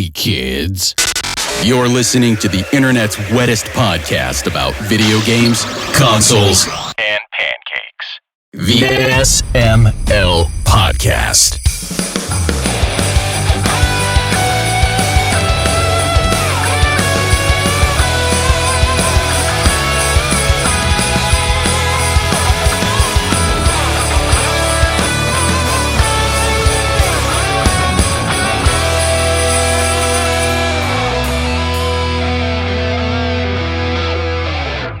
Hey, kids. You're listening to the internet's wettest podcast about video games, consoles, and pancakes. The SML Podcast.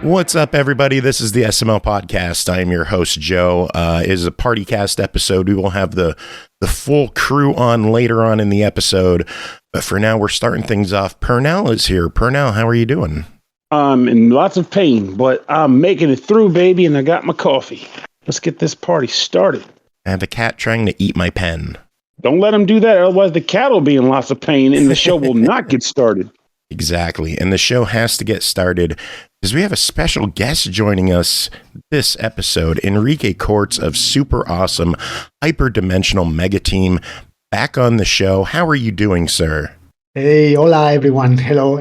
What's up, everybody? This is the SML Podcast. I am your host, Joe. It is a party cast episode. We will have the full crew on later on in the episode. But for now, we're starting things off. Pernell is here. Pernell, how are you doing? I'm in lots of pain, but I'm making it through, baby, and I got my coffee. Let's get this party started. I have a cat trying to eat my pen. Don't let him do that, otherwise the cat will be in lots of pain, and the show will not get started. Exactly. And the show has to get started because we have a special guest joining us this episode, Enrique Cortz of Super Awesome Hyperdimensional Mega Team, back on the show. How are you doing, sir? Hey, hola, everyone. Hello.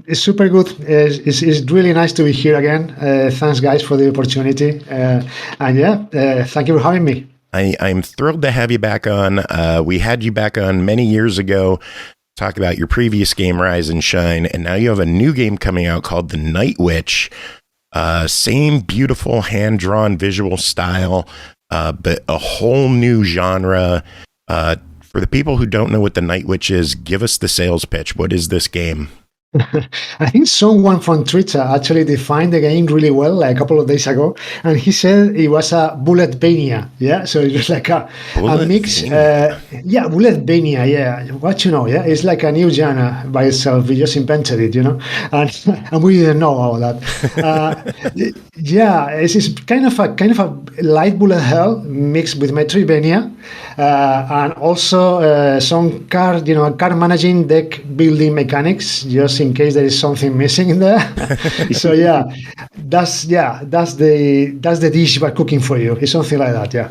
It's super good. It's really nice to be here again. Thanks, guys, for the opportunity. Thank you for having me. I'm thrilled to have you back on. We had you back on many years ago. Talk about your previous game, Rise and Shine, and now you have a new game coming out called The Night Witch. Same beautiful hand-drawn visual style, but a whole new genre. For the people who don't know what The Night Witch is, give us the sales pitch. What is this game? I think someone from Twitter actually defined the game really well like a couple of days ago, and he said it was a Bulletvania. Yeah, so it was like a mix. Bulletvania. Yeah, what you know? Yeah, it's like a new genre by itself. We just invented it, you know, and we didn't know all that. It's kind of a light bullet hell mixed with Metroidvania, and also some card managing, deck building mechanics, just in case there is something missing in there. So that's the dish we're cooking for you. It's something like that, yeah.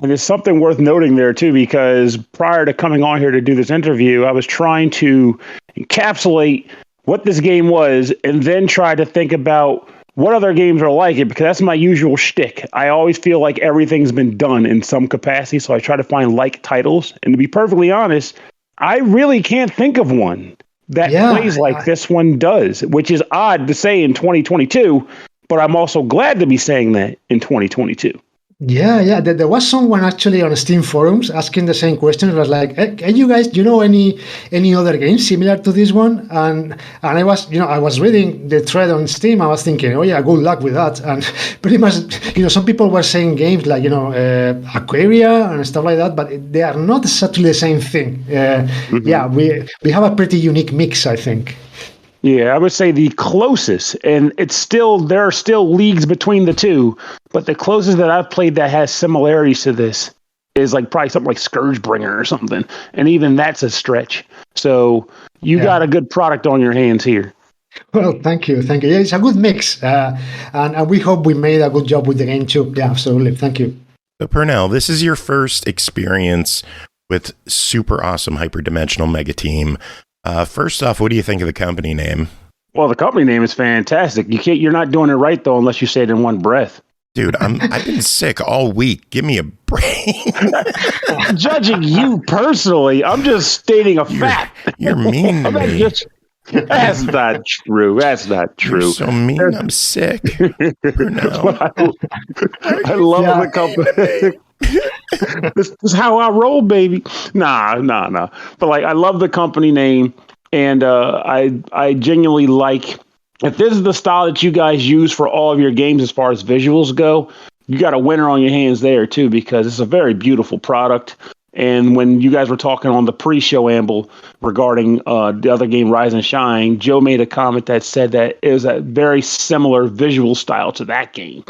And there's something worth noting there too, because prior to coming on here to do this interview, I was trying to encapsulate what this game was and then try to think about what other games are like it, because that's my usual shtick. I always feel like everything's been done in some capacity, so I try to find like titles. And to be perfectly honest, I really can't think of one that plays like this one does, which is odd to say in 2022, but I'm also glad to be saying that in 2022. Yeah. There was someone actually on Steam forums asking the same question. It was like, hey, you guys, do you know any other games similar to this one? And I was reading the thread on Steam. I was thinking, oh yeah, good luck with that. And pretty much, some people were saying games like, Aquaria and stuff like that, but they are not exactly the same thing. Yeah, we have a pretty unique mix, I think. Yeah, I would say the closest, and there are still leagues between the two, but the closest that I've played that has similarities to this is like probably something like Scourgebringer or something, and even that's a stretch. So you got a good product on your hands here. Well, thank you. Yeah, it's a good mix, and we hope we made a good job with the game too. Yeah, absolutely. Thank you. So, Pernell, this is your first experience with Super Awesome Hyperdimensional Mega Team. First off, what do you think of the company name? Well, the company name is fantastic. You're not doing it right though, unless you say it in one breath. Dude, I've been sick all week. Give me a break. I'm judging you personally. I'm just stating a fact. You're mean to me. That's not true. You're so mean. I'm sick. I love the company. This is how I roll, baby. Nah. But I love the company name, and I genuinely like. If this is the style that you guys use for all of your games as far as visuals go, you got a winner on your hands there too, because it's a very beautiful product. And when you guys were talking on the pre-show amble regarding the other game, Rise and Shine, Joe made a comment that said that it was a very similar visual style to that game.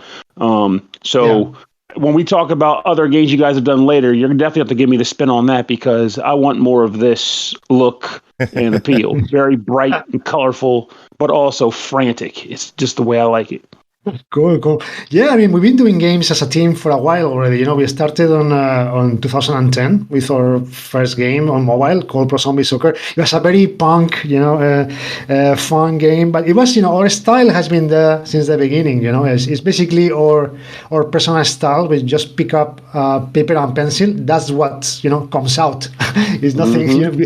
When we talk about other games you guys have done later, you're definitely have to give me the spin on that, because I want more of this look and appeal. Very bright and colorful, but also frantic. It's just the way I like it. Cool. Yeah, I mean, we've been doing games as a team for a while already. We started on 2010 with our first game on mobile called Pro Zombie Soccer. It was a very punk, fun game, but it was, our style has been there since the beginning. It's basically our personal style. We just pick up paper and pencil. That's what comes out. It's nothing.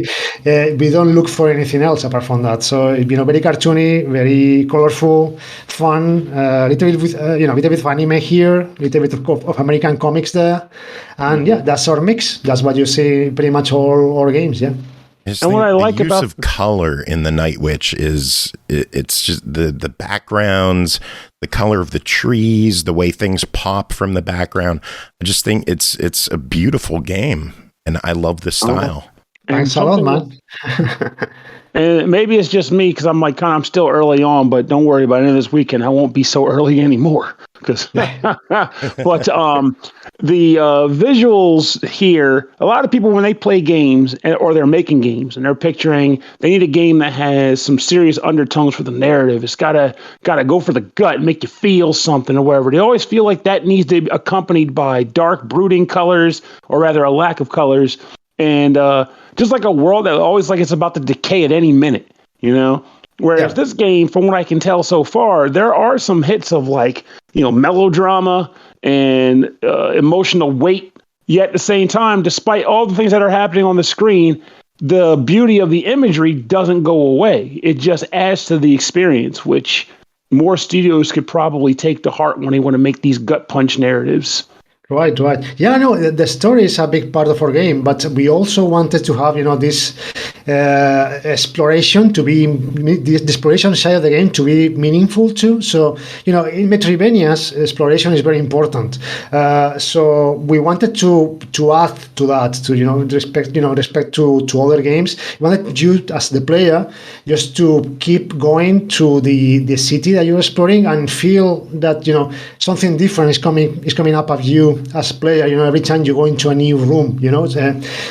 We don't look for anything else apart from that. So very cartoony, very colorful, fun. Little bit with little bit of anime here, little bit of American comics there, and that's our mix. That's what you see pretty much all our games. Yeah. And what I like about the use of color in the Night Witch is it's just the backgrounds, the color of the trees, the way things pop from the background. I just think it's a beautiful game, and I love the style. Thanks a lot, man. And maybe it's just me because I'm still early on, but don't worry about it. This weekend I won't be so early anymore. But the visuals here, a lot of people when they play games or they're making games and they're picturing they need a game that has some serious undertones for the narrative. It's gotta go for the gut and make you feel something or whatever. They always feel like that needs to be accompanied by dark, brooding colors, or rather a lack of colors. And just like a world that always it's about to decay at any minute, Whereas this game, from what I can tell so far, there are some hits of melodrama and emotional weight. Yet at the same time, despite all the things that are happening on the screen, the beauty of the imagery doesn't go away. It just adds to the experience, which more studios could probably take to heart when they want to make these gut punch narratives. Right. Yeah, no, the story is a big part of our game, but we also wanted to have, this exploration to be, the exploration side of the game to be meaningful too. So, in Metroidvanias, exploration is very important. So we wanted to add to that, to, respect to other games. We wanted you as the player just to keep going to the city that you're exploring and feel that, something different is coming up at you as a player, every time you go into a new room,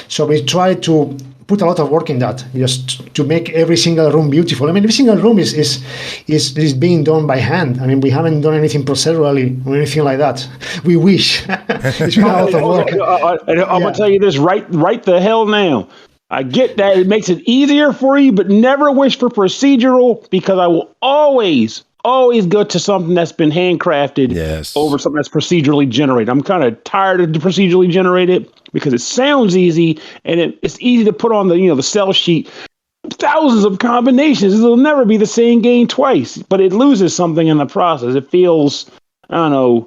so we try to put a lot of work in that, just to make every single room beautiful. I mean, every single room is being done by hand. I mean, we haven't done anything procedurally or anything like that. We wish. It's a lot of work. I'm gonna tell you this right the hell now. I get that it makes it easier for you, but never wish for procedural, because I will always go to something that's been handcrafted over something that's procedurally generated. I'm kind of tired of the procedurally generated because it sounds easy and it's easy to put on the sell sheet. Thousands of combinations. It'll never be the same game twice, but it loses something in the process. It feels, I don't know,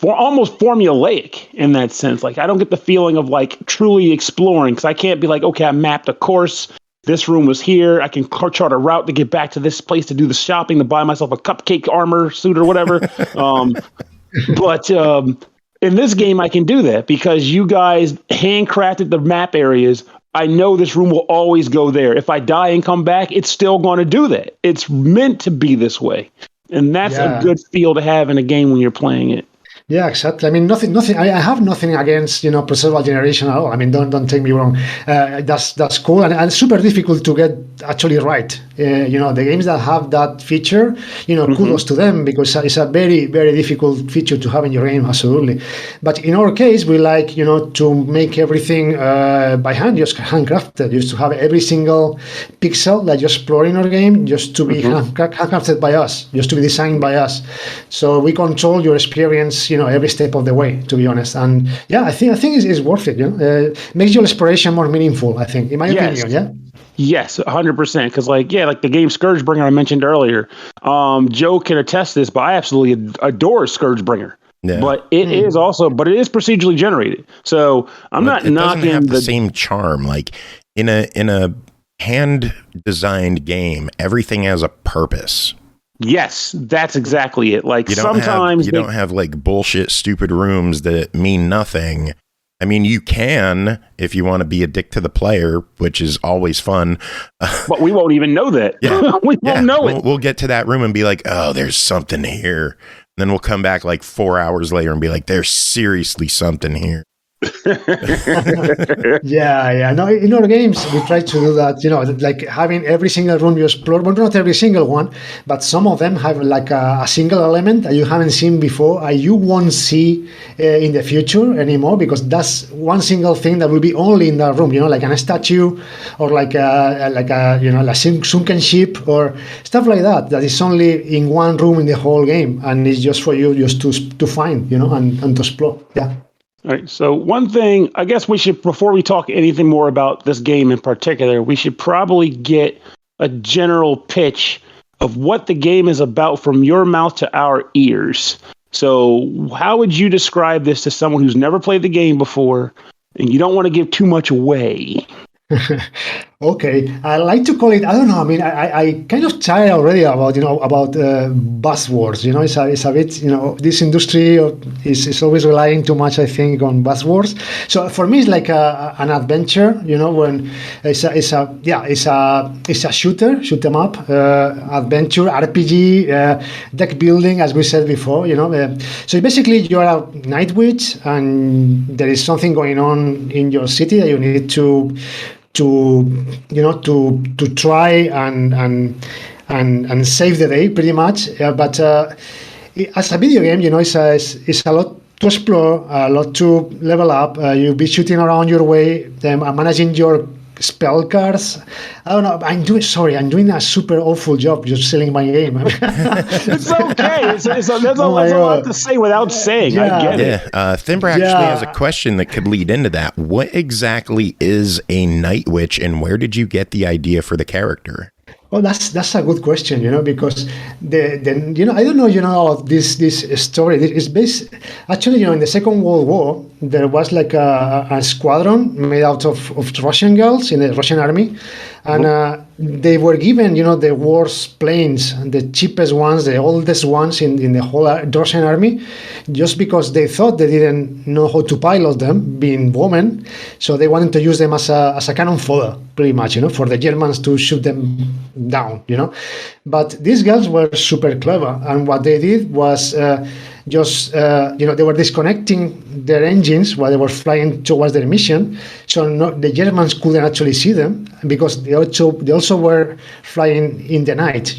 almost formulaic in that sense. I don't get the feeling of truly exploring, because I can't be okay, I mapped a course. This room was here. I can chart a route to get back to this place to do the shopping, to buy myself a cupcake armor suit or whatever. But in this game, I can do that because you guys handcrafted the map areas. I know this room will always go there. If I die and come back, it's still going to do that. It's meant to be this way. And that's a good feel to have in a game when you're playing it. Yeah, exactly. I mean, nothing. I have nothing against procedural generation at all. I mean, don't take me wrong. That's cool and super difficult to get actually right. The games that have that feature, kudos to them, because it's a very, very difficult feature to have in your game. Absolutely. But in our case, we like to make everything by hand, just handcrafted, just to have every single pixel that you explore in our game, just to be handcrafted by us, just to be designed by us. So we control your experience, every step of the way, to be honest. And I think it's worth it. Makes your exploration more meaningful, I think, in my opinion. Yeah. Yes, 100%. Because like the game Scourgebringer I mentioned earlier, Joe can attest this, but I absolutely adore Scourgebringer. Yeah. But it is procedurally generated. So I'm not knocking. It doesn't have the same charm. In a hand designed game, everything has a purpose. Yes, that's exactly it. You don't have bullshit, stupid rooms that mean nothing. I mean, you can if you want to be a dick to the player, which is always fun. But we won't even know that. Yeah. we won't know it. We'll get to that room and be like, oh, there's something here. And then we'll come back 4 hours later and be like, there's seriously something here. Yeah. No, in our games, we try to do that, like having every single room you explore, but not every single one, but some of them have like a single element that you haven't seen before, and you won't see in the future anymore, because that's one single thing that will be only in that room, like a statue, or like a sunken ship, or stuff like that, that is only in one room in the whole game, and it's just for you just to find, and to explore. Yeah. All right. So one thing, I guess we should, before we talk anything more about this game in particular, we should probably get a general pitch of what the game is about from your mouth to our ears. So how would you describe this to someone who's never played the game before and you don't want to give too much away? Okay, I like to call it. I don't know. I mean, I kind of tired already about buzzwords. It's a bit. This industry is always relying too much, I think, on buzzwords. So for me, it's like an adventure. When it's a shoot 'em up, adventure, RPG, deck building, as we said before. So basically you're a night witch, and there is something going on in your city that you need to try and save the day, pretty much. But as a video game, it's a lot to explore, a lot to level up. You'll be shooting around your way, managing your spell cards. I don't know. I'm doing a super awful job just selling my game. It's okay. There's a lot to say without saying. Yeah. I get it. Thimber actually has a question that could lead into that. What exactly is a night witch, and where did you get the idea for the character? Well, that's a good question, because I don't know, this story. It's based actually, in the Second World War. There was like a squadron made out of Russian girls in the Russian army, and they were given, the worst planes, the cheapest ones, the oldest ones in the whole Russian army, just because they thought they didn't know how to pilot them, being women. So they wanted to use them as a cannon fodder, pretty much, for the Germans to shoot them down, But these girls were super clever, and what they did was they were disconnecting their engines while they were flying towards their mission, so the Germans couldn't actually see them, because they also were flying in the night,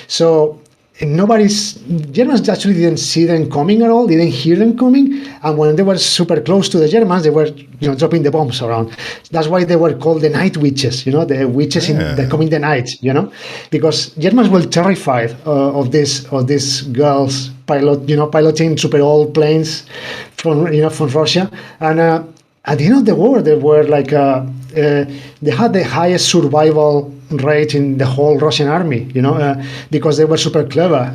So Germans actually didn't see them coming at all, didn't hear them coming, and when they were super close to the Germans, they were dropping the bombs around. That's why they were called the night witches, the witches that come in the night, because Germans were terrified of these girls piloting super old planes from Russia. And at the end of the war, they were like they had the highest survival rate in the whole Russian army, because they were super clever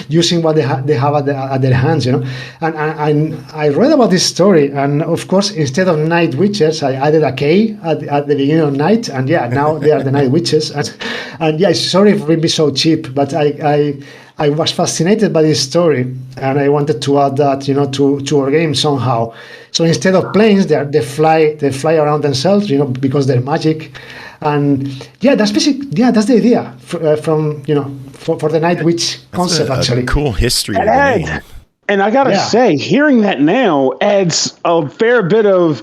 using what they have at their hands, And I read about this story, and of course, instead of night witches, I added a K at the beginning of night, and now they are the night witches. And sorry for being so cheap, but I was fascinated by this story, and I wanted to add that, to our game somehow. So instead of planes, they fly around themselves, because they're magic. And that's that's the idea from for the night witch concept. Actually, cool history. And I gotta say, hearing that now adds a fair bit of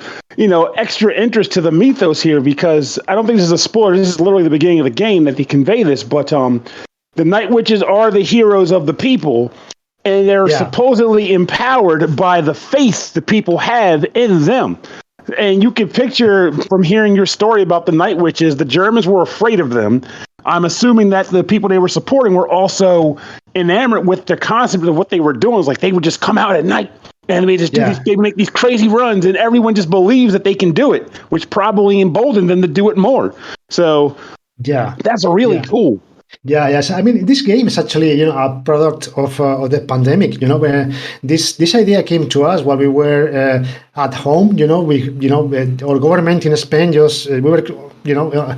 extra interest to the mythos here, because I don't think this is a spoiler. This is literally the beginning of the game that they convey this, but the night witches are the heroes of the people, and they're supposedly empowered by the faith the people have in them. And you can picture from hearing your story about the night witches, the Germans were afraid of them. I'm assuming that the people they were supporting were also enamored with the concept of what they were doing. It's like they would just come out at night and they just they make these crazy runs, and everyone just believes that they can do it, which probably emboldened them to do it more. So that's really cool. Yes. I mean, this game is actually, a product of the pandemic. Where this idea came to us while we were at home. Our government in Spain we were,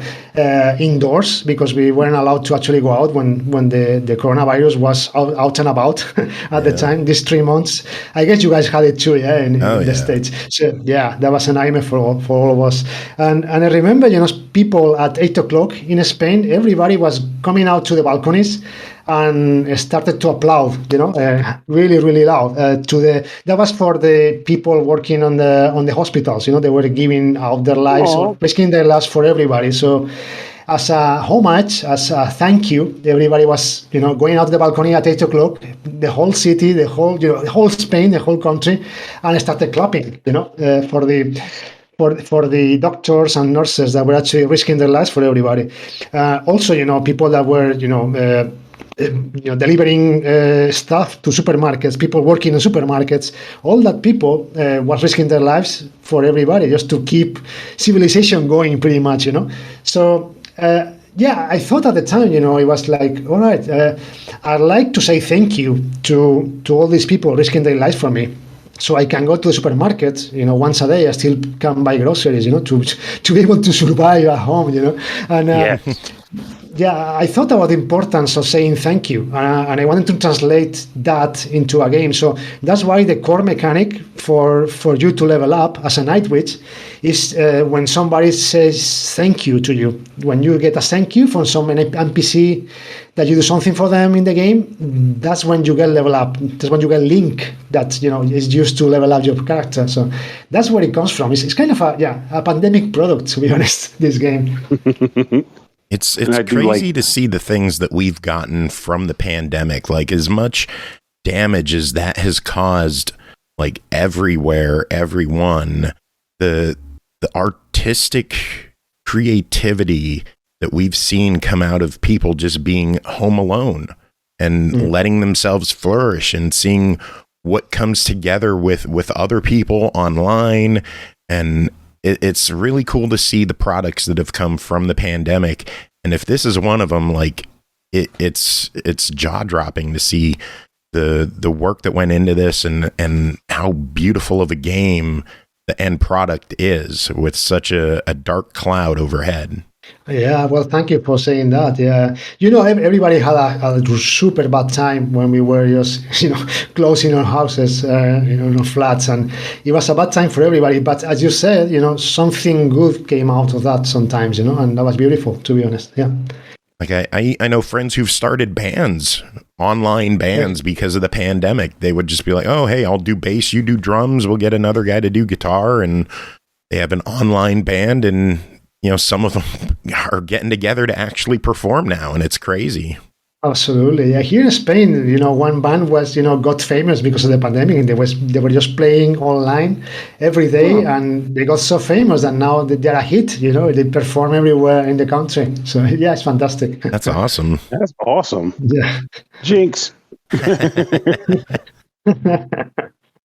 indoors, because we weren't allowed to actually go out when the coronavirus was out and about at the time. These 3 months, I guess you guys had it too, in the States. So that was a nightmare for all of us. And I remember, people at 8:00 in Spain, everybody was coming out to the balconies, and started to applaud, really, really loud. That was for the people working on the hospitals. They were giving out their lives or risking their lives for everybody. So, as a homage, as a thank you, everybody was, going out the balcony at 8:00. The whole city, the whole Spain, the whole country, and started clapping, for the doctors and nurses that were actually risking their lives for everybody. Also, people that were, delivering stuff to supermarkets, people working in supermarkets, all that people was risking their lives for everybody just to keep civilization going, pretty much, So, I thought at the time, it was like, all right, I'd like to say thank you to all these people risking their lives for me. So I can go to the supermarket, once a day. I still can buy groceries, to be able to survive at home, And I thought about the importance of saying thank you, and I wanted to translate that into a game. So that's why the core mechanic for you to level up as a Night Witch is when somebody says thank you to you. When you get a thank you from some NPC that you do something for them in the game, that's when you get level up. That's when you get link that is used to level up your character. So that's where it comes from. It's kind of a pandemic product, to be honest. This game. It's crazy to see the things that we've gotten from the pandemic. Like, as much damage as that has caused, like, everywhere, everyone, the artistic creativity that we've seen come out of people just being home alone and letting themselves flourish, and seeing what comes together with other people online. And it's really cool to see the products that have come from the pandemic. And if this is one of them, like, it's jaw-dropping to see the work that went into this, and how beautiful of a game the end product is, with such a dark cloud overhead. Yeah, well, thank you for saying that. Yeah, everybody had a super bad time when we were just, closing our houses, in our flats, and it was a bad time for everybody. But as you said, something good came out of that sometimes, and that was beautiful, to be honest. Yeah. Like, I know friends who've started bands, online bands, because of the pandemic. They would just be like, oh, hey, I'll do bass, you do drums, we'll get another guy to do guitar, and they have an online band, and some of them are getting together to actually perform now, and it's crazy. Absolutely. Yeah, here in Spain, one band was, got famous because of the pandemic, and they were just playing online every day, and they got so famous that now they're a hit. They perform everywhere in the country. So yeah, it's fantastic. That's awesome. That's awesome. Yeah. Jinx.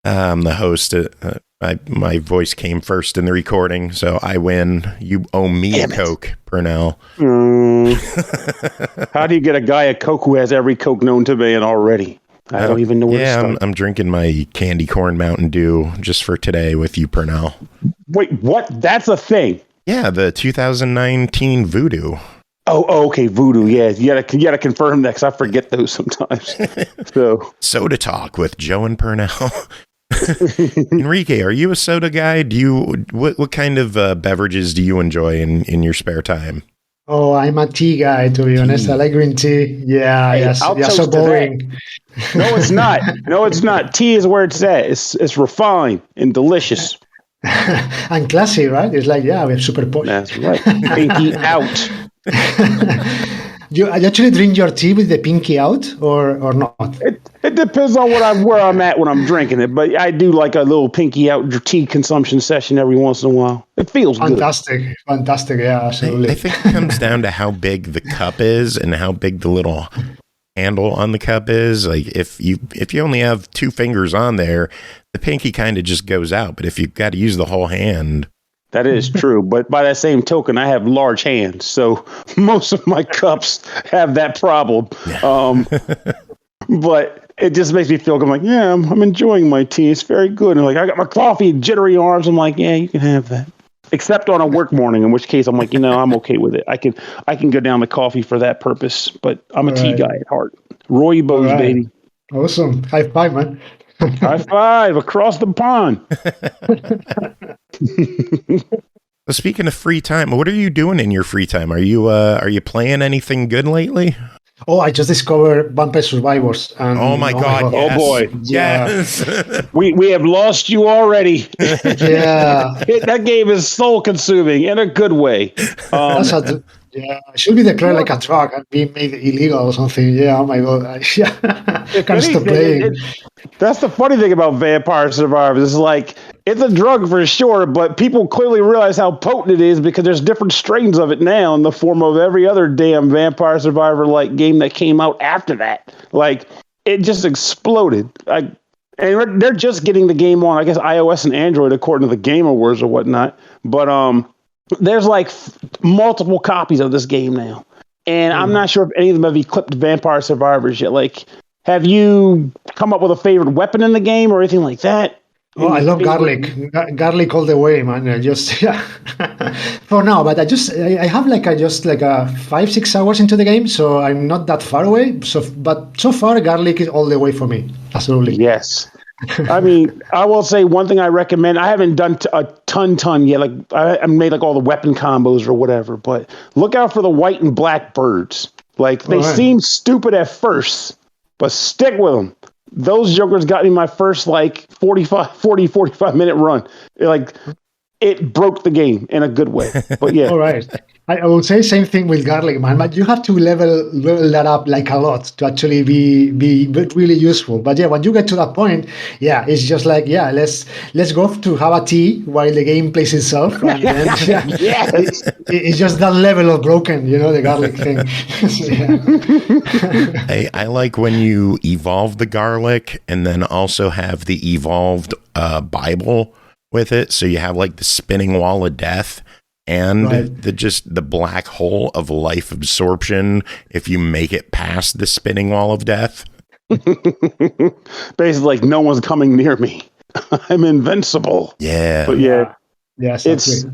I'm the host. My voice came first in the recording, so I win. You owe me a Coke, Pernell. How do you get a guy a Coke who has every Coke known to man already? I don't even know where to start. I'm drinking my candy corn Mountain Dew just for today with you, Pernell. Wait, what? That's a thing? Yeah, the 2019 Voodoo. Oh, okay, Voodoo. Yeah, you gotta confirm that, because I forget those sometimes. So Soda Talk with Joe and Pernell. Enrique, are you a soda guy? What kind of beverages do you enjoy in your spare time? Oh, I'm a tea guy, to be honest. I like green tea. Yeah, hey, yes, so boring. No, it's not. No, it's not. Tea is where it's at. It's refined and delicious. And classy, right? It's like, we have super posh. That's right. Pinky out. You actually drink your tea with the pinky out, or not? It depends on where I'm at when I'm drinking it, but I do like a little pinky out tea consumption session every once in a while. It feels fantastic. Yeah, absolutely. I think it comes down to how big the cup is and how big the little handle on the cup is. Like, if you only have 2 fingers on there, the pinky kind of just goes out. But if you've got to use the whole hand. That is true, but by that same token, I have large hands, so most of my cups have that problem. But it just makes me feel, I'm like, yeah, I'm enjoying my tea. It's very good. And like, I got my coffee, jittery arms. I'm like, yeah, you can have that. Except on a work morning, in which case I'm like, I'm okay with it. I can go down the coffee for that purpose, but I'm a tea guy at heart. Roy Bose, baby. Awesome. High five, man. High five across the pond. Well, speaking of free time, what are you doing in your free time? Are you playing anything good lately? Oh, I just discovered Vampire Survivors. And, Oh my God! Oh Yes. boy. Yes. We have lost you already. Yeah, That game is soul consuming in a good way. that's a, yeah, it should be declared like a drug and be made illegal or something. Yeah, oh my God. If Can't stop anything, playing. that's the funny thing about Vampire Survivors. It's like it's a drug for sure, but people clearly realize how potent it is because there's different strains of it now in the form of every other damn Vampire Survivor like game that came out after that. Like it just exploded. And they're just getting the game on, I guess, iOS and Android according to the Game Awards or whatnot. But there's like multiple copies of this game now, and I'm not sure if any of them have eclipsed Vampire Survivors yet. Like, have you come up with a favorite weapon in the game or anything like that? Oh, I love garlic. Garlic all the way, man. I just for now, but I have just like a 5-6 hours into the game, so I'm not that far away. But so far, garlic is all the way for me. Absolutely. Yes. I mean, I will say one thing I recommend. I haven't done a ton yet. Like I made like all the weapon combos or whatever, but look out for the white and black birds. Like they seem stupid at first, but stick with them. Those jokers got me my first like 45 minute run. Like it broke the game in a good way. But yeah. All right. I would say same thing with garlic, man. But you have to level that up like a lot to actually be really useful. But yeah, when you get to that point, yeah, it's just like let's go to have a tea while the game plays itself. And then, Yes. it's just that level of broken, the garlic thing. I like when you evolve the garlic and then also have the evolved Bible with it. So you have like the spinning wall of death and the black hole of life absorption if you make it past the spinning wall of death. Basically, like no one's coming near me. I'm invincible. Yeah. But yeah. Yes, It's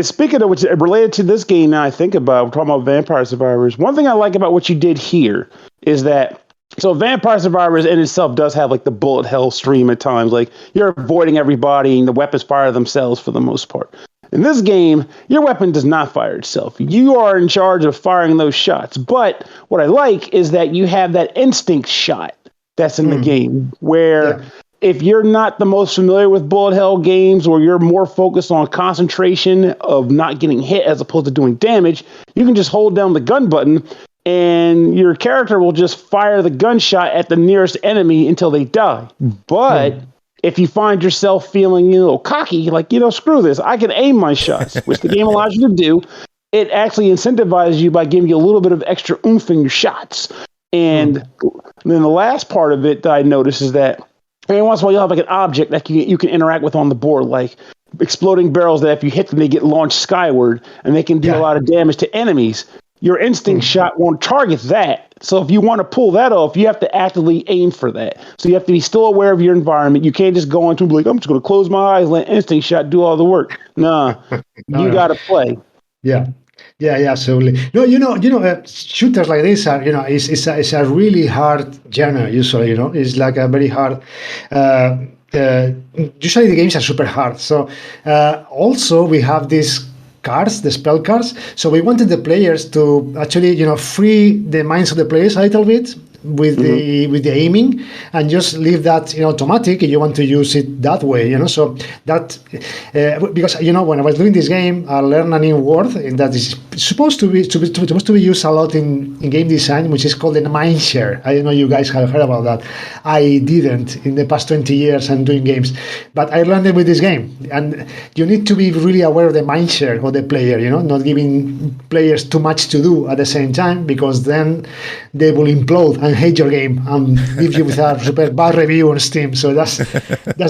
speaking of which, related to this game now I think about, we're talking about Vampire Survivors. One thing I like about what you did here is that, so Vampire Survivors in itself does have like the bullet hell stream at times. Like you're avoiding everybody and the weapons fire themselves for the most part. In this game, your weapon does not fire itself. You are in charge of firing those shots. But what I like is that you have that instinct shot that's in the game where if you're not the most familiar with bullet hell games or you're more focused on concentration of not getting hit as opposed to doing damage, you can just hold down the gun button and your character will just fire the gunshot at the nearest enemy until they die. But if you find yourself feeling a little cocky, like, screw this, I can aim my shots, which the game allows you to do. It actually incentivizes you by giving you a little bit of extra oomph in your shots. And then the last part of it that I noticed is that every once in a while you'll have like an object that you can interact with on the board, like exploding barrels that if you hit them, they get launched skyward and they can do a lot of damage to enemies. Your instinct shot won't target that. So if you want to pull that off, you have to actively aim for that. So you have to be still aware of your environment. You can't just go into and be like, I'm just going to close my eyes, let instinct shot do all the work. Nah, you got to play. Yeah, absolutely. No, shooters like this are, it's a really hard genre. Usually, it's like a very hard. Usually the games are super hard. So also we have these cards, the spell cards. So we wanted the players to actually, free the minds of the players a little bit with the aiming and just leave that automatic if you want to use it that way. So that because when I was doing this game, I learned a new word that is supposed to be used a lot in game design, which is called the mind share. I don't know you guys have heard about that. I didn't in the past 20 years I'm doing games, but I learned it with this game. And you need to be really aware of the mind share of the player, not giving players too much to do at the same time, because then they will implode and hate your game and leave you with a super bad review on Steam. So that's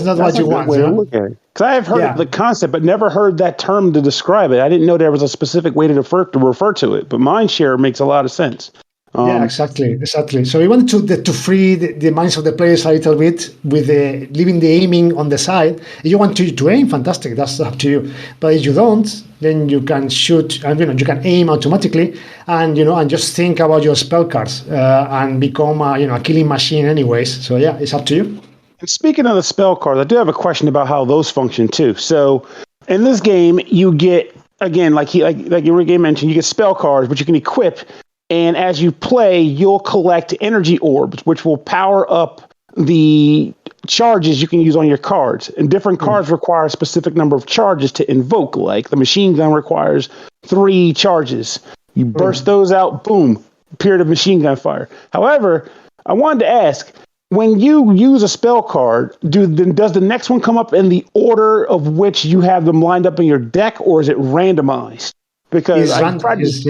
not what you want. Because I have heard of the concept, but never heard that term to describe it. I didn't know there was a specific way to refer to it. But mindshare makes a lot of sense. Yeah, exactly. So we wanted to free the minds of the players a little bit with leaving the aiming on the side. If you want to aim, fantastic. That's up to you. But if you don't, then you can shoot and you can aim automatically, and and just think about your spell cards and become a killing machine anyways. So yeah, it's up to you. And speaking of the spell cards, I do have a question about how those function too. So in this game, you get, again, like you mentioned, you get spell cards, which you can equip. And as you play, you'll collect energy orbs, which will power up the charges you can use on your cards. And different cards require a specific number of charges to invoke. Like the machine gun requires 3 charges. You burst those out, boom, period of machine gun fire. However, I wanted to ask, when you use a spell card, does the next one come up in the order of which you have them lined up in your deck, or is it randomized? Because it is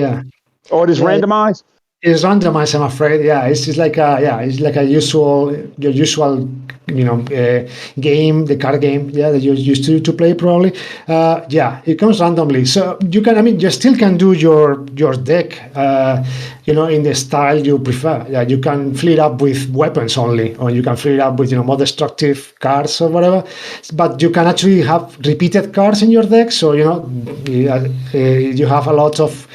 randomized. It's randomized, I'm afraid. Yeah, it's like your usual game, the card game, that you're used to play probably. It comes randomly. So you still can do your deck, in the style you prefer. Yeah, you can fill it up with weapons only, or you can fill it up with, more destructive cards or whatever. But you can actually have repeated cards in your deck. So, you have a lot of,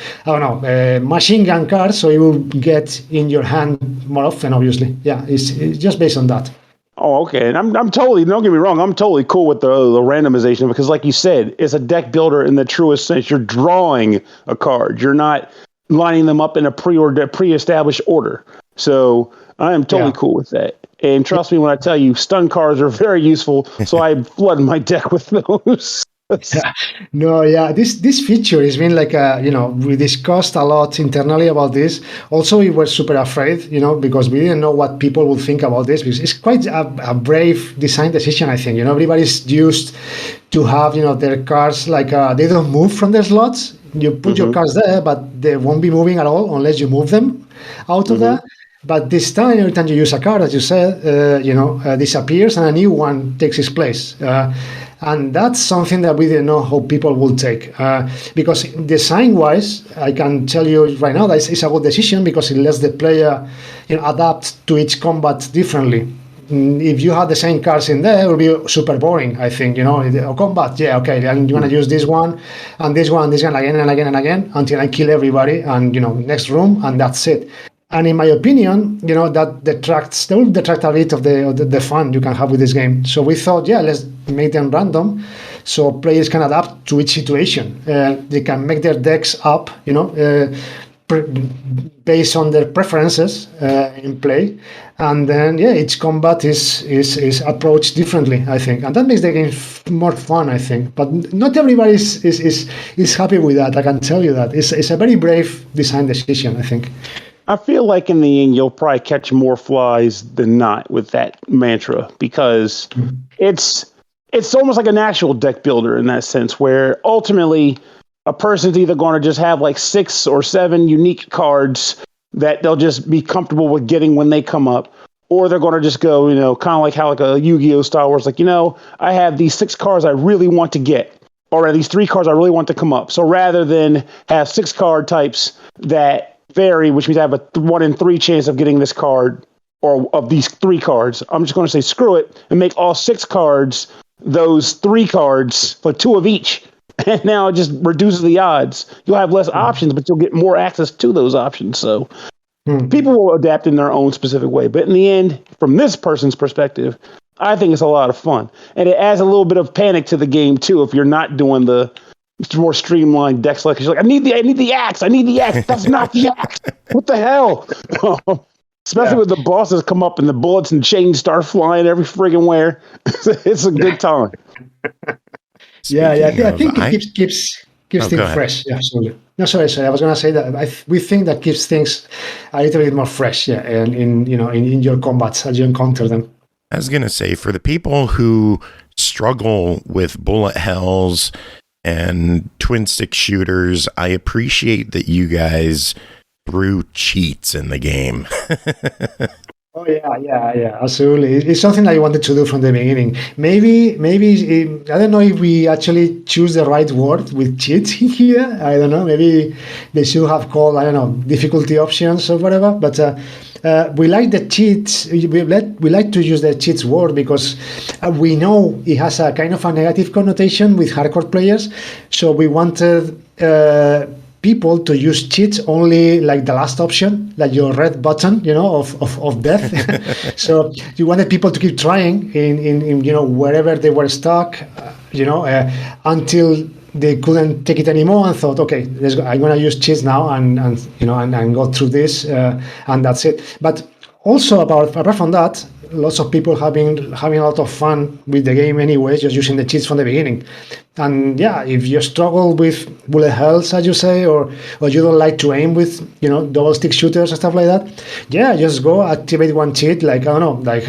machine gun cards. So you will get in your hand more often, obviously. Yeah, it's just based on that. Oh, okay. And I'm totally, don't get me wrong, I'm totally cool with the randomization, because like you said, it's a deck builder in the truest sense. You're drawing a card. You're not lining them up in a pre-established order. So I am totally cool with that. And trust me when I tell you, stun cards are very useful. So I flood my deck with those. This feature has been like we discussed a lot internally about this. Also, we were super afraid, because we didn't know what people would think about this, because it's quite a brave design decision, I think. Everybody's used to have their cards like they don't move from their slots. You put your cards there, but they won't be moving at all unless you move them out of there. But this time, every time you use a card, as you said, disappears and a new one takes its place. And that's something that we didn't know how people will take. Because design-wise, I can tell you right now that it's a good decision, because it lets the player adapt to each combat differently. If you had the same cards in there, it would be super boring, I think. Combat, I'm going to use this one and this one again and again and again until I kill everybody and, next room, and that's it. And in my opinion, that will detract a bit of the fun you can have with this game. So we thought, let's make them random, so players can adapt to each situation. They can make their decks up, based on their preferences in play, and then each combat is approached differently, I think, and that makes the game more fun, I think. But not everybody is happy with that. I can tell you that it's a very brave design decision, I think. I feel like in the end, you'll probably catch more flies than not with that mantra, because it's almost like an actual deck builder in that sense, where ultimately a person's either going to just have like 6 or 7 unique cards that they'll just be comfortable with getting when they come up, or they're going to just go, kind of like how like a Yu-Gi-Oh style, where it's like, I have these 6 cards I really want to get, or these 3 cards I really want to come up. So rather than have 6 card types that vary, which means I have a 1 in 3 chance of getting this card, or of these 3 cards, I'm just going to say screw it and make all 6 cards those 3 cards for 2 of each. And now it just reduces the odds. You'll have less options, but you'll get more access to those options. So people will adapt in their own specific way. But in the end, from this person's perspective, I think it's a lot of fun. And it adds a little bit of panic to the game too, if you're not doing the more streamlined deck selection. You're like, I need the axe. That's not the axe. What the hell? Especially when the bosses come up and the bullets and chains start flying every friggin' where. It's a good time. I think it keeps things fresh. Yeah, absolutely. No, sorry. I was going to say that we think that keeps things a little bit more fresh. Yeah, and in your combats as you encounter them. I was going to say, for the people who struggle with bullet hells and twin stick shooters, I appreciate that you guys threw cheats in the game. Oh yeah, absolutely. It's something I wanted to do from the beginning. Maybe I don't know if we actually choose the right word with cheats here. I don't know. Maybe they should have called, I don't know, difficulty options or whatever. But we like the cheats. We like to use the cheats word because we know it has a kind of a negative connotation with hardcore players. So we wanted people to use cheats only like the last option, like your red button, of death. So you wanted people to keep trying in wherever they were stuck, until they couldn't take it anymore and thought, okay, I'm going to use cheats now and go through this and that's it. But also apart from that, lots of people have been having a lot of fun with the game anyway, just using the cheats from the beginning. And yeah, if you struggle with bullet hells, as you say, or you don't like to aim with, double stick shooters and stuff like that, yeah, just go activate one cheat, like, I don't know, like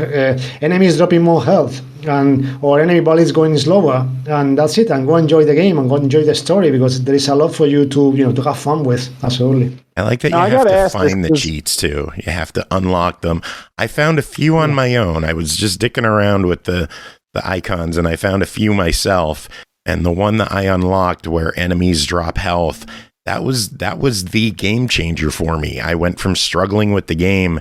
enemies dropping more health, or enemy bullets going slower, and that's it. And go enjoy the game and go enjoy the story, because there is a lot for you to to have fun with. Absolutely. I like that you have to find the cheats too. You have to unlock them. I found a few on my own. I was just dicking around with the icons, and I found a few myself. And the one that I unlocked where enemies drop health, that was the game changer for me. I went from struggling with the game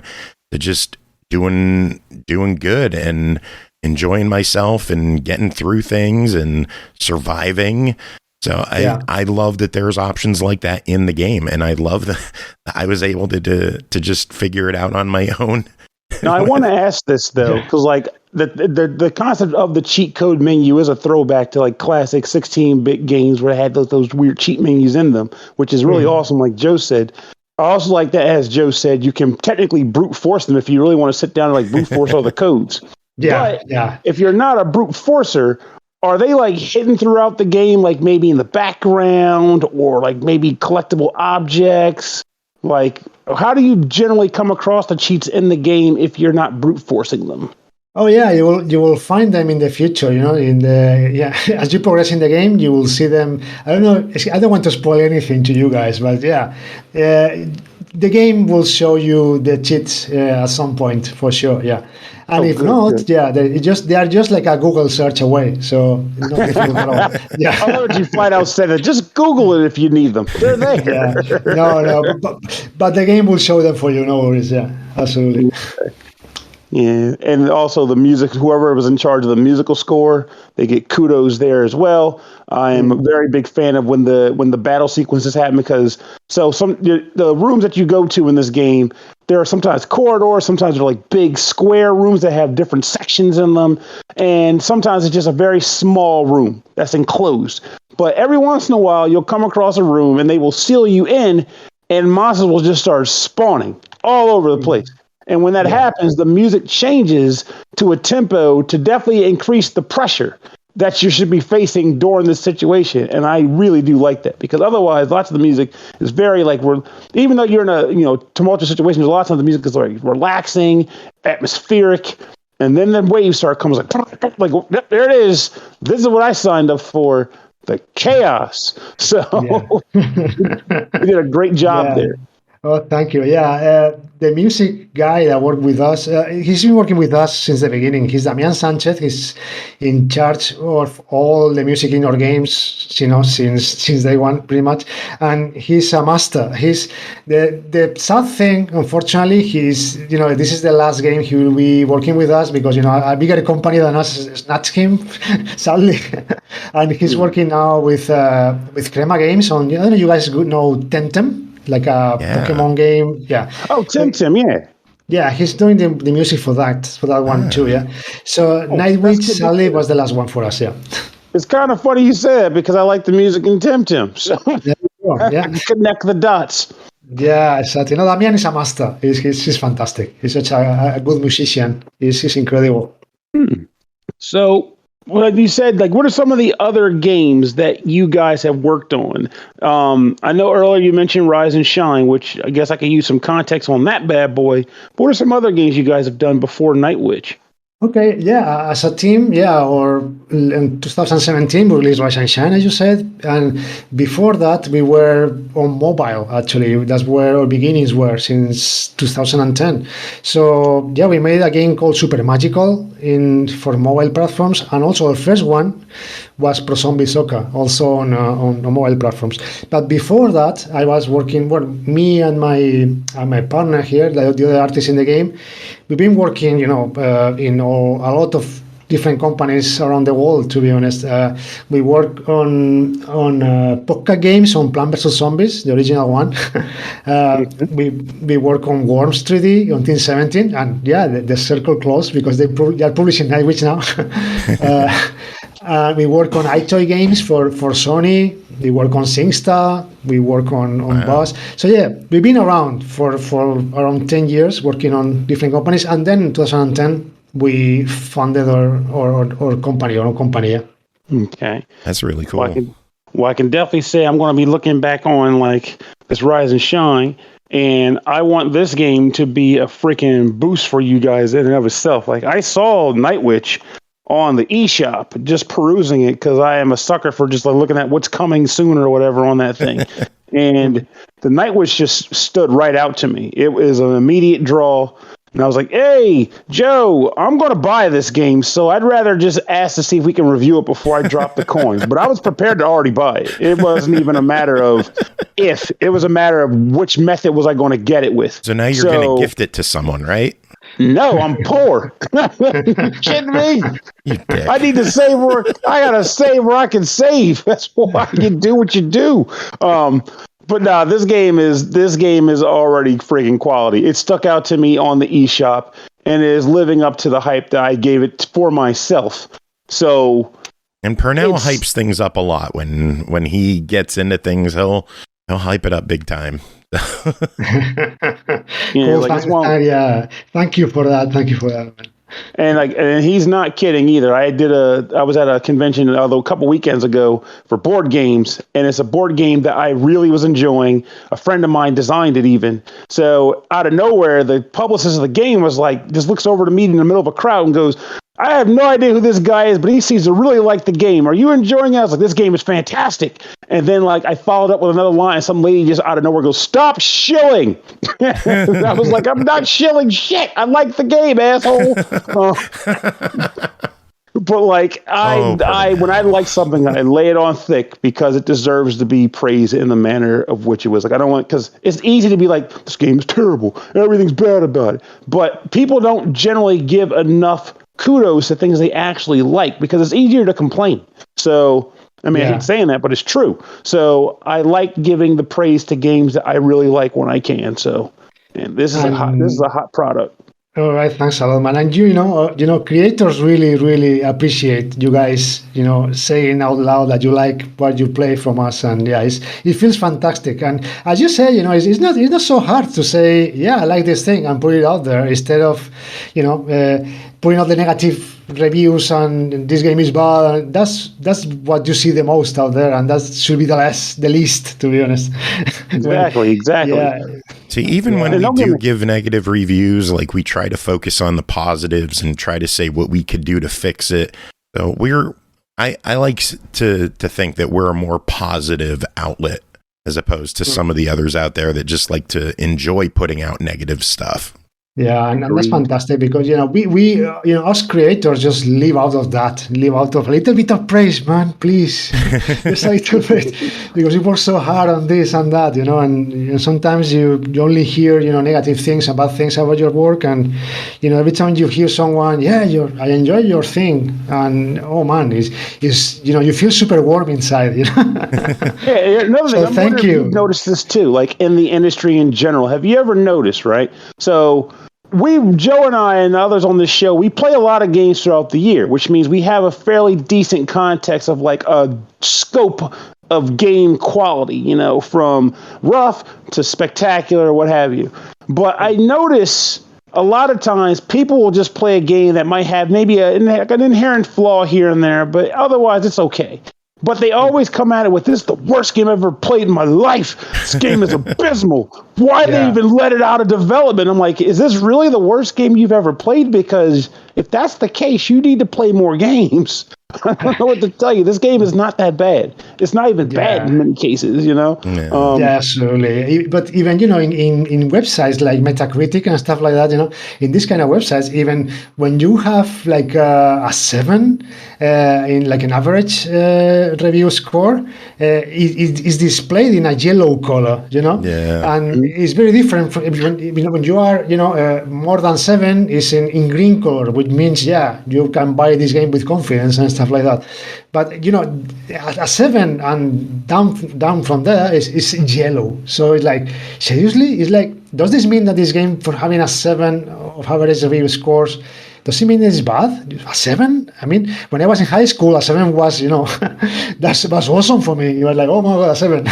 to just doing good and enjoying myself and getting through things and surviving. So I love that there's options like that in the game, and I love that I was able to just figure it out on my own. Now I want to ask this though, because like the concept of the cheat code menu is a throwback to like classic 16-bit games where it had those weird cheat menus in them, which is really awesome. Like Joe said, I also like that, as Joe said, you can technically brute force them if you really want to sit down and like brute force all the codes. But if you're not a brute forcer, are they like hidden throughout the game, like maybe in the background or like maybe collectible objects? Like, how do you generally come across the cheats in the game if you're not brute forcing them? Oh yeah, you will find them in the future. As you progress in the game, you will see them. I don't know. I don't want to spoil anything to you guys, but the game will show you the cheats at some point for sure. Yeah. And if not, they are just like a Google search away. So not difficult at all. Yeah. I heard you flat out said it. Just Google it if you need them. They're there. Yeah. No, but the game will show them for you. No worries. Yeah, absolutely. Yeah, and also the music, whoever was in charge of the musical score, they get kudos there as well. I am a very big fan of when the battle sequences happen, because the rooms that you go to in this game, there are sometimes corridors, sometimes they're like big square rooms that have different sections in them, and sometimes it's just a very small room that's enclosed. But every once in a while, you'll come across a room and they will seal you in, and monsters will just start spawning all over the place. And when that happens, the music changes to a tempo to definitely increase the pressure that you should be facing during this situation. And I really do like that, because otherwise, lots of the music is very like, even though you're in a tumultuous situation, a lot of times the music is like relaxing, atmospheric, and then the waves start coming like there it is. This is what I signed up for, the chaos. So you did a great job there. Oh, thank you. Yeah, the music guy that worked with us, he's been working with us since the beginning. He's Damian Sanchez. He's in charge of all the music in our games, since day one, pretty much. And he's a master. He's the sad thing, unfortunately, this is the last game he will be working with us, because a bigger company than us snatched him, sadly. And he's working now with Crema Games on. I don't know, you guys know Temtem, like a Pokemon game. Yeah. Oh, Tim, yeah. Yeah, he's doing the music for that one too, yeah. So Night Witch, sadly, was the last one for us, yeah. It's kind of funny you say that, because I like the music in Tim. So connect the dots. Yeah, exactly. No, Damian is a master. He's fantastic. He's such a good musician. He's incredible. So, well, you said, like, what are some of the other games that you guys have worked on? I know earlier you mentioned Rise and Shine, which I guess I can use some context on that bad boy. But what are some other games you guys have done before Night Witch? Okay, yeah, as a team, or in 2017 we released Rise and Shine, as you said, and before that we were on mobile, actually. That's where our beginnings were, since 2010. So yeah, we made a game called Super Magical for mobile platforms, and also our first one was Pro Zombie Soccer, also on mobile platforms. But before that, I was working, me and my partner here, the other artist in the game, we've been working, in a lot of different companies around the world, to be honest. We work on podcast games, on Plant vs. Zombies, the original one. We work on Worms 3D on Team 17, and the circle closed because they are publishing Night Witch now. We work on iToy games for Sony. We work on SingStar. We work on Boss. So yeah, we've been around for around 10 years working on different companies. And then in 2010, we funded our company, our own company. Yeah. Okay. That's really cool. Well, I can definitely say I'm going to be looking back on like this Rise and Shine, and I want this game to be a freaking boost for you guys in and of itself. Like I saw Night Witch on the eShop, just perusing it because I am a sucker for just like looking at what's coming soon or whatever on that thing. And the Night Witch just stood right out to me. It was an immediate draw. And I was like, hey, Joe, I'm going to buy this game, so I'd rather just ask to see if we can review it before I drop the coins. But I was prepared to already buy it. It wasn't even a matter of if. It was a matter of which method was I going to get it with. So now you're going to gift it to someone, right? No, I'm poor. Kidding me? You dick. I need to save where I got to save where I can save. That's why you do what you do. But no, this game is already freaking quality. It stuck out to me on the eShop and is living up to the hype that I gave it for myself. So, and Pernell hypes things up a lot. When he gets into things, he'll hype it up big time. Cool, thank you for that. Thank you for that, man. And he's not kidding either. I was at a convention a couple weekends ago for board games, and it's a board game that I really was enjoying. A friend of mine designed it even. So out of nowhere, the publicist of the game was like, just looks over to me in the middle of a crowd and goes, I have no idea who this guy is, but he seems to really like the game. Are you enjoying it? I was like, this game is fantastic. And then like I followed up with another line, and some lady just out of nowhere goes, stop shilling. I was like, I'm not shilling shit. I like the game, asshole. But like I when I like something, I lay it on thick because it deserves to be praised in the manner of which it was. Like I don't want, because it's easy to be like, this game is terrible, everything's bad about it. But people don't generally give enough kudos to things they actually like because it's easier to complain. So I mean, I hate saying that, but it's true. So I like giving the praise to games that I really like when I can. So, and this is a hot product. All right, thanks a lot, man. And you know, creators really, really appreciate you guys, saying out loud that you like what you play from us, and it feels fantastic. And as you say, it's not so hard to say, I like this thing and put it out there instead of, putting out the negative reviews and this game is bad. That's what you see the most out there, and that should be the least, to be honest. Exactly. Yeah. See, even when we do give negative reviews, like we try to focus on the positives and try to say what we could do to fix it. So I like to think that we're a more positive outlet as opposed to some of the others out there that just like to enjoy putting out negative stuff. Yeah, and that's fantastic because we us creators just live out of a little bit of praise, man. Please, just a little bit, because you work so hard on this and that, and sometimes you only hear negative things about your work, and every time you hear someone, I enjoy your thing, and oh man, is you feel super warm inside, Another thing, thank you. You've noticed this too, like in the industry in general. Have you ever noticed, right? So Joe and I and others on this show, we play a lot of games throughout the year, which means we have a fairly decent context of like a scope of game quality, from rough to spectacular, what have you. But I notice a lot of times people will just play a game that might have maybe an inherent flaw here and there, but otherwise it's okay. But they always come at it with, this is the worst game I've ever played in my life. This game is abysmal. Why did they even let it out of development? I'm like, is this really the worst game you've ever played? Because if that's the case, you need to play more games. I don't know what to tell you. This game is not that bad. It's not even bad in many cases, absolutely. But even, in websites like Metacritic and stuff like that, in this kind of websites, even when you have like a 7 in like an average review score, it is displayed in a yellow color, and it's very different from when you are, more than 7 is in green color, which means, you can buy this game with confidence and stuff like that. But a 7 and down from there is yellow. So it's like, seriously, it's like, does this mean that this game, for having a 7 of average review scores, does it mean it's bad? A 7? I mean, when I was in high school, a 7 was, that was awesome for me. You were like, oh my God, a 7.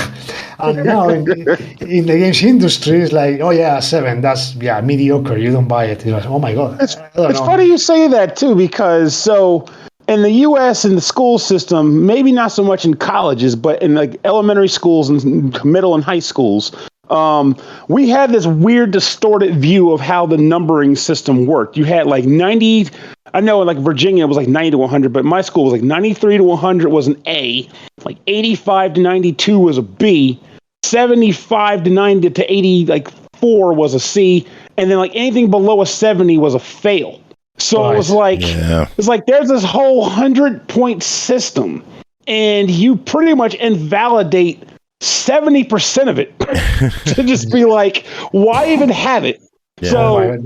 And now in the games industry, it's like, oh yeah, a 7. That's mediocre. You don't buy it. You're like, oh my God. It's funny you say that too, because in the U.S. in the school system, maybe not so much in colleges, but in like elementary schools and middle and high schools, we had this weird distorted view of how the numbering system worked. You had like 90, I know like Virginia was like 90 to 100, but my school was like 93 to 100 was an A, like 85 to 92 was a B, 75 to 90 to 84 was a C, and then like anything below a 70 was a fail. So it was like, it's like there's this whole 100-point system, and you pretty much invalidate 70% of it to just be like, why even have it? Yeah. So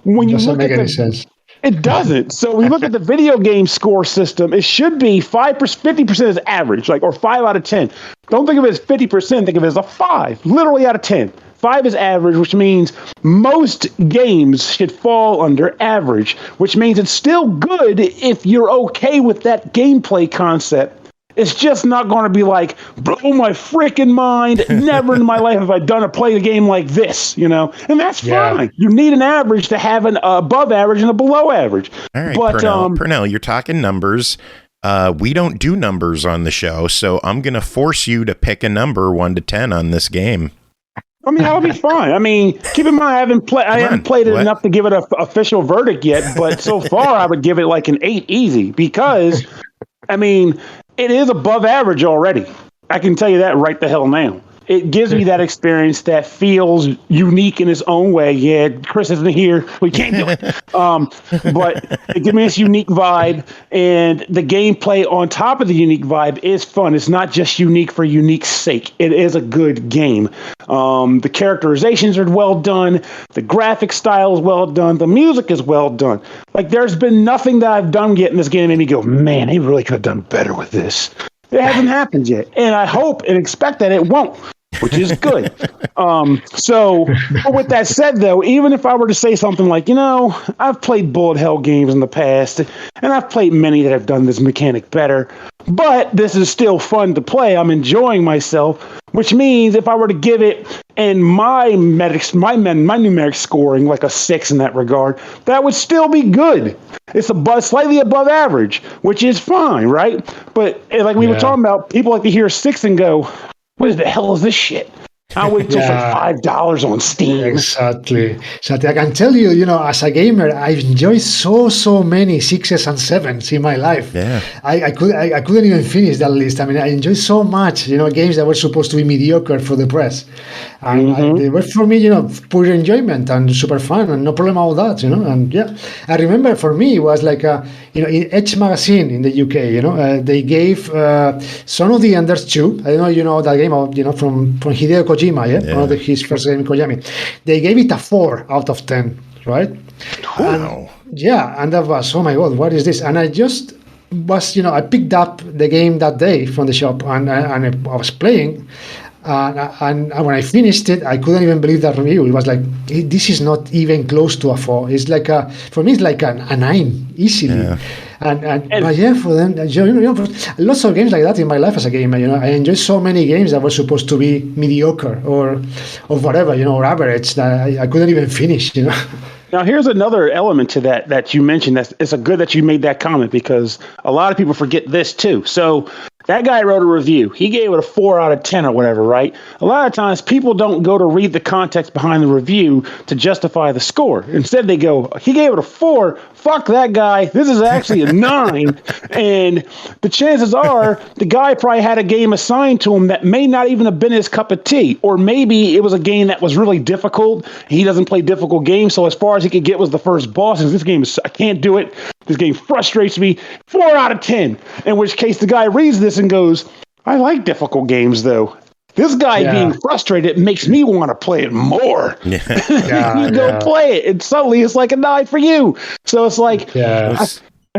when you look at sense. It doesn't. So when you look at the video game score system, it should be 50% is average, like, or 5 out of 10. Don't think of it as 50%. Think of it as a 5, literally out of 10. 5 is average, which means most games should fall under average, which means it's still good if you're okay with that gameplay concept. It's just not going to be like, blow my freaking mind. Never in my life have I played a game like this, And that's fine. You need an average to have an above average and a below average. All right, but, Pernell, you're talking numbers. We don't do numbers on the show, so I'm going to force you to pick a number 1 to 10 on this game. I mean, that'll be fine. I mean, keep in mind, I haven't played it enough to give it an official verdict yet, but so far I would give it like an 8 easy because, I mean, it is above average already. I can tell you that right the hell now. It gives me that experience that feels unique in its own way. Yeah, Chris isn't here. We can't do it. But it gives me this unique vibe, and the gameplay on top of the unique vibe is fun. It's not just unique for unique's sake. It is a good game. The characterizations are well done. The graphic style is well done. The music is well done. Like, there's been nothing that I've done yet in this game that made me go, man, they really could have done better with this. It hasn't happened yet, and I hope and expect that it won't, which is good. But with that said, though, even if I were to say something like, I've played bullet hell games in the past, and I've played many that have done this mechanic better, but this is still fun to play. I'm enjoying myself, which means if I were to give it in my numeric scoring like a 6 in that regard, that would still be good. It's slightly above average, which is fine, right? But like we were talking about, people like to hear 6 and go, what the hell is this shit? I'll wait till it's like $5 on Steam. Exactly. I can tell you, as a gamer, I've enjoyed so many 6s and 7s in my life. Yeah. I couldn't even finish that list. I mean, I enjoyed so much, games that were supposed to be mediocre for the press. And they were, for me, pure enjoyment and super fun and no problem about that, And I remember for me, it was like, in Edge magazine in the UK, they gave Son of the Enders 2. I don't know, that game, from Hideo Kojima, one of his first game, Kojima. They gave it a 4 out of 10, right? Wow. And that was, oh my God, what is this? And I just was, I picked up the game that day from the shop and I was playing. And when I finished it, I couldn't even believe that review. It was like, this is not even close to a 4. It's like for me, it's like a 9 easily. Yeah. But for them, lots of games like that in my life as a gamer. I enjoyed so many games that were supposed to be mediocre or whatever, or average that I couldn't even finish. Now, here's another element to that you mentioned. It's a good that you made that comment because a lot of people forget this too. So that guy wrote a review. He gave it a 4 out of 10 or whatever, right? A lot of times people don't go to read the context behind the review to justify the score. Instead, they go, he gave it a 4. Fuck that guy. This is actually a 9. And the chances are the guy probably had a game assigned to him that may not even have been his cup of tea. Or maybe it was a game that was really difficult. He doesn't play difficult games. So as far as he could get was the first boss. And this game I can't do it. This game frustrates me. 4 out of 10. In which case the guy reads this and goes, I like difficult games though. This guy being frustrated makes me want to play it more. Yeah. You go play it, and suddenly it's like a 9 for you. So it's like, I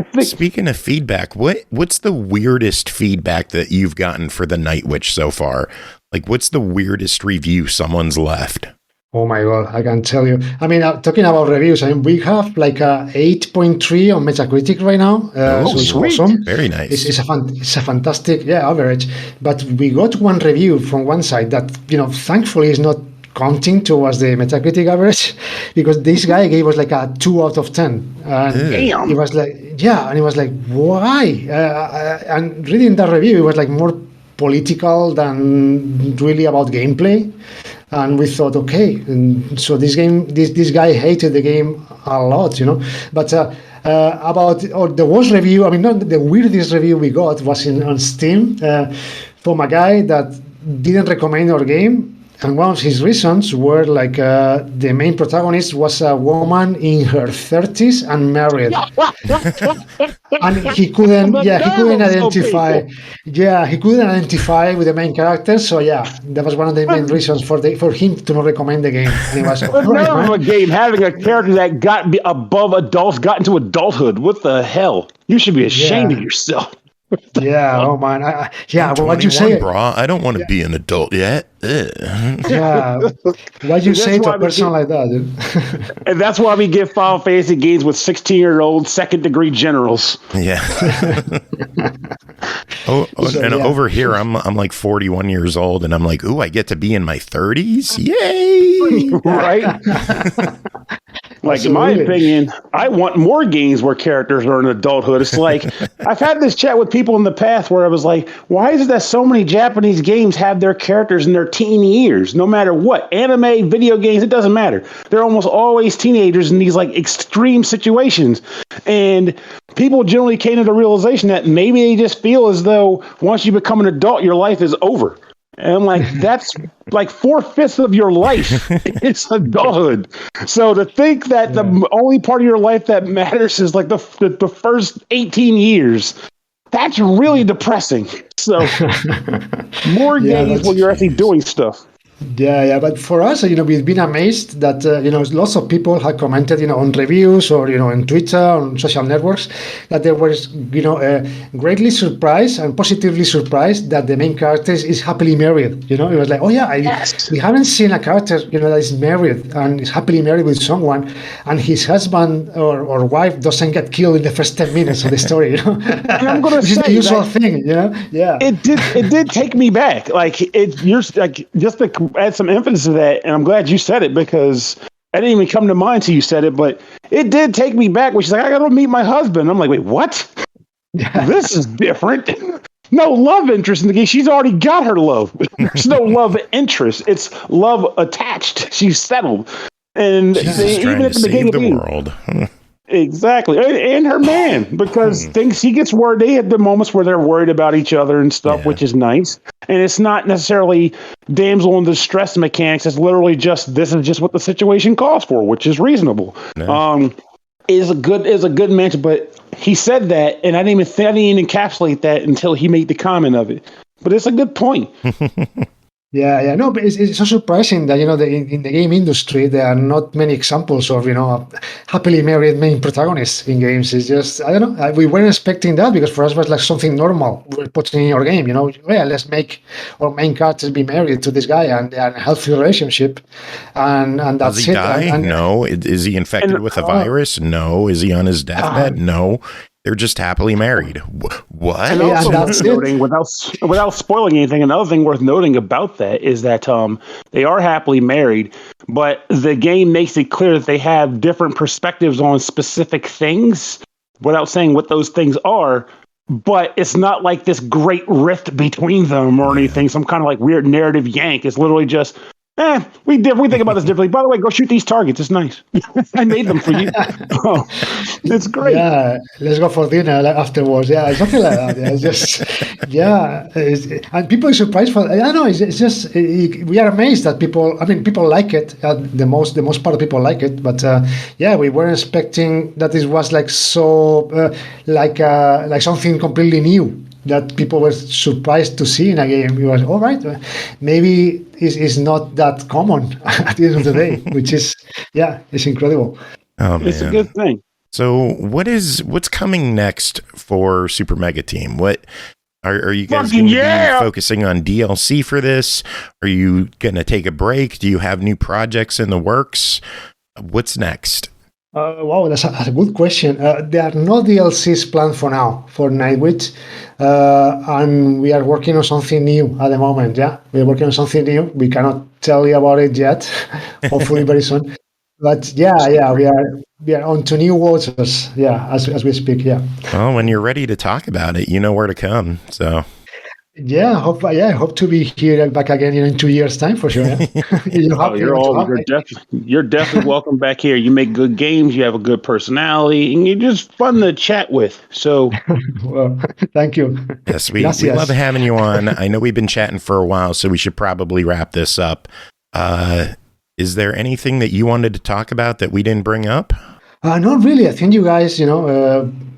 think, speaking of feedback, what's the weirdest feedback that you've gotten for the Night Witch so far? Like, what's the weirdest review someone's left? Oh my God, I can tell you. I mean, talking about reviews, I mean, we have like a 8.3 on Metacritic right now. So it's sweet. awesome. Very nice. It's a fantastic, average. But we got one review from one side that, thankfully is not counting towards the Metacritic average, because this guy gave us like a 2 out of 10. And Damn. It was like, and it was like, why? And reading that review, it was like more political than really about gameplay. And we thought, okay, and so this guy hated the game a lot, But about the worst review, I mean, not the weirdest review we got was on Steam from a guy that didn't recommend our game. And one of his reasons were like the main protagonist was a woman in her 30s and married, and he couldn't identify. He couldn't identify with the main character. So that was one of the main reasons for him to not recommend the game. And it was a game having a character that got above adults, got into adulthood. What the hell? You should be ashamed of yourself. Oh man, why'd you say it? Bro, I don't want to be an adult yet. Why'd you say to a person like that, dude? And that's why we get Final Fantasy games with 16-year-old second-degree generals. Yeah. Over here, I'm like 41 years old, and I'm like, ooh, I get to be in my 30s? Yay! Right? Like, in my opinion, I want more games where characters are in adulthood. It's like, I've had this chat with people in the past where I was like, why is it that so many Japanese games have their characters in their teen years? No matter what, anime, video games, it doesn't matter. They're almost always teenagers in these like extreme situations. And people generally came to the realization that maybe they just feel as though once you become an adult, your life is over. And I'm like, that's like 4/5 of your life. It's adulthood. So to think that the only part of your life that matters is like the first 18 years, that's really depressing. So more games where you're actually doing stuff. But for us, we've been amazed that lots of people have commented, on reviews or on Twitter, on social networks, that they were greatly surprised and positively surprised that the main character is happily married. It was like, we haven't seen a character that is married and is happily married with someone, and his husband or wife doesn't get killed in the first 10 minutes of the story. And I'm going to say the usual thing. It did take me back. Like you're like just to add some emphasis to that, and I'm glad you said it because I didn't even come to mind till you said it, but it did take me back when she's like, I gotta meet my husband. I'm like, wait, what? This is different. No love interest in the game. She's already got her love. There's no love interest. It's love attached. She's settled. And even at the beginning of the world. Exactly. And her man, because he gets worried. They have the moments where they're worried about each other and stuff, which is nice. And it's not necessarily damsel in distress mechanics. It's literally just, this is just what the situation calls for, which is reasonable. Is a good mention, but he said that, and I didn't even encapsulate that until he made the comment of it. But it's a good point. No, but it's so surprising that in the game industry there are not many examples of happily married main protagonists in games. It's just, I don't know, we weren't expecting that because for us it was like something normal we're putting in our game. Let's make our main characters be married to this guy and they are in a healthy relationship, and that's Does he it. die? No. Is he infected with a virus? No. Is he on his deathbed? No. They're just happily married. What? And also worth noting, without spoiling anything, another thing worth noting about that is that they are happily married, but the game makes it clear that they have different perspectives on specific things without saying what those things are. But it's not like this great rift between them or anything, some kind of like weird narrative yank. It's literally just, we think about this differently. By the way, go shoot these targets. It's nice. I made them for you. It's great. Yeah, let's go for dinner afterwards. Yeah, something like that. Yeah, it's just, and people are surprised for. I don't know. It's just we are amazed that people. I mean, people like it. The most part of people like it. But we weren't expecting that it was like so like something completely new that people were surprised to see in a game. It was all right. Maybe it's not that common at the end of the day, which is it's incredible. Oh, man. It's a good thing. So what's coming next for Super Mega Team? Are you guys going to be focusing on DLC for this? Are you going to take a break? Do you have new projects in the works? What's next? Wow, that's a good question. There are no DLCs planned for now for Nightwitch, and we are working on something new at the moment. Yeah, we are working on something new. We cannot tell you about it yet. Hopefully, very soon. But yeah, we are on to new waters. Yeah, as we speak. Yeah. Well, when you're ready to talk about it, you know where to come. So. Yeah, I hope to be here back again in 2 years' time for sure. Yeah. You're definitely welcome back here. You make good games, you have a good personality, and you're just fun to chat with. So, well, thank you. Yes, we love having you on. I know we've been chatting for a while, so we should probably wrap this up. Is there anything that you wanted to talk about that we didn't bring up? Not really. I think you guys,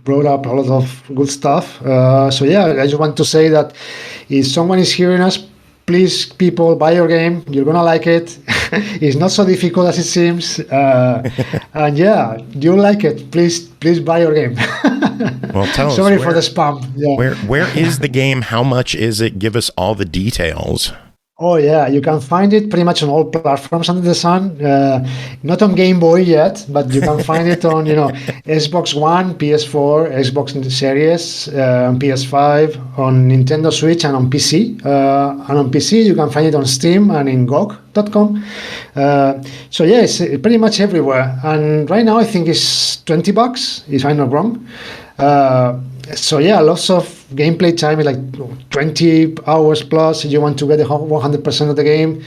brought up a lot of good stuff. So yeah, I just want to say that if someone is hearing us, please, people, buy your game. You're gonna like it. It's not so difficult as it seems. And yeah, you like it. Please buy your game. Well, tell us. Sorry for the spam. Yeah. Where is the game? How much is it? Give us all the details. Oh yeah, you can find it pretty much on all platforms under the sun. Not on Game Boy yet, but you can find it on Xbox One, PS4, Xbox Series, on PS5, on Nintendo Switch, and on PC. And on PC, you can find it on Steam and in GOG.com. So yeah, it's pretty much everywhere. And right now, I think it's $20, if I'm not wrong. So yeah, lots of gameplay time, like 20 hours plus. If you want to get 100% of the game,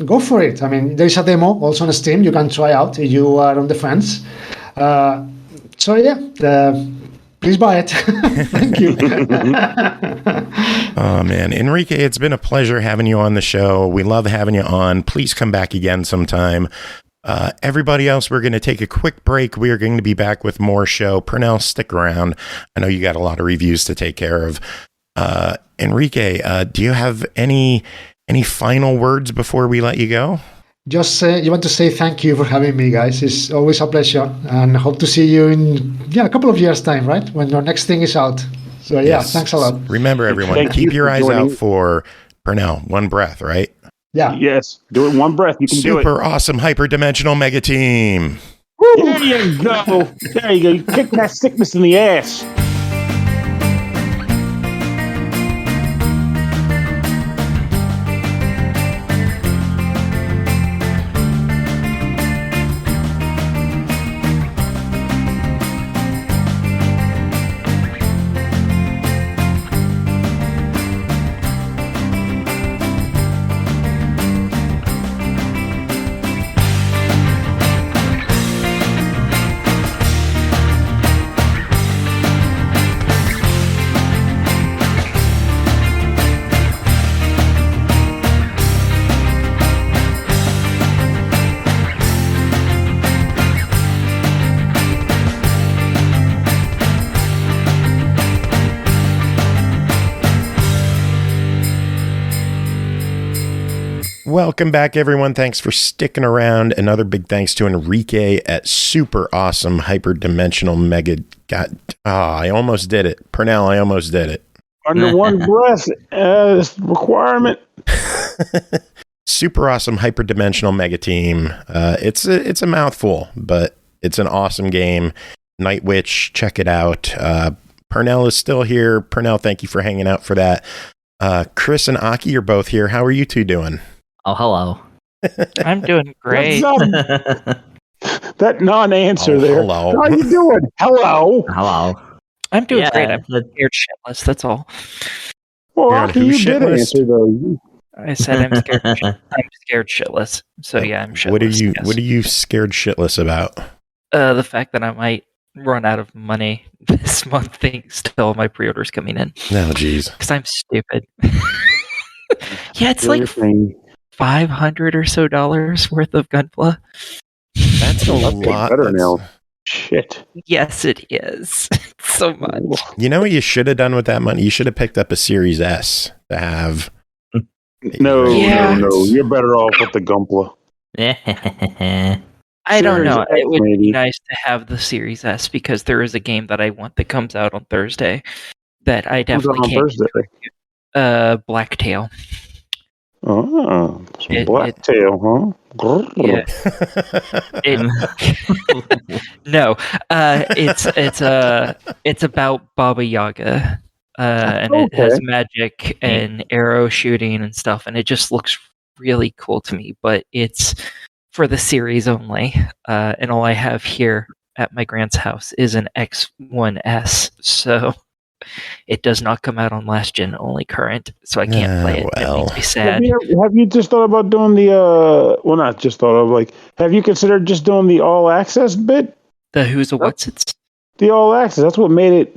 go for it. I mean, there is a demo also on Steam. You can try out if you are on the fence. So yeah, please buy it. Thank you. Oh man, Enrique, it's been a pleasure having you on the show. We love having you on. Please come back again sometime. Everybody else, we're going to take a quick break. We are going to be back with more show. Pernell, stick around. I know you got a lot of reviews to take care of. Enrique, do you have any final words before we let you go? Just you want to say thank you for having me, guys. It's always a pleasure, and hope to see you in a couple of years' time, right? When your next thing is out. So yes. Thanks a lot. Remember, everyone, keep your eyes out for Pernell. One breath, right? Yeah. Yes. Do it in one breath. You can do it. Super awesome hyperdimensional mega team. Woo! There you go. There you go. You kick that sickness in the ass. Welcome back, everyone. Thanks for sticking around. Another big thanks to Enrique at Super Awesome Hyperdimensional Mega. I almost did it. Pernell, I almost did it. Under one breath requirement. Super Awesome Hyperdimensional Mega Team. It's a mouthful, but it's an awesome game. Nightwitch, check it out. Pernell is still here. Pernell, thank you for hanging out for that. Chris and Aki are both here. How are you two doing? Oh, hello. I'm doing great. That non-answer there. Hello. How you doing? Hello. Hello. I'm doing great. I'm scared shitless. That's all. Well, Aki, you did answer though. I said I'm scared. I'm scared shitless. So yeah, I'm shitless. What are you scared shitless about? The fact that I might run out of money this month thanks to all my pre-orders coming in. No, geez. Because I'm stupid. Yeah, it's like $500 or so worth of Gunpla. That's a lot. Better now. Shit. Yes, it is. So much. You know what you should have done with that money? You should have picked up a Series S to have. No. You're better off with the Gunpla. I don't know. It would be nice to have the Series S because there is a game that I want that comes out on Thursday. that I definitely can't. Thursday? Blacktail. Oh, Blacktail, huh? Yeah. No, it's about Baba Yaga, and it has magic and arrow shooting and stuff, and it just looks really cool to me. But it's for the series only, and all I have here at my grand's house is an X1S, so it does not come out on last gen, only current, so I can't play it. Well. It makes me sad. Have you just thought about doing the well, not just thought of, like, have you considered just doing the all access bit? The who's a what's it's? The all access. That's what made it,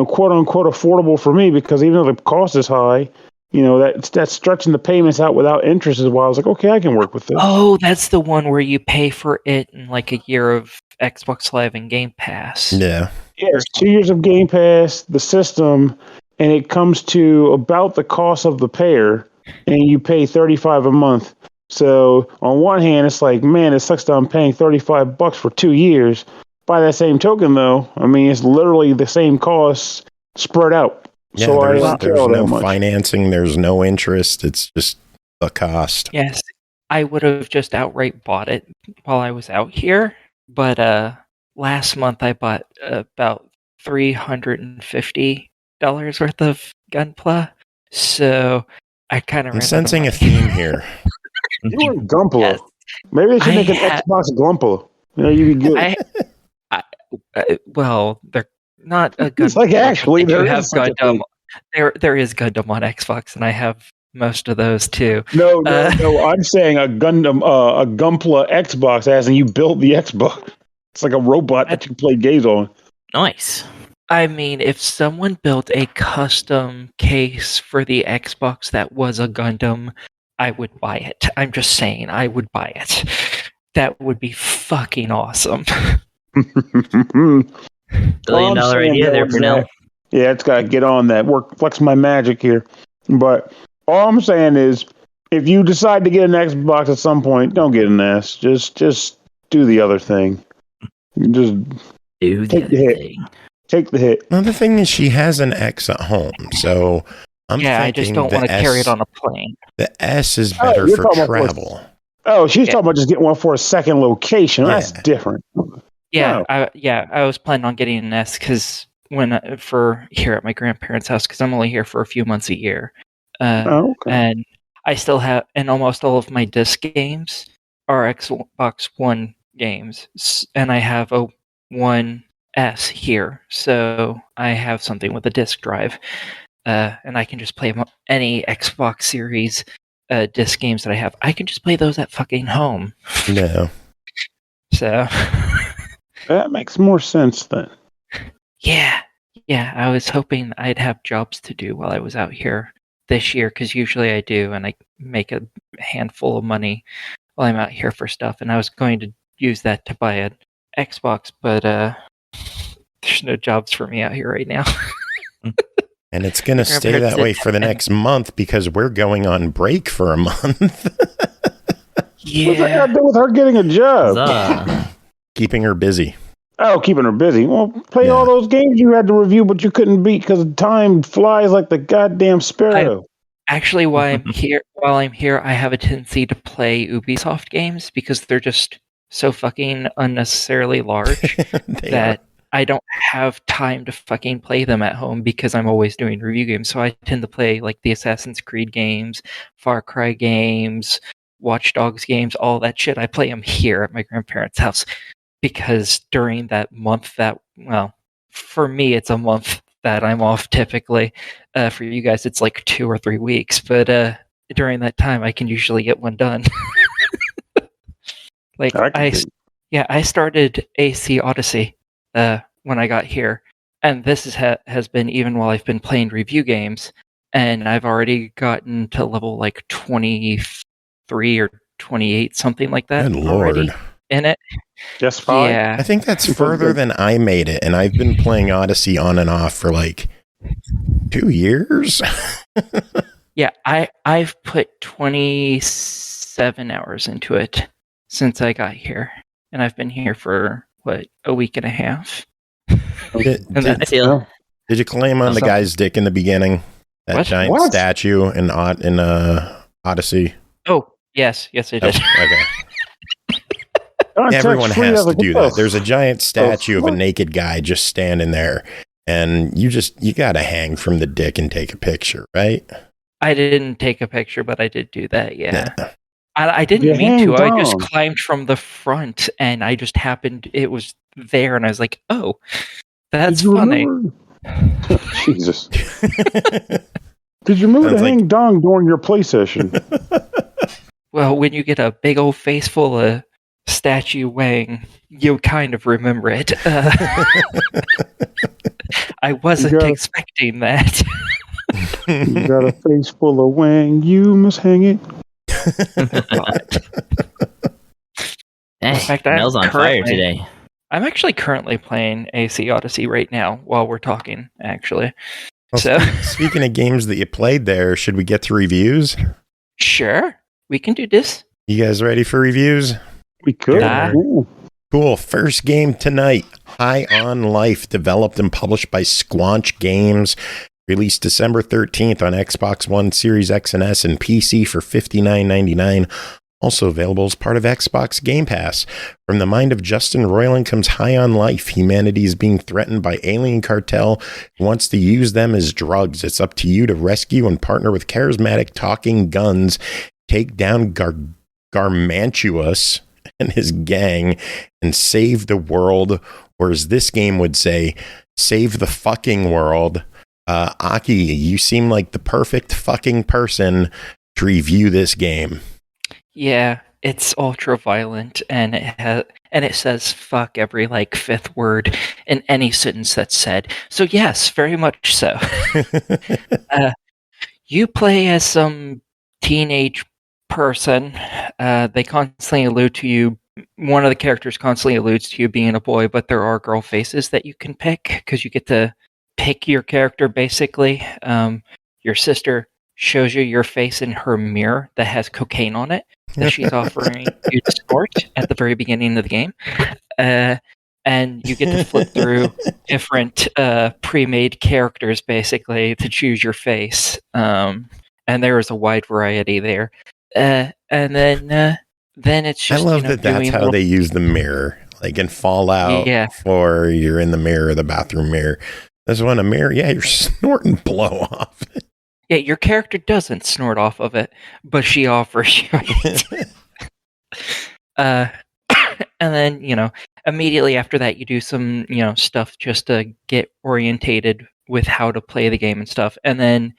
quote unquote affordable for me, because even though the cost is high, that's stretching the payments out without interest is why I was like, okay, I can work with this. Oh, that's the one where you pay for it in like a year of Xbox Live and Game Pass. Yeah. Yes, 2 years of Game Pass, the system, and it comes to about the cost of the pair, and you pay $35 a month. So on one hand, it's like, man, it sucks that I'm paying $35 for 2 years. By that same token, though, I mean, it's literally the same costs spread out. Yeah, so there's no financing, there's no interest. It's just a cost. Yes, I would have just outright bought it while I was out here, but last month I bought about $350 worth of Gunpla, so I kind of. I'm sensing a theme here. You want Gunpla? Yes. Maybe they should make an Xbox Gunpla. You could get. Well, they're not a Gundam. It's like actually there is Gundam. There is Gundam on Xbox, and I have most of those too. No. I'm saying a Gundam, a Gunpla Xbox, as in you built the Xbox. It's like a robot that you play games on. Nice. I mean, if someone built a custom case for the Xbox that was a Gundam, I would buy it. I'm just saying, I would buy it. That would be fucking awesome. $1 billion idea there, Pernell. Yeah, it's got to get on that. Flex my magic here. But all I'm saying is, if you decide to get an Xbox at some point, don't get an S. Just do the other thing. Just take the hit. Take the hit. Well, the thing is, she has an X at home, so I'm thinking I just don't want to carry it on a plane. The S is better for travel. She's talking about just getting one for a second location. Yeah. That's different. Yeah, I was planning on getting an S because for here at my grandparents' house, because I'm only here for a few months a year. And I still have, and almost all of my disc games are Xbox One games, and I have a One S here, so I have something with a disc drive, and I can just play any Xbox Series disc games that I have. I can just play those at fucking home. No. So that makes more sense then. Yeah. I was hoping I'd have jobs to do while I was out here this year, because usually I do, and I make a handful of money while I'm out here for stuff. And I was going to use that to buy an Xbox, but there's no jobs for me out here right now. And it's going to stay that way for the next month because we're going on break for a month. Yeah. What's that got to do with her getting a job? Keeping her busy. Oh, keeping her busy. Well, play all those games you had to review, but you couldn't beat because time flies like the goddamn sparrow. Actually, while I'm here, I have a tendency to play Ubisoft games because they're just so fucking unnecessarily large that I don't have time to fucking play them at home because I'm always doing review games. So I tend to play like the Assassin's Creed games, Far Cry games, Watch Dogs games, all that shit. I play them here at my grandparents' house because during that month for me, it's a month that I'm off typically. For you guys, it's like 2 or 3 weeks. But during that time, I can usually get one done. I started AC Odyssey when I got here, and this has been even while I've been playing review games, and I've already gotten to level like 23 or 28, something like that. Good Lord. In it. Just fine. Yeah. I think that's further than I made it, and I've been playing Odyssey on and off for like 2 years. Yeah, I've put 27 hours into it since I got here, and I've been here for a week and a half. Did you claim on the guy's dick in the beginning? That giant statue in Odyssey? Oh, yes, I did. Okay. Everyone has to do that. There's a giant statue of a naked guy just standing there, and you gotta hang from the dick and take a picture, right? I didn't take a picture, but I did do that, yeah. I didn't mean to. I just climbed from the front, and I just happened, it was there, and I was like, oh, that's funny. Jesus. Did you remember to hang dong during your play session? Well, when you get a big old face full of statue wang, you kind of remember it. I wasn't expecting that. You got a face full of wang, you must hang it. In fact, Mel's on fire today. I'm actually currently playing AC Odyssey right now while we're talking, actually. Well, so, speaking of games that you played there, should we get to reviews? Sure. We can do this. You guys ready for reviews? We could. Cool. First game tonight, High on Life, developed and published by Squanch Games. Released December 13th on Xbox One, Series X and S, and PC for $59.99. Also available as part of Xbox Game Pass. From the mind of Justin Roiland comes High on Life. Humanity is being threatened by alien cartel who wants to use them as drugs. It's up to you to rescue and partner with charismatic talking guns, take down Garmantuous and his gang, and save the world. Or as this game would say, save the fucking world. Aki, you seem like the perfect fucking person to review this game. Yeah, it's ultra violent, and it says fuck every fifth word in any sentence that's said. So yes, very much so. You play as some teenage person. They constantly allude to you. One of the characters constantly alludes to you being a boy, but there are girl faces that you can pick because you get to pick your character, basically. Your sister shows you your face in her mirror that has cocaine on it that she's offering you to snort at the very beginning of the game. And you get to flip through different pre-made characters, basically, to choose your face. And there is a wide variety there. And then it's just, I love that that's how they use the mirror. Like in Fallout, or you're in the mirror, the bathroom mirror. This one, a mirror, you're snorting blow off. Yeah, your character doesn't snort off of it, but she offers you it. And then, immediately after that, you do some, stuff just to get orientated with how to play the game and stuff. And then,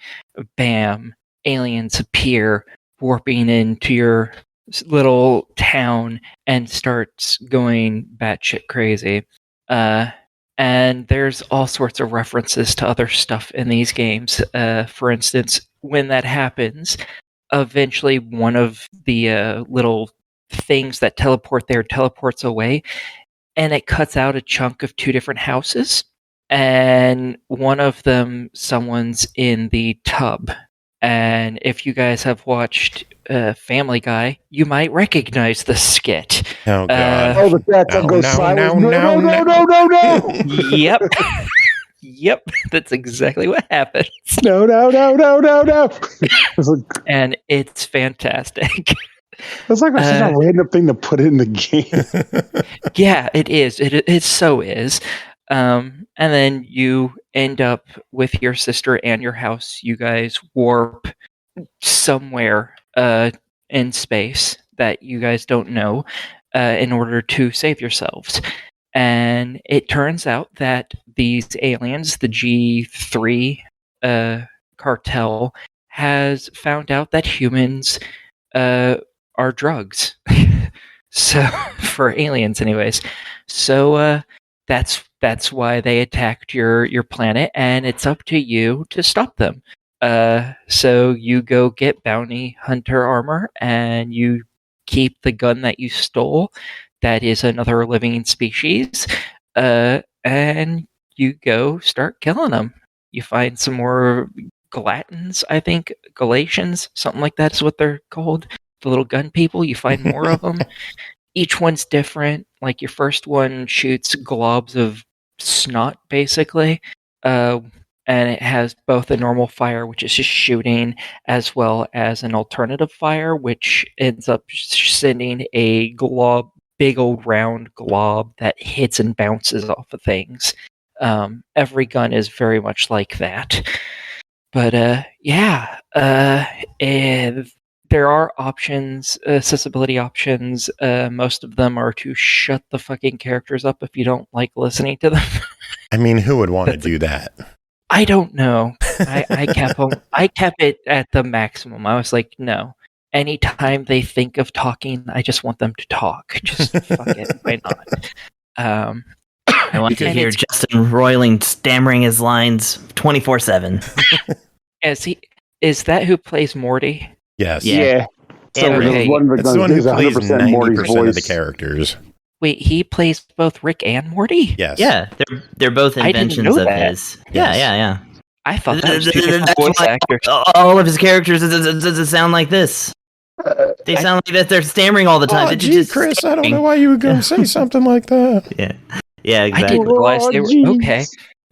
bam, aliens appear, warping into your little town and starts going batshit crazy. And there's all sorts of references to other stuff in these games. For instance, when that happens, eventually one of the little things that teleport there teleports away, and it cuts out a chunk of two different houses. And one of them, someone's in the tub. And if you guys have watched Family Guy, you might recognize the skit. Oh, God. The cat that goes silent. No. Yep. Yep. That's exactly what happens. No. And it's fantastic. It's like such a random thing to put in the game. Yeah, it is. It so is. And then you end up with your sister and your house. You guys warp somewhere in space that you guys don't know in order to save yourselves. And it turns out that these aliens, the G3 cartel, has found out that humans are drugs. So, for aliens anyways. So, that's why they attacked your planet, and it's up to you to stop them. So you go get bounty hunter armor, and you keep the gun that you stole. That is another living species. And you go start killing them. You find some more Galatans, I think. Galatians, something like that is what they're called. The little gun people. You find more of them. Each one's different. Like your first one shoots globs of snot, basically. and it has both a normal fire, which is just shooting, as well as an alternative fire, which ends up sending a glob, big old round glob that hits and bounces off of things. Every gun is very much like that. But and there are options, accessibility options. Most of them are to shut the fucking characters up if you don't like listening to them. I mean, who would want to do that? I don't know. I kept it at the maximum. I was like, no. Anytime they think of talking, I just want them to talk. Just fuck it. Why not? I want to hear Justin roiling, stammering his lines 24/7. Is that who plays Morty? Yes. Yeah. So Okay. one of That's the one who plays 100% Morty's 90% voice. of the characters. Wait, he plays both Rick and Morty? Yes. Yeah, they're both I didn't inventions know of that. his. Yeah. I thought that was two different That's voice why actors. all of his characters sound like this. They sound like that they're stammering all the time. Oh, gee, Chris, I don't know why you would go and say something like that. Yeah, I exactly. didn't realize they were okay.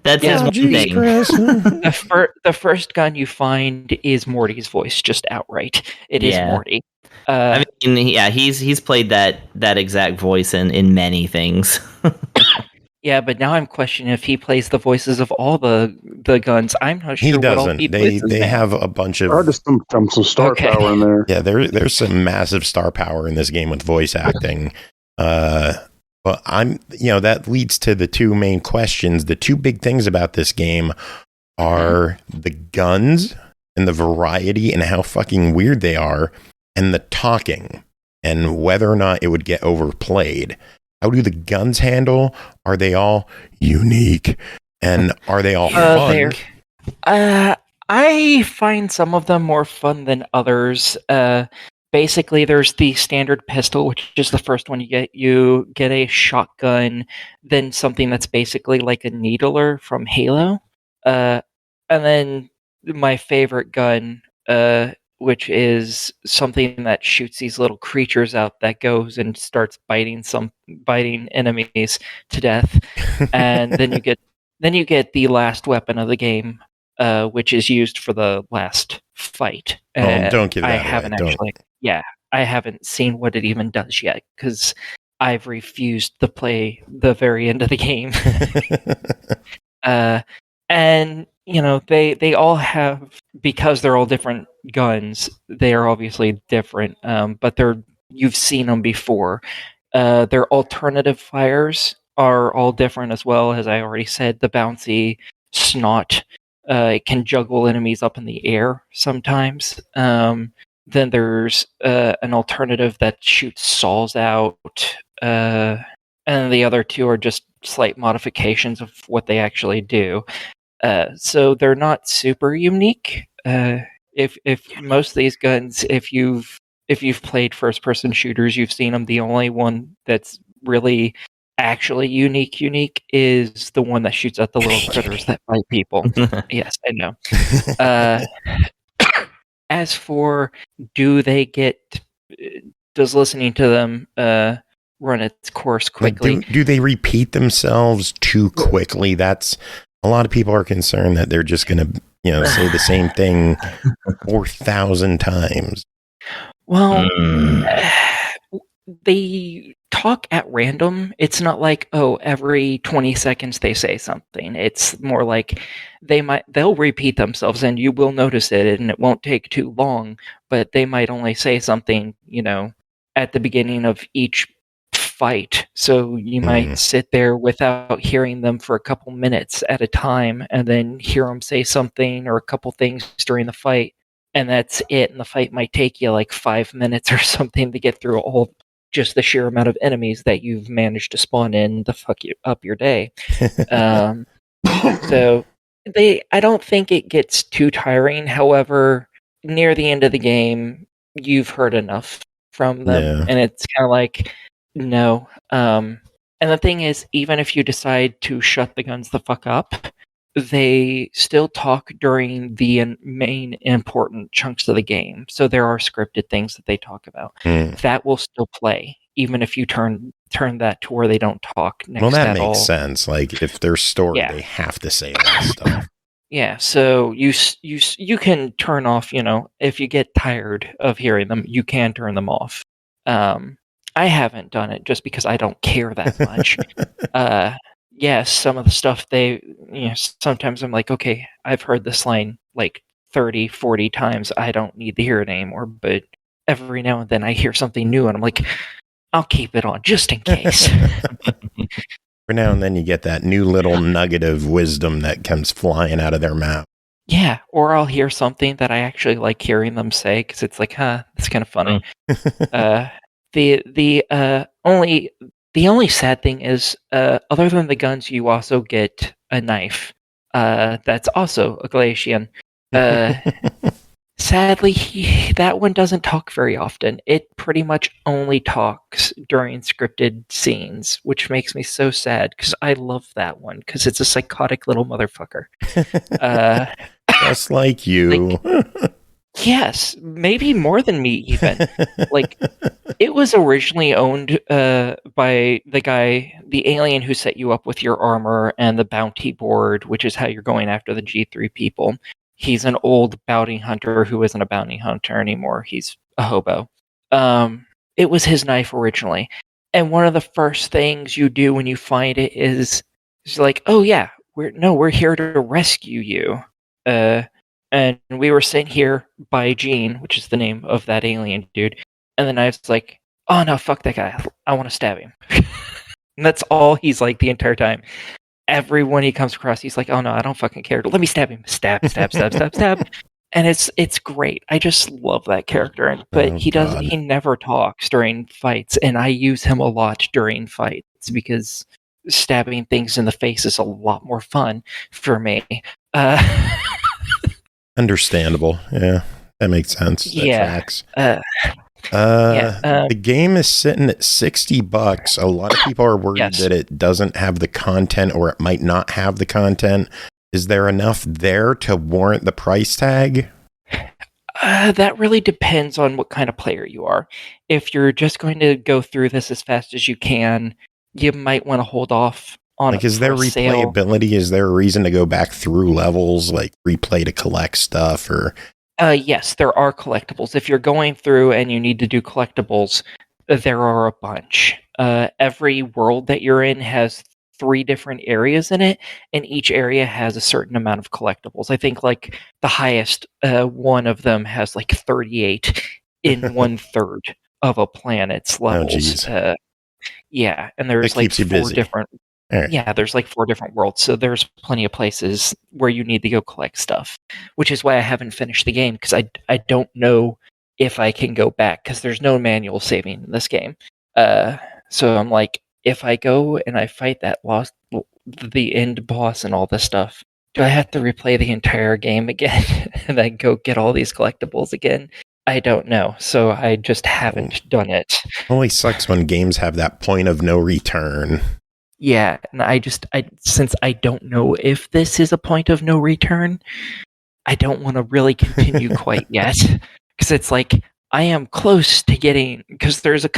That's his one thing. Chris. The first gun you find is Morty's voice, just outright. It is Morty. I mean, yeah, he's played that exact voice in many things. Yeah, but now I'm questioning if he plays the voices of all the guns. I'm not sure. He what all doesn't. he They plays have a bunch of. Or just some star power in there. Yeah, there's some massive star power in this game with voice acting. Well, that leads to the two main questions. The two big things about this game are the guns and the variety and how fucking weird they are, and the talking and whether or not it would get overplayed. How do the guns handle? Are they all unique? And are they all fun? I find some of them more fun than others. Basically, there's the standard pistol, which is the first one you get. You get a shotgun, then something that's basically like a needler from Halo. And then my favorite gun, which is something that shoots these little creatures out that goes and starts biting enemies to death. And then you get the last weapon of the game, which is used for the last fight. Don't give that I away. haven't actually. Yeah, I haven't seen what it even does yet because I've refused to play the very end of the game. And they all have, because they're all different guns, they are obviously different. But you've seen them before. Their alternative fires are all different as well. As I already said, the bouncy snot, it can juggle enemies up in the air sometimes. Then there's an alternative that shoots saws out, and the other two are just slight modifications of what they actually do. So they're not super unique. If most of these guns, if you've played first-person shooters, you've seen them. The only one that's really actually unique is the one that shoots at the little critters that bite people. Yes, I know. As for does listening to them run its course quickly? Do they repeat themselves too quickly? That's a lot of people are concerned that they're just going to say the same thing 4,000 times. Well, they talk at random. It's not like, every 20 seconds they say something. It's more like they'll repeat themselves and you will notice it and it won't take too long, but they might only say something, at the beginning of each fight. So you might sit there without hearing them for a couple minutes at a time and then hear them say something or a couple things during the fight. And that's it. And the fight might take you like 5 minutes or something to get through just the sheer amount of enemies that you've managed to spawn in to fuck up your day. So I don't think it gets too tiring. However, near the end of the game, you've heard enough from them, and it's kind of like, no. And the thing is, even if you decide to shut the guns the fuck up, they still talk during the main important chunks of the game. So there are scripted things that they talk about. That will still play, even if you turn turn that to where they don't talk next well, that at makes all. sense. Like if they're story, Yeah. they have to say that stuff. Yeah, so you can turn off, if you get tired of hearing them, you can turn them off. I haven't done it just because I don't care that much. Yes, some of the stuff sometimes I'm like, okay, I've heard this line like 30, 40 times. I don't need to hear it anymore. But every now and then I hear something new and I'm like, I'll keep it on just in case. Every now and then you get that new little nugget of wisdom that comes flying out of their mouth. Yeah, or I'll hear something that I actually like hearing them say because it's like, that's kind of funny. The only sad thing is, other than the guns, you also get a knife. That's also a Galatian. Sadly, that one doesn't talk very often. It pretty much only talks during scripted scenes, which makes me so sad because I love that one because it's a psychotic little motherfucker. Just like you. Yes, maybe more than me even. Like, it was originally owned by the alien who set you up with your armor and the bounty board, which is how you're going after the G3 people. He's an old bounty hunter who isn't a bounty hunter anymore. He's a hobo. It was his knife originally. And one of the first things you do when you find it is like, oh yeah, we're here to rescue you. And we were sent here by Gene, which is the name of that alien dude. And the knife's like, oh no, fuck that guy. I want to stab him. And that's all he's like the entire time. Everyone he comes across, he's like, oh no, I don't fucking care. Let me stab him. Stab. And it's great. I just love that character. But he never talks during fights. And I use him a lot during fights because stabbing things in the face is a lot more fun for me. Understandable. Yeah, that makes sense. That tracks. The game is sitting at $60. A lot of people are worried that it doesn't have the content, or it might not have the content. Is there enough there to warrant the price tag? That really depends on what kind of player you are. If you're just going to go through this as fast as you can, you might want to hold off on it. Is there replayability? Is there a reason to go back through levels, like replay to collect stuff, or? Yes, there are collectibles. If you're going through and you need to do collectibles, there are a bunch. Every world that you're in has 3 different areas in it, and each area has a certain amount of collectibles. I think like the highest one of them has like 38 in 1/3 of a planet's levels. Yeah, and there's like 4 different. Right. Yeah, there's like 4 different worlds, so there's plenty of places where you need to go collect stuff, which is why I haven't finished the game, because I don't know if I can go back, because there's no manual saving in this game. So I'm like, if I go and I fight the end boss and all this stuff, do I have to replay the entire game again and then go get all these collectibles again? I don't know, so I just haven't done it. Only sucks when games have that point of no return. Yeah, and since I don't know if this is a point of no return, I don't want to really continue quite yet, because it's like I am close to getting, because there's a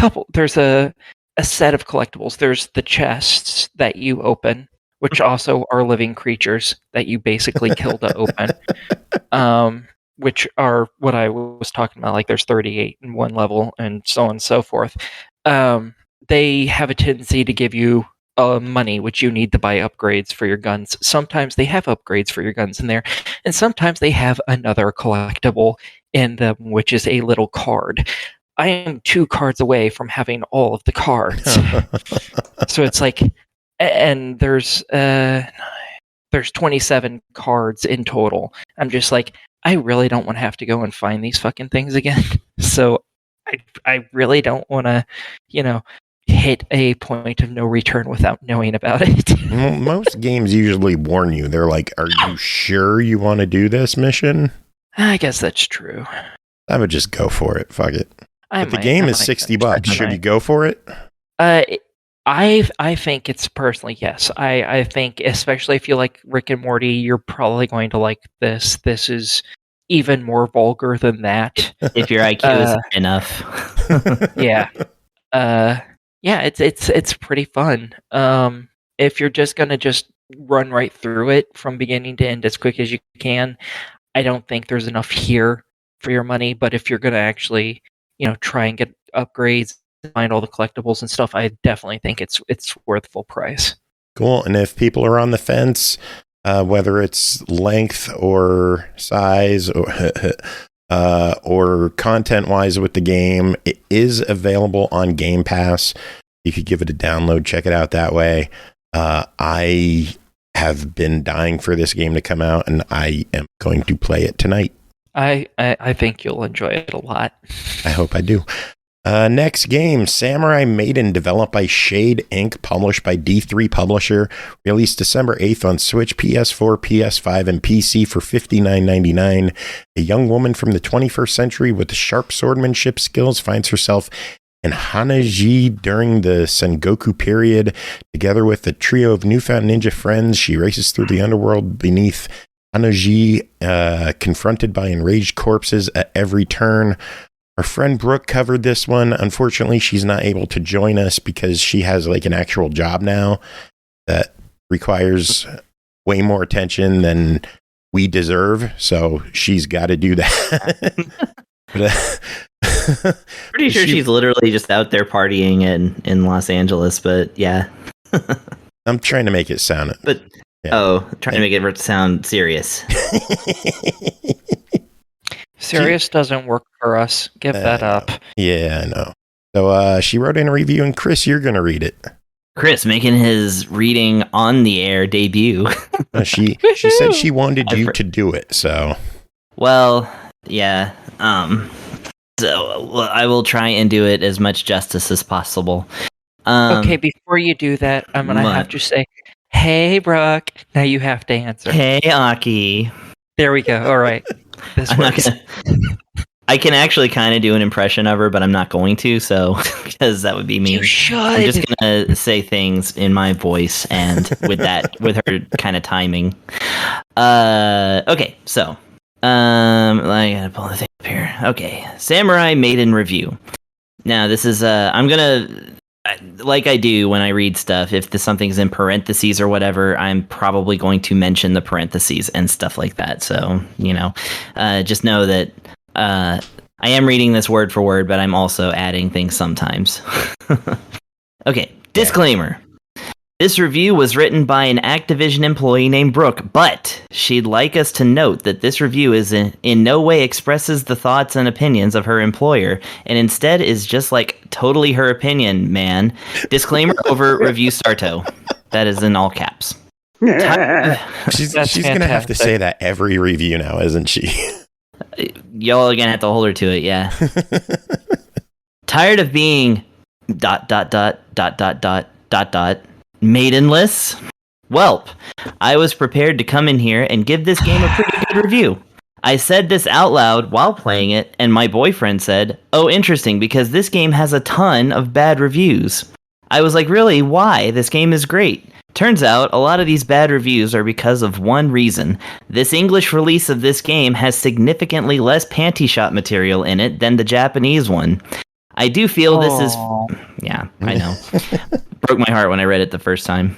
set of collectibles. There's the chests that you open, which also are living creatures that you basically kill to open, which are what I was talking about. Like there's 38 in one level and so on and so forth. They have a tendency to give you money, which you need to buy upgrades for your guns. Sometimes they have upgrades for your guns in there, and sometimes they have another collectible in them, which is a little card. I am 2 cards away from having all of the cards. So it's like, and there's 27 cards in total. I'm just like, I really don't want to have to go and find these fucking things again. So I really don't want to, hit a point of no return without knowing about it. Well, most games usually warn you. They're like, are you sure you want to do this mission? I guess that's true. I would just go for it. Fuck it. But the game is $60. Should you go for it? I think it's personally, yes. I think, especially if you like Rick and Morty, you're probably going to like this. This is even more vulgar than that. If your IQ is enough. Yeah. Yeah, it's pretty fun. If you're just gonna just run right through it from beginning to end as quick as you can, I don't think there's enough here for your money. But if you're gonna actually, try and get upgrades, find all the collectibles and stuff, I definitely think it's worth full price. Cool. And if people are on the fence, whether it's length or size or content-wise with the game, it is available on Game Pass. You could give it a download, check it out that way. I have been dying for this game to come out, and I am going to play it tonight. I think you'll enjoy it a lot. I hope I do. Next game, Samurai Maiden, developed by Shade Inc., published by D3 Publisher, released December 8th on Switch, PS4, PS5, and PC for $59.99. A young woman from the 21st century with sharp swordmanship skills finds herself in Hanaji during the Sengoku period. Together with a trio of newfound ninja friends, she races through the underworld beneath Hanaji, confronted by enraged corpses at every turn. Our friend Brooke covered this one. Unfortunately, she's not able to join us because she has like an actual job now that requires way more attention than we deserve. So she's got to do that. Pretty sure she's literally just out there partying in Los Angeles, but yeah. I'm trying to make it sound. But trying to make it sound serious. Serious doesn't work for us. Give that up. Yeah, I know. So she wrote in a review, and Chris, you're going to read it. Chris making his reading on the air debut. She said she wanted you to do it, so. Well, yeah. So I will try and do it as much justice as possible. Okay, before you do that, I'm going to have to say, hey, Brooke. Now you have to answer. Hey, Aki. There we go. All right. This works. I can actually kind of do an impression of her, but I'm not going to, so because that would be me. You should. I'm just gonna say things in my voice, and with her kind of timing. Okay, so I gotta pull the thing up here. Okay, Samurai Maiden review. Now this is I'm gonna, like I do when I read stuff, if something's in parentheses or whatever, I'm probably going to mention the parentheses and stuff like that. So, just know that I am reading this word for word, but I'm also adding things sometimes. Okay, disclaimer. This review was written by an Activision employee named Brooke, but she'd like us to note that this review is in no way expresses the thoughts and opinions of her employer, and instead is just like totally her opinion, man. Disclaimer over review starto. That is in all caps. She's going to have to say that every review now, isn't she? Y'all are going to have to hold her to it, yeah. Tired of being ... maidenless? Welp, I was prepared to come in here and give this game a pretty good review. I said this out loud while playing it, and my boyfriend said, "Oh, interesting, because this game has a ton of bad reviews." I was like, really? Why? This game is great. Turns out, a lot of these bad reviews are because of one reason. This English release of this game has significantly less panty shot material in it than the Japanese one. I do feel this is... Yeah, I know. Broke my heart when I read it the first time.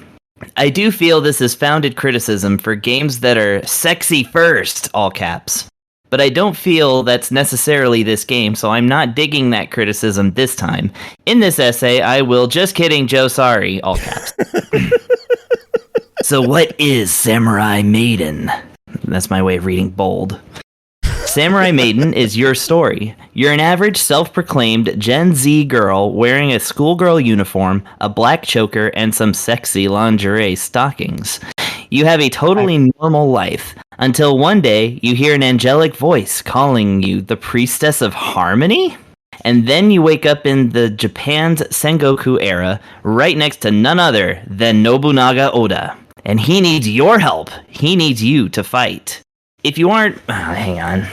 I do feel this is founded criticism for games that are sexy first, all caps. But I don't feel that's necessarily this game, so I'm not digging that criticism this time. In this essay, I will... Just kidding, Joe, sorry, all caps. So what is Samurai Maiden? That's my way of reading bold. Samurai Maiden is your story. You're an average self-proclaimed Gen Z girl wearing a schoolgirl uniform, a black choker, and some sexy lingerie stockings. You have a totally normal life, until one day you hear an angelic voice calling you the priestess of harmony? And then you wake up in the Japan's Sengoku era, right next to none other than Nobunaga Oda. And he needs your help. He needs you to fight. If you aren't... hang on.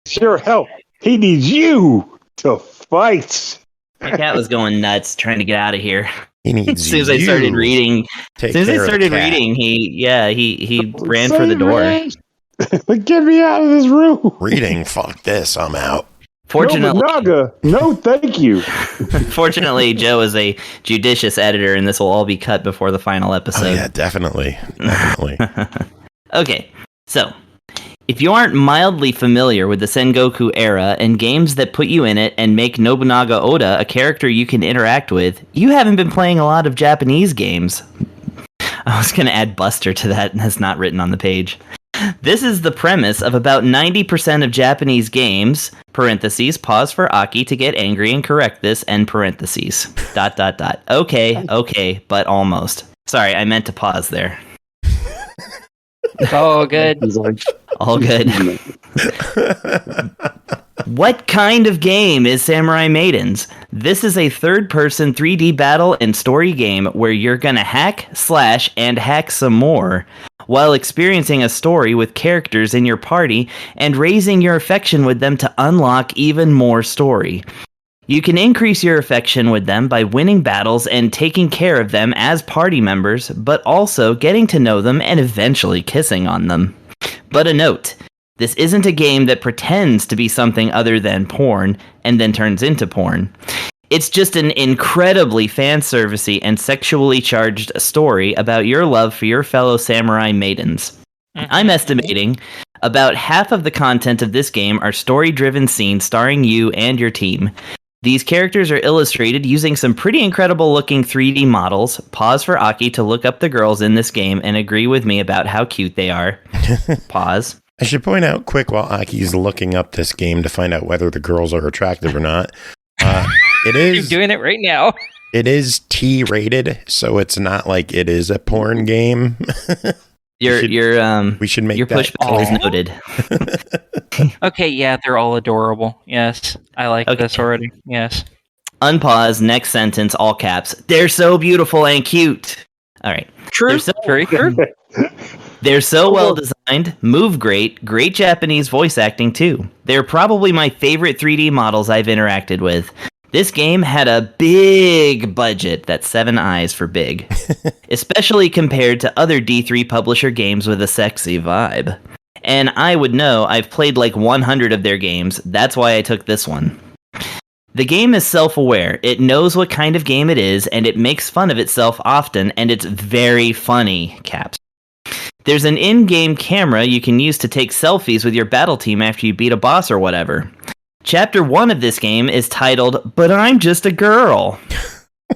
Sure help. He needs you to fight. My cat was going nuts trying to get out of here. He needs as soon as I started reading, he ran for the door. Get me out of this room. Reading, fuck this, I'm out. Fortunately, Nobunaga, no thank you. Fortunately, Joe is a judicious editor, and this will all be cut before the final episode. Oh, yeah, definitely. Okay, so if you aren't mildly familiar with the Sengoku era and games that put you in it and make Nobunaga Oda a character you can interact with, you haven't been playing a lot of Japanese games. I was going to add Buster to that, and that's not written on the page. This is the premise of about 90% of Japanese games, parentheses, pause for Aki to get angry and correct this, end parentheses, ... Okay, but almost. Sorry, I meant to pause there. Oh, good. All good. What kind of game is Samurai Maidens? This is a third-person 3D battle and story game where you're gonna hack, slash, and hack some more, while experiencing a story with characters in your party and raising your affection with them to unlock even more story. You can increase your affection with them by winning battles and taking care of them as party members, but also getting to know them and eventually kissing on them. But a note, this isn't a game that pretends to be something other than porn and then turns into porn. It's just an incredibly fan-servicey and sexually charged story about your love for your fellow samurai maidens. I'm estimating about half of the content of this game are story-driven scenes starring you and your team. These characters are illustrated using some pretty incredible-looking 3D models. Pause for Aki to look up the girls in this game and agree with me about how cute they are. Pause. I should point out quick while Aki's looking up this game to find out whether the girls are attractive or not. It is. You're doing it right now. It is T-rated, so it's not like it is a porn game. We should make your that pushback is noted. Okay, yeah, they're all adorable. Yes, I like this already. Yes. Unpause, next sentence, all caps. They're so beautiful and cute. All right. True. Very true. They're so well designed, move great Japanese voice acting too. They're probably my favorite 3D models I've interacted with. This game had a big budget, that's 7 eyes for big, especially compared to other D3 publisher games with a sexy vibe. And I would know, I've played like 100 of their games, that's why I took this one. The game is self-aware, it knows what kind of game it is, and it makes fun of itself often, and it's very funny, caps. There's an in-game camera you can use to take selfies with your battle team after you beat a boss or whatever. Chapter 1 of this game is titled, But I'm Just a Girl.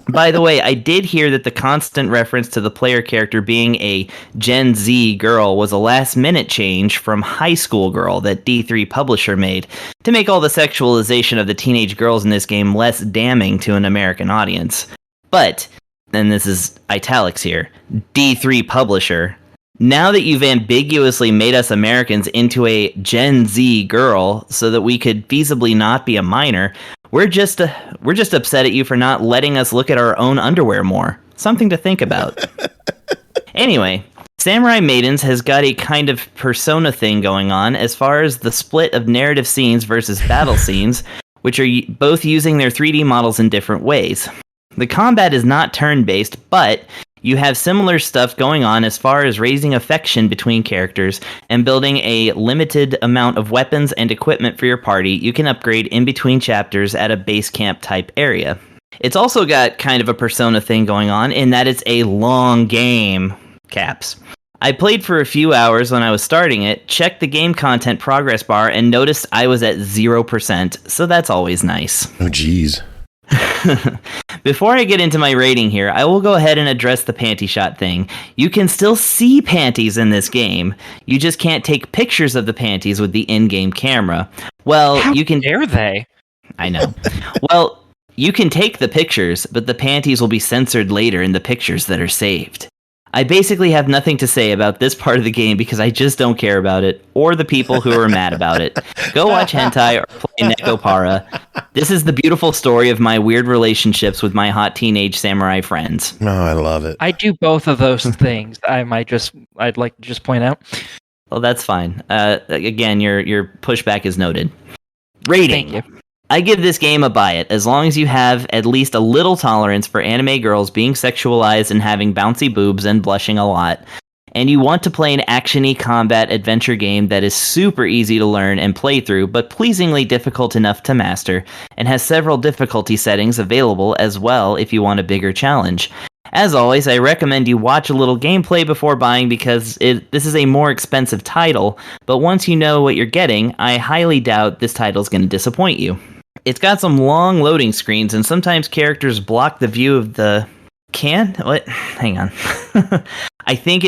By the way, I did hear that the constant reference to the player character being a Gen Z girl was a last-minute change from High School Girl that D3 publisher made to make all the sexualization of the teenage girls in this game less damning to an American audience. But, and this is italics here, D3 publisher, now that you've ambiguously made us Americans into a Gen Z girl so that we could feasibly not be a minor, we're just upset at you for not letting us look at our own underwear more. Something to think about. Anyway, Samurai Maidens has got a kind of persona thing going on as far as the split of narrative scenes versus battle scenes, which are both using their 3D models in different ways. The combat is not turn-based, but you have similar stuff going on as far as raising affection between characters and building a limited amount of weapons and equipment for your party you can upgrade in between chapters at a base camp type area. It's also got kind of a persona thing going on in that it's a long game, caps. I played for a few hours when I was starting it, checked the game content progress bar, and noticed I was at 0%, so that's always nice. Oh, geez. Before I get into my rating here, I will go ahead and address the panty shot thing. You can still see panties in this game. You just can't take pictures of the panties with the in-game camera. Well, How you can... dare they? I know. Well, you can take the pictures, but the panties will be censored later in the pictures that are saved. I basically have nothing to say about this part of the game because I just don't care about it, or the people who are mad about it. Go watch hentai or play Nekopara. This is the beautiful story of my weird relationships with my hot teenage samurai friends. Oh, I love it. I do both of those things. I'd like to just point out. Well, that's fine. Again, your pushback is noted. Rating. Thank you. I give this game a buy it, as long as you have at least a little tolerance for anime girls being sexualized and having bouncy boobs and blushing a lot. and you want to play an action-y combat adventure game that is super easy to learn and play through, but pleasingly difficult enough to master, and has several difficulty settings available as well if you want a bigger challenge. As always, I recommend you watch a little gameplay before buying because this is a more expensive title, but once you know what you're getting, I highly doubt this title is going to disappoint you. It's got some long loading screens, and sometimes characters block the view of the... What? Hang on. I think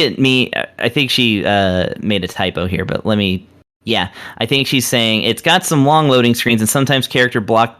she made a typo here, but let me... Yeah, I think she's saying it's got some long loading screens, and sometimes characters block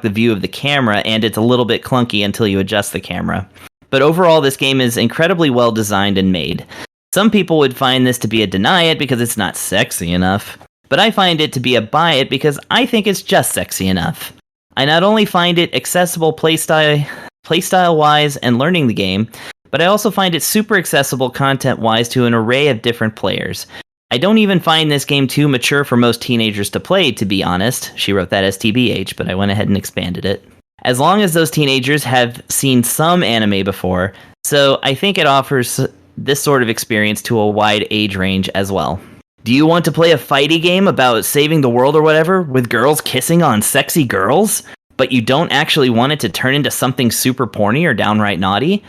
the view of the camera, and it's a little bit clunky until you adjust the camera. But overall, this game is incredibly well designed and made. Some people would find this to be a deny it because it's not sexy enough, but I find it to be a buy it because I think it's just sexy enough. I not only find it accessible playstyle-wise and learning the game, but I also find it super accessible content-wise to an array of different players. I don't even find this game too mature for most teenagers to play, to be honest. She wrote that as TBH, but I went ahead and expanded it. As long as those teenagers have seen some anime before, so I think it offers this sort of experience to a wide age range as well. Do you want to play a fighty game about saving the world or whatever, with girls kissing on sexy girls, but you don't actually want it to turn into something super porny or downright naughty?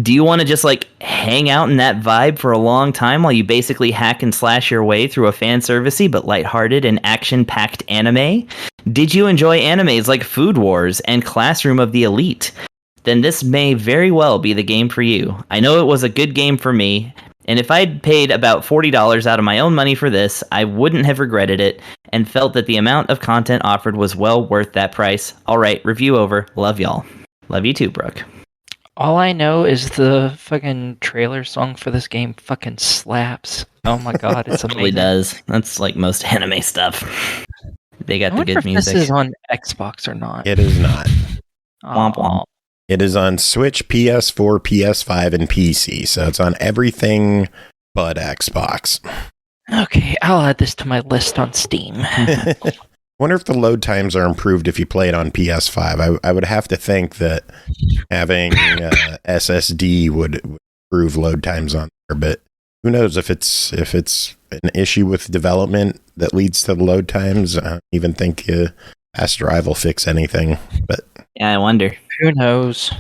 Do you want to just, hang out in that vibe for a long time while you basically hack and slash your way through a fan-servicey but lighthearted and action-packed anime? Did you enjoy animes like Food Wars and Classroom of the Elite? Then this may very well be the game for you. I know it was a good game for me, and if I'd paid about $40 out of my own money for this, I wouldn't have regretted it, and felt that the amount of content offered was well worth that price. Alright, review over. Love y'all. Love you too, Brooke. All I know is the fucking trailer song for this game fucking slaps. Oh my god, it's amazing. It really does. That's like most anime stuff. They got the good music. This is on Xbox or not. It is not. Womp womp. It is on Switch, PS4, PS5, and PC, so it's on everything but Xbox. Okay, I'll add this to my list on Steam. Wonder if the load times are improved if you play it on PS5. I would have to think that having SSD would improve load times on there, but who knows if it's an issue with development that leads to the load times. I don't even think Fast Drive will fix anything. But yeah, I wonder. Who knows?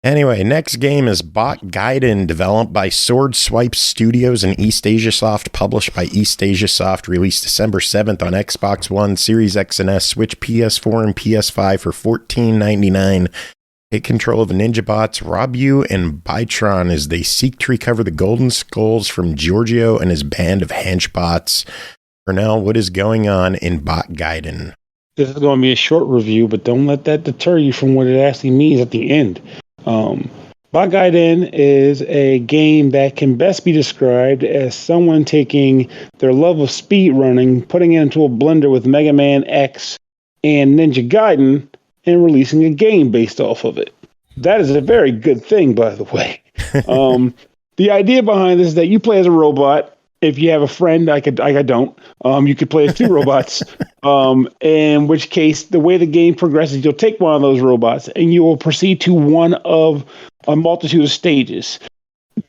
Anyway, next game is Gaiden, developed by SwordSwipe Studios and eastasiasoft, published by eastasiasoft, released December 7th on Xbox One, Series X and S, Switch, PS4, and PS5 for $14.99. Take control of ninja bots Rabu and Bytron as they seek to recover the golden skulls from Giorgio and his band of henchbots. Pernell, what is going on in Gaiden? This is going to be a short review, but don't let that deter you from what it actually means at the end. Gaiden is a game that can best be described as someone taking their love of speedrunning, putting it into a blender with Mega Man X and Ninja Gaiden, and releasing a game based off of it. That is a very good thing, by the way. The idea behind this is that you play as a robot. If you have a friend, I don't. You could play as two robots. In which case, the way the game progresses, you'll take one of those robots and you will proceed to one of a multitude of stages,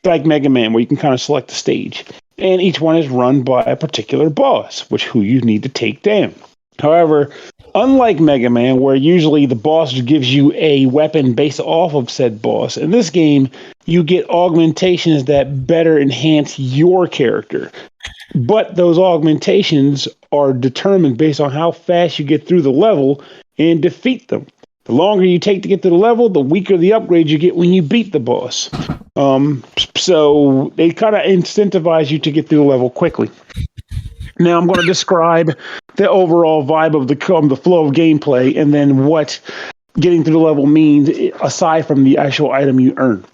like Mega Man, where you can kind of select a stage. And each one is run by a particular boss, who you need to take down. However, unlike Mega Man, where usually the boss gives you a weapon based off of said boss, in this game, you get augmentations that better enhance your character. But those augmentations are determined based on how fast you get through the level and defeat them. The longer you take to get to the level, the weaker the upgrade you get when you beat the boss. So they kind of incentivize you to get through the level quickly. Now I'm going to describe the overall vibe of the flow of gameplay and then what getting through the level means aside from the actual item you earn.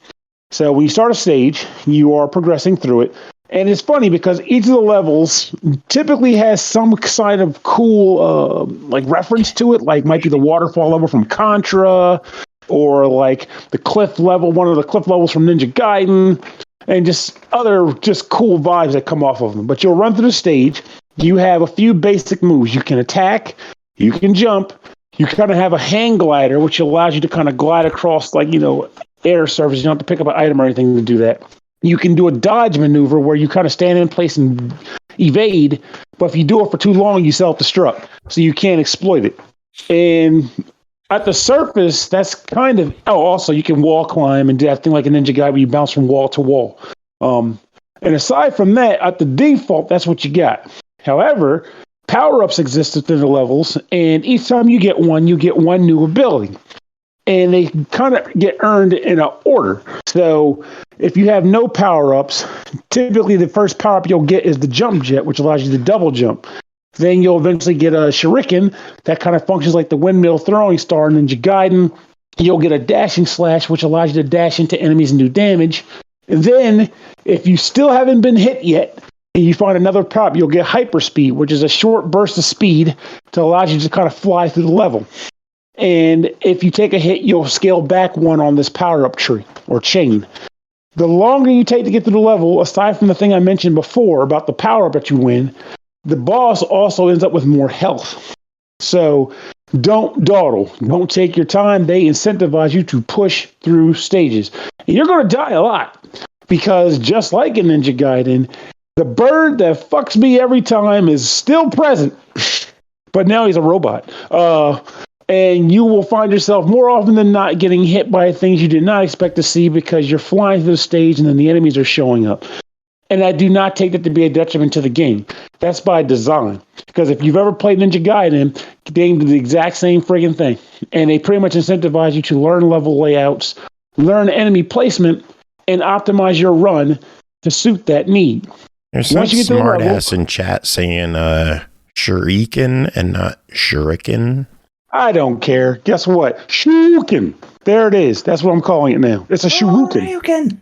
So when you start a stage, you are progressing through it. And it's funny because each of the levels typically has some kind of cool reference to it, like might be the waterfall level from Contra or like the cliff level, one of the cliff levels from Ninja Gaiden, and just other cool vibes that come off of them. But you'll run through the stage. You have a few basic moves. You can attack, you can jump, you kind of have a hang glider, which allows you to kind of glide across air surface. You don't have to pick up an item or anything to do that. you can do a dodge maneuver where you kind of stand in place and evade, but if you do it for too long, you self-destruct, so you can't exploit it. And at the surface, that's kind of... Oh, also, you can wall climb and do that thing like a Ninja Gaiden where you bounce from wall to wall. And aside from that, at the default, that's what you got. However, power-ups exist within the levels, and each time you get one new ability. And they kind of get earned in an order. So if you have no power-ups, typically the first power-up you'll get is the jump jet, which allows you to double jump. Then you'll eventually get a shuriken that kind of functions like the windmill throwing star in Ninja Gaiden. You'll get a dashing slash, which allows you to dash into enemies and do damage. And then, if you still haven't been hit yet, and you find another power-up, you'll get hyperspeed, which is a short burst of speed to allow you to kind of fly through the level. And if you take a hit, you'll scale back one on this power-up tree or chain. The longer you take to get through the level, aside from the thing I mentioned before about the power-up that you win, the boss also ends up with more health. So don't dawdle. Don't take your time. They incentivize you to push through stages. And you're going to die a lot because just like in Ninja Gaiden, the bird that fucks me every time is still present. But now he's a robot. And you will find yourself more often than not getting hit by things you did not expect to see because you're flying through the stage and then the enemies are showing up. And I do not take that to be a detriment to the game. That's by design. Because if you've ever played Ninja Gaiden, they do the exact same friggin' thing. And they pretty much incentivize you to learn level layouts, learn enemy placement, and optimize your run to suit that need. There's some smart ass in chat saying shuriken and not shuriken. I don't care. Guess what? Shuriken. There it is. That's what I'm calling it now. It's a shuriken.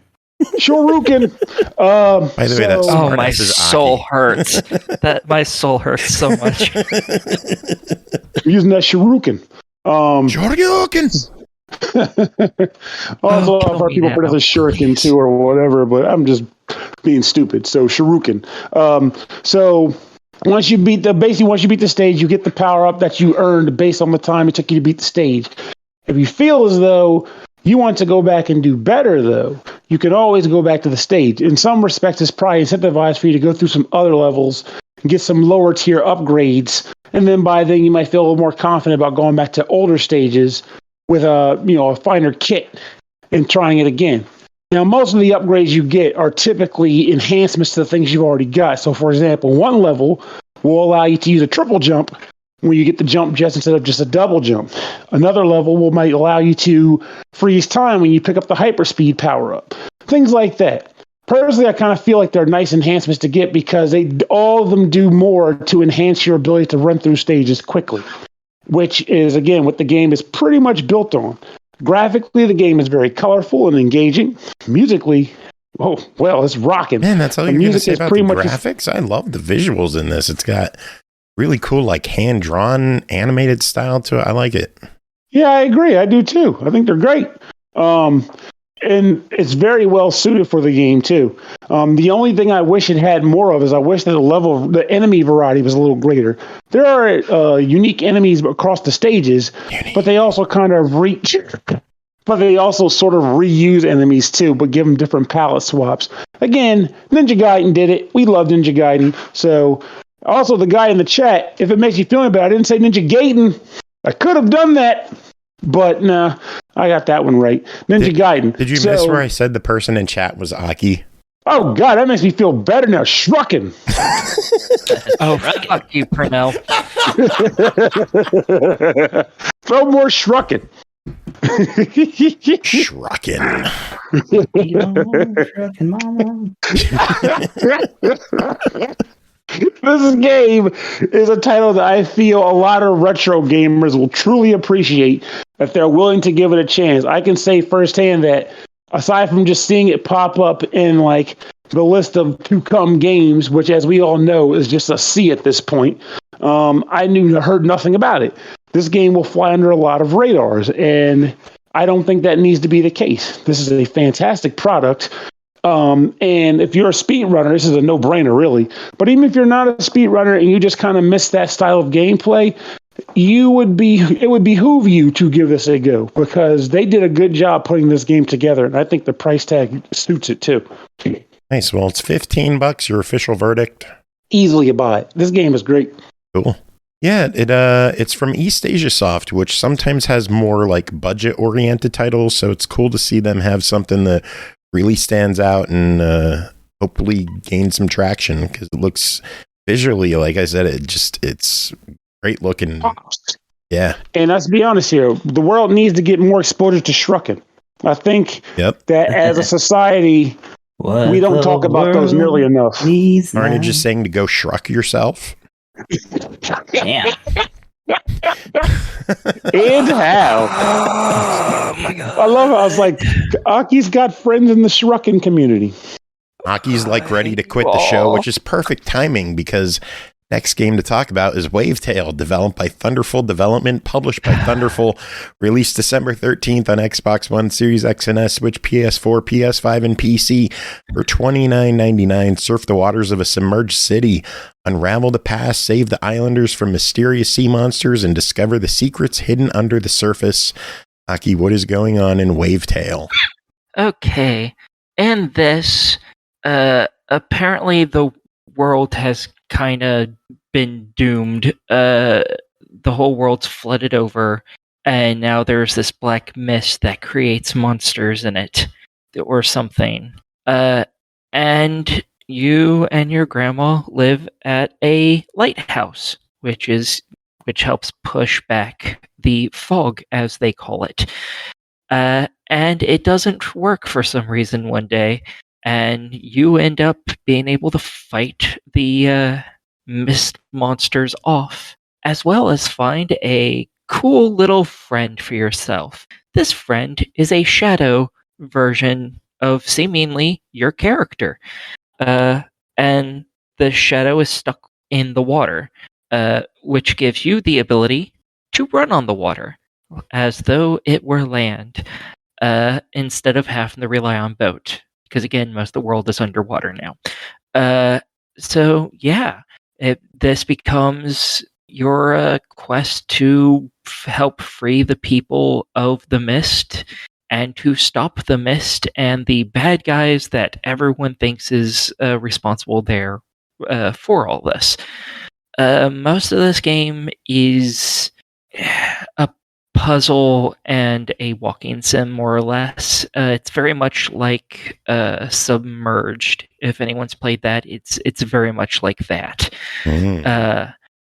Shuriken. By the way, that's my soul hurts. My soul hurts so much. I'm using that shuriken. Shoryuken. Also, I've heard people pronounce it shuriken too, or whatever. But I'm just being stupid. So shuriken. So. Once you beat the stage, you get the power up that you earned based on the time it took you to beat the stage. If you feel as though you want to go back and do better, though, you can always go back to the stage. In some respects, it's probably incentivized for you to go through some other levels and get some lower tier upgrades. And then by then, you might feel a little more confident about going back to older stages with a finer kit and trying it again. Now, most of the upgrades you get are typically enhancements to the things you've already got. So, for example, one level will allow you to use a triple jump when you get the jump jets instead of just a double jump. Another level might allow you to freeze time when you pick up the hyperspeed power-up. Things like that. Personally, I kind of feel like they're nice enhancements to get because all of them do more to enhance your ability to run through stages quickly, which is, again, what the game is pretty much built on. Graphically, the game is very colorful and engaging. Musically, it's rocking. Man, that's all you're going to say about the graphics? I love the visuals in this. It's got really cool, like, hand-drawn, animated style to it. I like it. Yeah, I agree. I do, too. I think they're great. And it's very well suited for the game, too. The only thing I wish it had more of is I wish that the enemy variety was a little greater. There are unique enemies across the stages, but they also kind of but they also sort of reuse enemies, too, but give them different palette swaps. Again, Ninja Gaiden did it. We love Ninja Gaiden. So, also the guy in the chat, if it makes you feel better, I didn't say Ninja Gaiden. I could have done that. But nah, I got that one right. Ninja Gaiden. Did you miss where I said the person in chat was Aki? Oh, God, that makes me feel better now. Shruckin. Oh, fuck you, Pernell. Throw more Shruckin. Shruckin. This game is a title that I feel a lot of retro gamers will truly appreciate if they're willing to give it a chance. I can say firsthand that aside from just seeing it pop up in like the list of to-come games, which as we all know is just a C at this point, I heard nothing about it. This game will fly under a lot of radars, and I don't think that needs to be the case. This is a fantastic product. And if you're a speedrunner, this is a no-brainer, really. But even if you're not a speedrunner and you just kind of miss that style of gameplay, it would behoove you to give this a go because they did a good job putting this game together, and I think the price tag suits it too. Nice. Well, it's $15. Your official verdict. Easily a buy. This game is great. Cool. Yeah, it's from EastasiaSoft, which sometimes has more like budget-oriented titles. So it's cool to see them have something that really stands out and hopefully gain some traction because it looks visually, like I said, it's great looking. Yeah. And let's be honest here, the world needs to get more exposure to shrucking. I think that as a society, we don't talk about those nearly enough. Aren't you just saying to go shrug yourself? Damn. And how? Oh my god. I love it. I was like, Aki's got friends in the shrucking community. Aki's like ready to quit the show, which is perfect timing because next game to talk about is Wavetale, developed by Thunderful Development, published by Thunderful, released December 13th on Xbox One, Series X and S, Switch, PS4, PS5, and PC for $29.99. Surf the waters of a submerged city, unravel the past, save the islanders from mysterious sea monsters, and discover the secrets hidden under the surface. Aki, what is going on in Wavetale? Okay. And this, apparently the world has kind of been doomed. The whole world's flooded over, and now there's this black mist that creates monsters in it, or something. And you and your grandma live at a lighthouse, which helps push back the fog, as they call it. And it doesn't work for some reason one day, and you end up being able to fight the mist monsters off, as well as find a cool little friend for yourself. This friend is a shadow version of seemingly your character. And the shadow is stuck in the water, which gives you the ability to run on the water, as though it were land, instead of having to rely on boat. Because again, most of the world is underwater now. So yeah, this becomes your quest to help free the people of the mist and to stop the mist and the bad guys that everyone thinks is responsible there for all this. Most of this game is a puzzle and a walking sim, more or less. It's very much like Submerged. If anyone's played that, it's very much like that.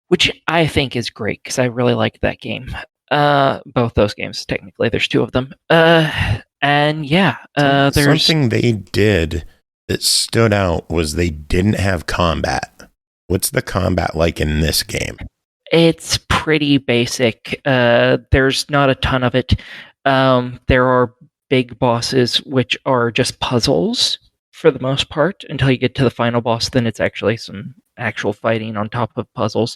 Which I think is great because I really like that game. Both those games, technically, there's two of them. And yeah, there's something they did that stood out was they didn't have combat. What's the combat like in this game? It's pretty basic. There's not a ton of it. There are big bosses which are just puzzles for the most part until you get to the final boss. Then it's actually some actual fighting on top of puzzles.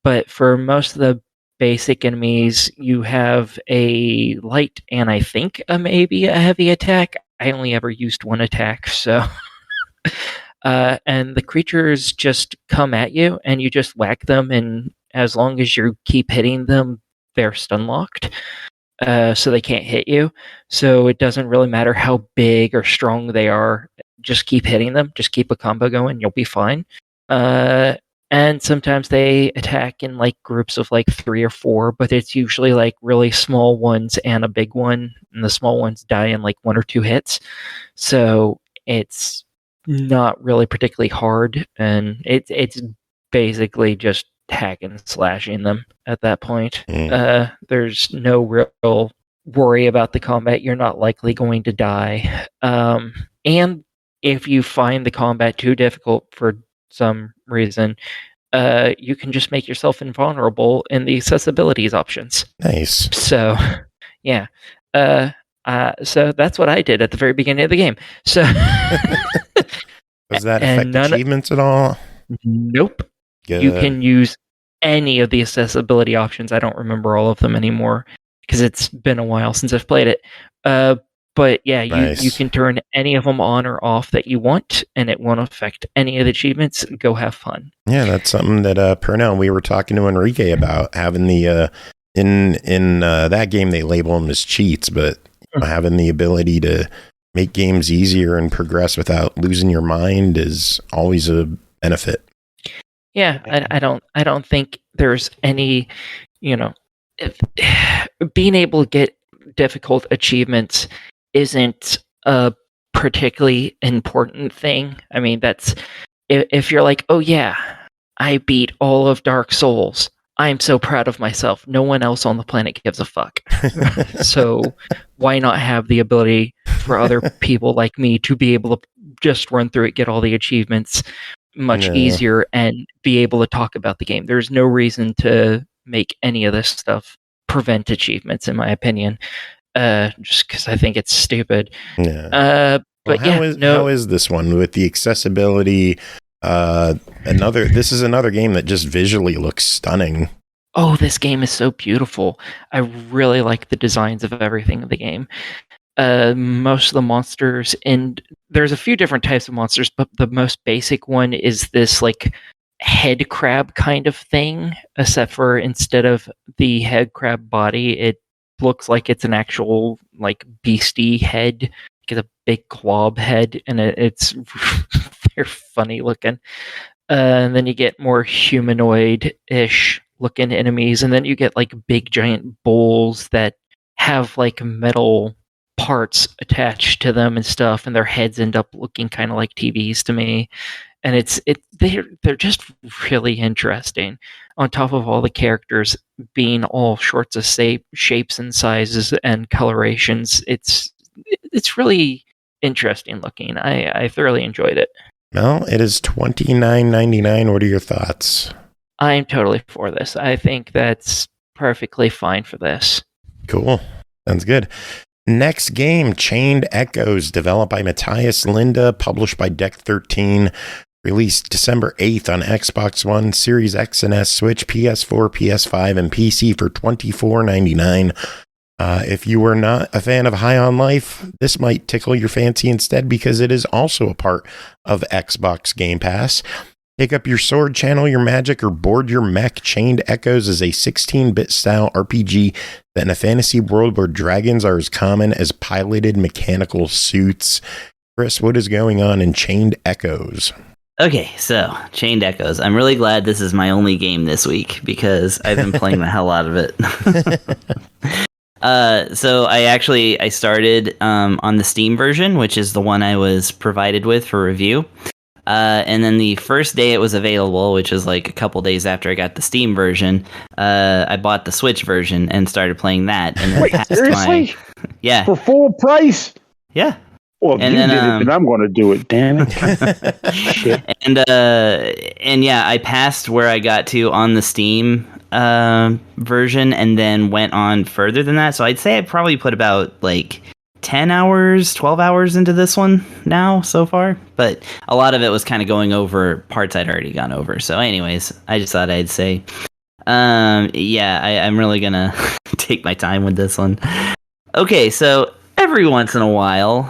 But for most of the basic enemies, you have a light and I think maybe a heavy attack. I only ever used one attack, so... and the creatures just come at you, and you just whack them, and as long as you keep hitting them, they're stun locked, so they can't hit you. So it doesn't really matter how big or strong they are. Just keep hitting them. Just keep a combo going. You'll be fine. And sometimes they attack in like groups of like 3 or 4, but it's usually like really small ones and a big one, and the small ones die in like 1 or 2 hits. So it's not really particularly hard, and it's basically just hacking and slashing them at that point. There's no real worry about the combat. You're not likely going to die. And if you find the combat too difficult for some reason, you can just make yourself invulnerable in the accessibilities options. Nice. So, yeah. So that's what I did at the very beginning of the game. So does that affect achievements at all? Nope. Good. You can use any of the accessibility options. I don't remember all of them anymore because it's been a while since I've played it. But yeah, you Nice. can turn any of them on or off that you want, and it won't affect any of the achievements. Go have fun. Yeah, that's something that Pernell, we were talking to Enrique about, having the in that game they label them as cheats, but having the ability to make games easier and progress without losing your mind is always a benefit. Yeah, I don't think there's any, being able to get difficult achievements isn't a particularly important thing. I mean, that's if you're like, oh yeah, I beat all of Dark Souls. I'm so proud of myself. No one else on the planet gives a fuck. So why not have the ability for other people like me to be able to just run through it, get all the achievements much easier, and be able to talk about the game? There's no reason to make any of this stuff prevent achievements, in my opinion. Just because I think it's stupid. Yeah. But how is this one with the accessibility? This is another game that just visually looks stunning. Oh, this game is so beautiful. I really like the designs of everything in the game. Most of the monsters, and there's a few different types of monsters, but the most basic one is this like head crab kind of thing, except for instead of the head crab body, it looks like it's an actual like beastie head, like a big glob head, and it's they're funny looking. And then you get more humanoid-ish looking enemies, and then you get like big giant bulls that have like metal parts attached to them and stuff, and their heads end up looking kind of like TVs to me. And they're just really interesting. On top of all the characters being all sorts of shapes and sizes and colorations, it's really interesting looking. I thoroughly enjoyed it. Well, it is $29.99. What are your thoughts? I'm totally for this. I think that's perfectly fine for this. Cool. Sounds good. Next game, Chained Echoes, developed by Matthias Linda, published by Deck 13, released December 8th on Xbox One, Series X and S, Switch, PS4, PS5, and PC for $24.99. If you were not a fan of High on Life, this might tickle your fancy instead, because it is also a part of Xbox Game Pass. Pick up your sword, channel your magic, or board your mech. Chained Echoes is a 16-bit style RPG set in a fantasy world where dragons are as common as piloted mechanical suits. Chris, what is going on in Chained Echoes? Okay, so Chained Echoes. I'm really glad this is my only game this week, because I've been playing the hell out of it. So I started on the Steam version, which is the one I was provided with for review. And then the first day it was available, which was like a couple days after I got the Steam version, I bought the Switch version and started playing that. And then wait, seriously? Yeah. For full price? Yeah. Well, if you did it, then I'm going to do it. Damn it! Shit. And yeah, I passed where I got to on the Steam version, and then went on further than that. So I'd say I probably put about like 10 hours, 12 hours into this one now so far. But a lot of it was kind of going over parts I'd already gone over. So anyways, I just thought I'd say, I'm really gonna take my time with this one. Okay, so every once in a while,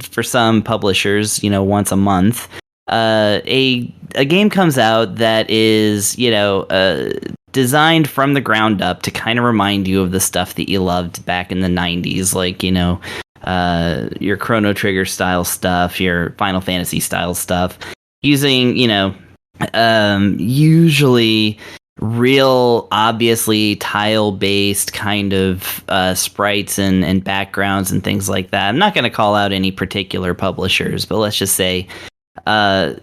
for some publishers, once a month, a game comes out that is, designed from the ground up to kind of remind you of the stuff that you loved back in the 90s, like, your Chrono Trigger style stuff, your Final Fantasy style stuff, using, usually real, obviously tile-based kind of sprites and backgrounds and things like that. I'm not going to call out any particular publishers, but let's just say a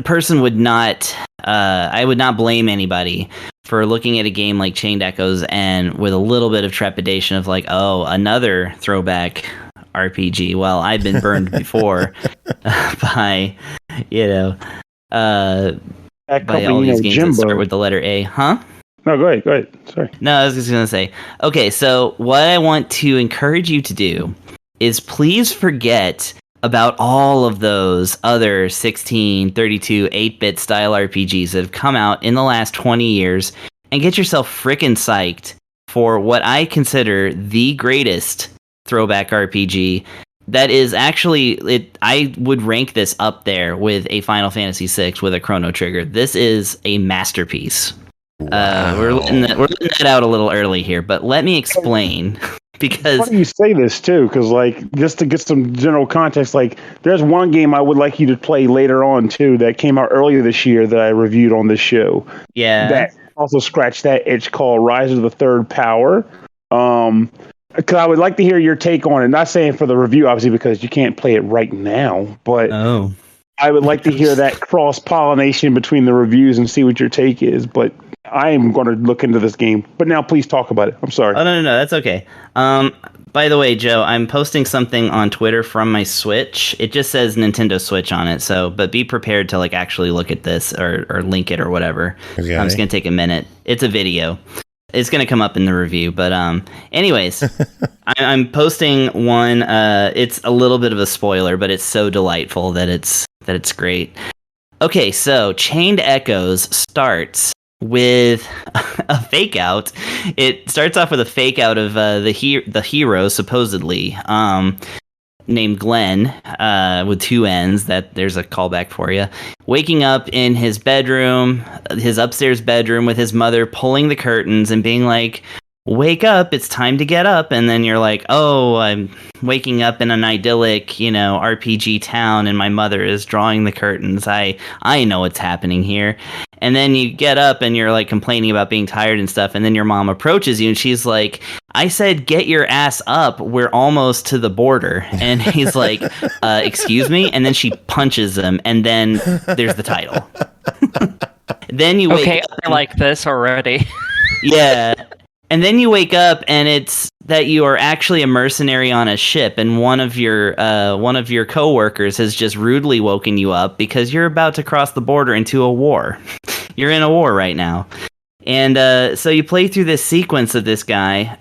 person would not, I would not blame anybody for looking at a game like Chained Echoes and with a little bit of trepidation of like, oh, another throwback RPG. Well, I've been burned before by, by all these games that start with the letter A. Huh? No, go ahead. Sorry. No, I was just going to say, okay, so what I want to encourage you to do is please forget about all of those other 16, 32, 8-bit style RPGs that have come out in the last 20 years and get yourself frickin' psyched for what I consider the greatest throwback RPG. That is actually it. I would rank this up there with a Final Fantasy VI with a Chrono Trigger. This is a masterpiece. Wow. We're letting that out a little early here, but let me explain. Because why do you say this too? Because like, just to get some general context, like there's one game I would like you to play later on too that came out earlier this year that I reviewed on this show. Yeah, that also scratched that itch called Rise of the Third Power. Because I would like to hear your take on it. Not saying for the review, obviously, because you can't play it right now, but I would like to hear that cross-pollination between the reviews and see what your take is. But I am going to look into this game. But now please talk about it. I'm sorry. Oh, no, that's okay. By the way, Joe, I'm posting something on Twitter from my Switch. It just says Nintendo Switch on it, but be prepared to like actually look at this or link it or whatever. Okay. I'm just going to take a minute. It's a video. It's going to come up in the review, but anyways, I'm posting one. It's a little bit of a spoiler, but it's so delightful that it's great. Okay, so Chained Echoes starts with a fake out. It starts off with a fake out of the hero, supposedly named Glenn, with two N's. That there's a callback for you. Waking up in his bedroom, his upstairs bedroom, with his mother pulling the curtains and being like, "Wake up! It's time to get up." And then you're like, "Oh, I'm waking up in an idyllic, RPG town, and my mother is drawing the curtains. I know what's happening here." And then you get up and you're like complaining about being tired and stuff. And then your mom approaches you and she's like, "I said, get your ass up. We're almost to the border." And he's like, "Excuse me?" And then she punches him. And then there's the title. Then you wake up. I like this already. Yeah. And then you wake up and it's that you are actually a mercenary on a ship, and one of your coworkers has just rudely woken you up because you're about to cross the border into a war. You're in a war right now. And so you play through this sequence of this guy.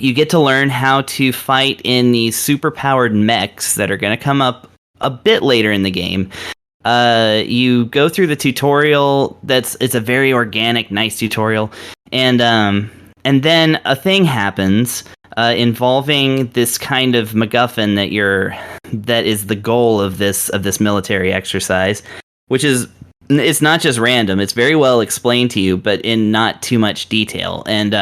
You get to learn how to fight in these super-powered mechs that are going to come up a bit later in the game. You go through the tutorial. It's a very organic, nice tutorial. And then a thing happens involving this kind of MacGuffin that is the goal of this military exercise, which is, it's not just random. It's very well explained to you, but in not too much detail. And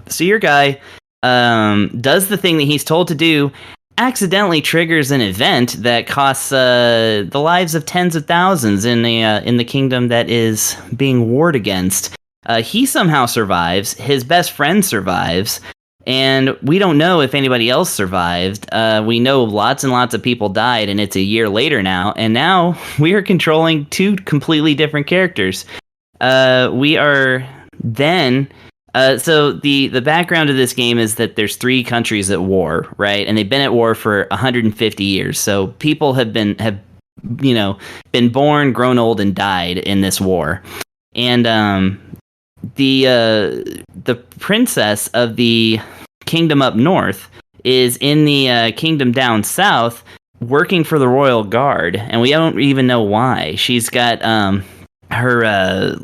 so your guy does the thing that he's told to do, accidentally triggers an event that costs the lives of tens of thousands in the kingdom that is being warred against. He somehow survives. His best friend survives. And we don't know if anybody else survived. We know lots and lots of people died, and it's a year later now. And now we are controlling two completely different characters. We are then... so the background of this game is that there's three countries at war, right? And they've been at war for 150 years. So people have been born, grown old, and died in this war. And the princess of the kingdom up north is in the kingdom down south working for the royal guard, and we don't even know why. She's got her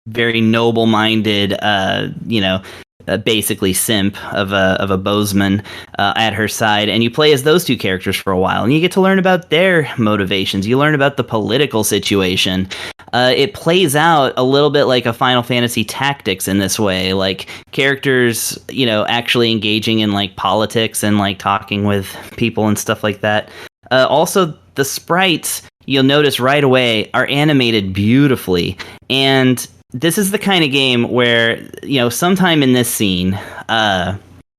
very noble-minded basically simp of a bowsman at her side, and you play as those two characters for a while, and you get to learn about their motivations. You learn about the political situation. It plays out a little bit like a Final Fantasy Tactics in this way, like characters, actually engaging in like politics and like talking with people and stuff like that. Also, the sprites, you'll notice right away, are animated beautifully, and this is the kind of game where, sometime in this scene,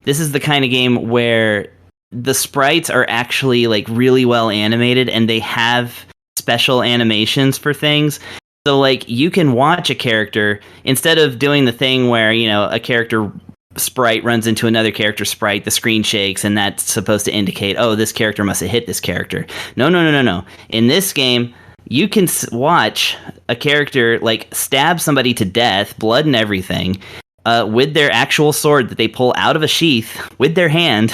this is the kind of game where the sprites are actually like really well animated and they have special animations for things. So like you can watch a character instead of doing the thing where, a character sprite runs into another character sprite, the screen shakes, and that's supposed to indicate, oh, this character must have hit this character. No. In this game, you can watch a character like stab somebody to death, blood and everything, with their actual sword that they pull out of a sheath with their hand.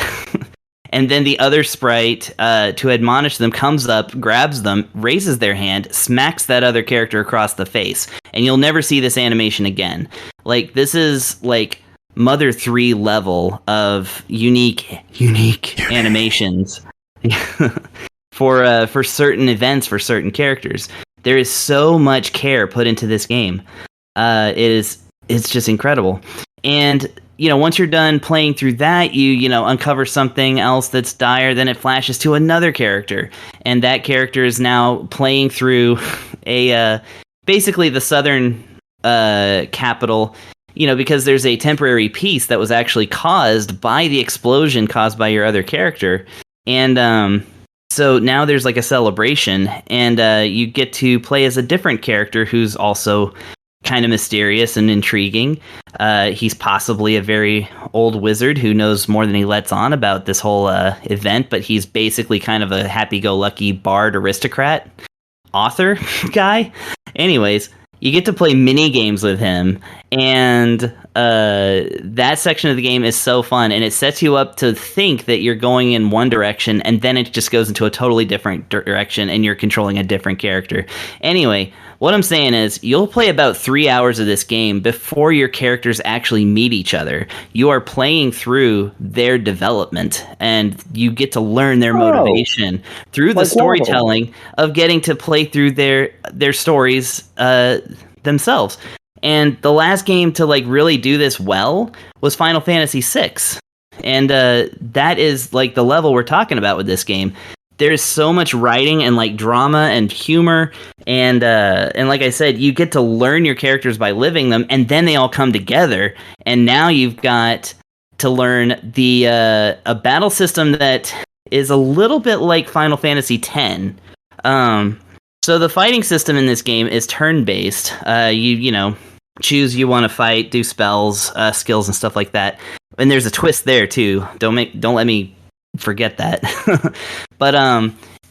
And then the other sprite, to admonish them, comes up, grabs them, raises their hand, smacks that other character across the face. And you'll never see this animation again. Like, this is like Mother 3 level of unique animations for certain events, for certain characters. There is so much care put into this game. It's just incredible. And once you're done playing through that, you uncover something else that's dire, then it flashes to another character, and that character is now playing through basically the southern capital, because there's a temporary peace that was actually caused by the explosion caused by your other character. And so now there's like a celebration, and you get to play as a different character who's also kind of mysterious and intriguing. He's possibly a very old wizard who knows more than he lets on about this whole event, but he's basically kind of a happy-go-lucky bard aristocrat author guy. Anyways, you get to play mini games with him, and that section of the game is so fun, and it sets you up to think that you're going in one direction, and then it just goes into a totally different direction, and you're controlling a different character. Anyway, what I'm saying is, you'll play about 3 hours of this game before your characters actually meet each other. You are playing through their development, and you get to learn their motivation through the storytelling of getting to play through their stories themselves. And the last game to really do this well was Final Fantasy VI. And that is the level we're talking about with this game. There's so much writing and drama and humor, and like I said, you get to learn your characters by living them, and then they all come together, and now you've got to learn a battle system that is a little bit like Final Fantasy X. So the fighting system in this game is turn-based. You choose you want to fight, do spells, skills, and stuff like that. And there's a twist there too. Don't let me forget that. But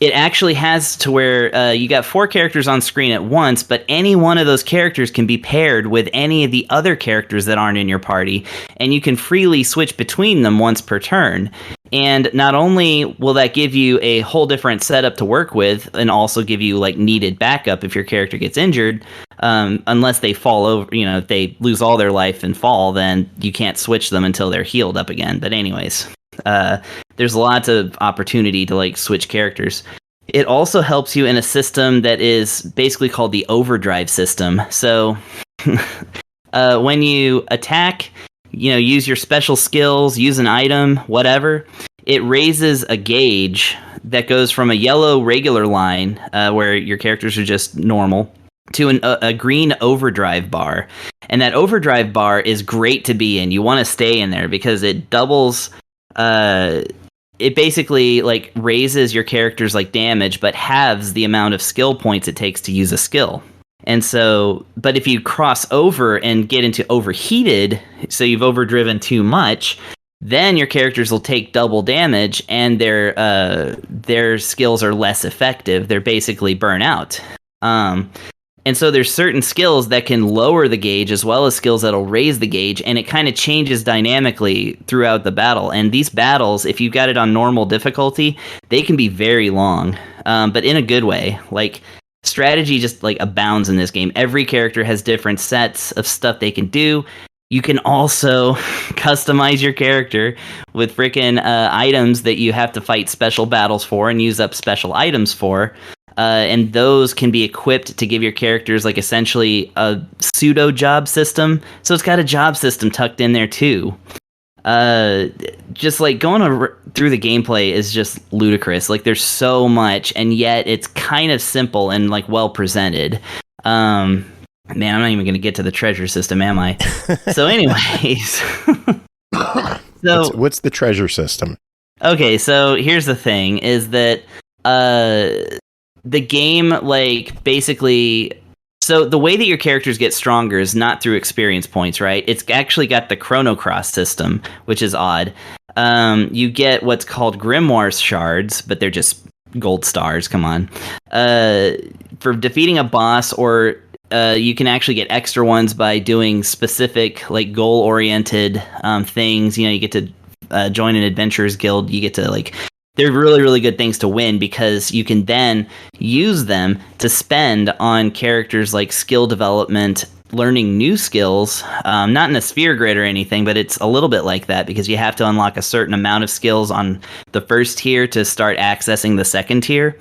it actually has to where you got 4 characters on screen at once, but any one of those characters can be paired with any of the other characters that aren't in your party, and you can freely switch between them once per turn. And not only will that give you a whole different setup to work with, and also give you needed backup if your character gets injured, unless they fall over, if they lose all their life and fall, then you can't switch them until they're healed up again. But anyways, there's lots of opportunity to switch characters. It also helps you in a system that is basically called the overdrive system. So when you attack, use your special skills, use an item, whatever, it raises a gauge that goes from a yellow regular line, where your characters are just normal, to a green overdrive bar. And that overdrive bar is great to be in. You want to stay in there because it doubles... it basically raises your character's damage, but halves the amount of skill points it takes to use a skill. And so, but if you cross over and get into overheated, so you've overdriven too much, then your characters will take double damage, and their skills are less effective. They're basically burn out. And so there's certain skills that can lower the gauge as well as skills that'll raise the gauge, and it kind of changes dynamically throughout the battle. And these battles, if you've got it on normal difficulty, they can be very long, but in a good way. Strategy just abounds in this game. Every character has different sets of stuff they can do. You can also customize your character with freaking items that you have to fight special battles for and use up special items for. And those can be equipped to give your characters essentially a pseudo job system. So it's got a job system tucked in there too. Just going through the gameplay is just ludicrous. There's so much, and yet it's kind of simple and well presented. Man, I'm not even going to get to the treasure system, am I? So anyways. What's the treasure system? Okay, so here's the thing, is that the game, basically... So the way that your characters get stronger is not through experience points, right? It's actually got the Chrono Cross system, which is odd. You get what's called Grimoire shards, but they're just gold stars, come on. For defeating a boss, or you can actually get extra ones by doing specific, goal-oriented things. You get to join an adventurers guild. You get to, they're really, really good things to win, because you can then use them to spend on characters skill development learning new skills, not in a sphere grid or anything, but it's a little bit like that because you have to unlock a certain amount of skills on the first tier to start accessing the second tier.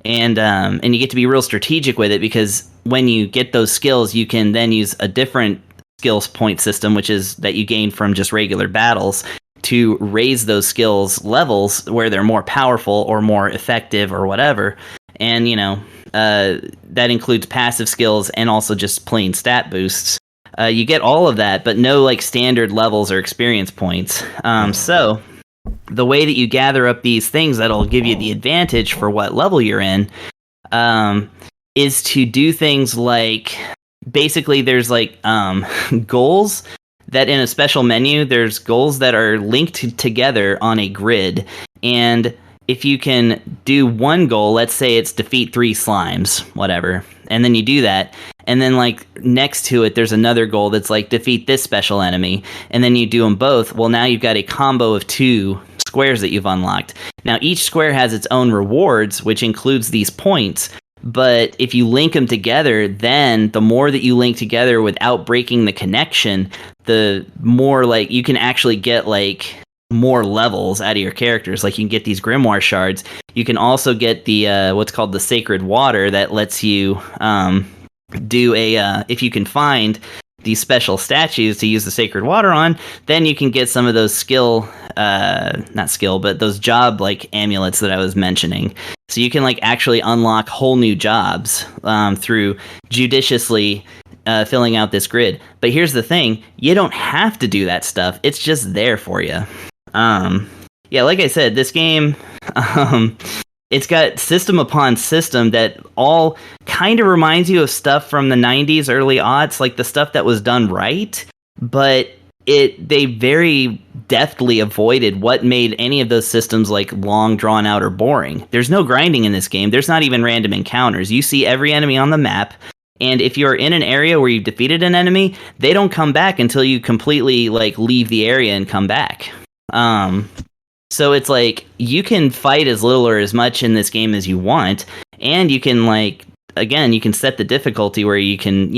And you get to be real strategic with it because when you get those skills, you can then use a different skills point system, which is that you gain from just regular battles, to raise those skills levels where they're more powerful or more effective or whatever. And, that includes passive skills and also just plain stat boosts. You get all of that, but no like standard levels or experience points. So the way that you gather up these things that'll give you the advantage for what level you're in is to do things like, basically there's like goals that in a special menu, there's goals that are linked together on a grid. And if you can do one goal, let's say it's defeat 3 slimes, whatever, and then you do that, and then like next to it, there's another goal that's like defeat this special enemy, and then you do them both. Well, now you've got a combo of 2 squares that you've unlocked. Now each square has its own rewards, which includes these points. But if you link them together, then the more that you link together without breaking the connection, the more like you can actually get like more levels out of your characters. Like you can get these grimoire shards. You can also get the what's called the sacred water that lets you do a if you can find these special statues to use the sacred water on, then you can get some of those but those job like amulets that I was mentioning. So you can like actually unlock whole new jobs through judiciously filling out this grid. But here's the thing, you don't have to do that stuff. It's just there for you. Like I said, this game, it's got system upon system that all kind of reminds you of stuff from the 90s, early aughts, like the stuff that was done right, but they very deftly avoided what made any of those systems like long, drawn out, or boring. There's no grinding in this game. There's not even random encounters. You see every enemy on the map, and if you're in an area where you've defeated an enemy, they don't come back until you completely like leave the area and come back. So it's like you can fight as little or as much in this game as you want, and you can like, again, you can set the difficulty where you can,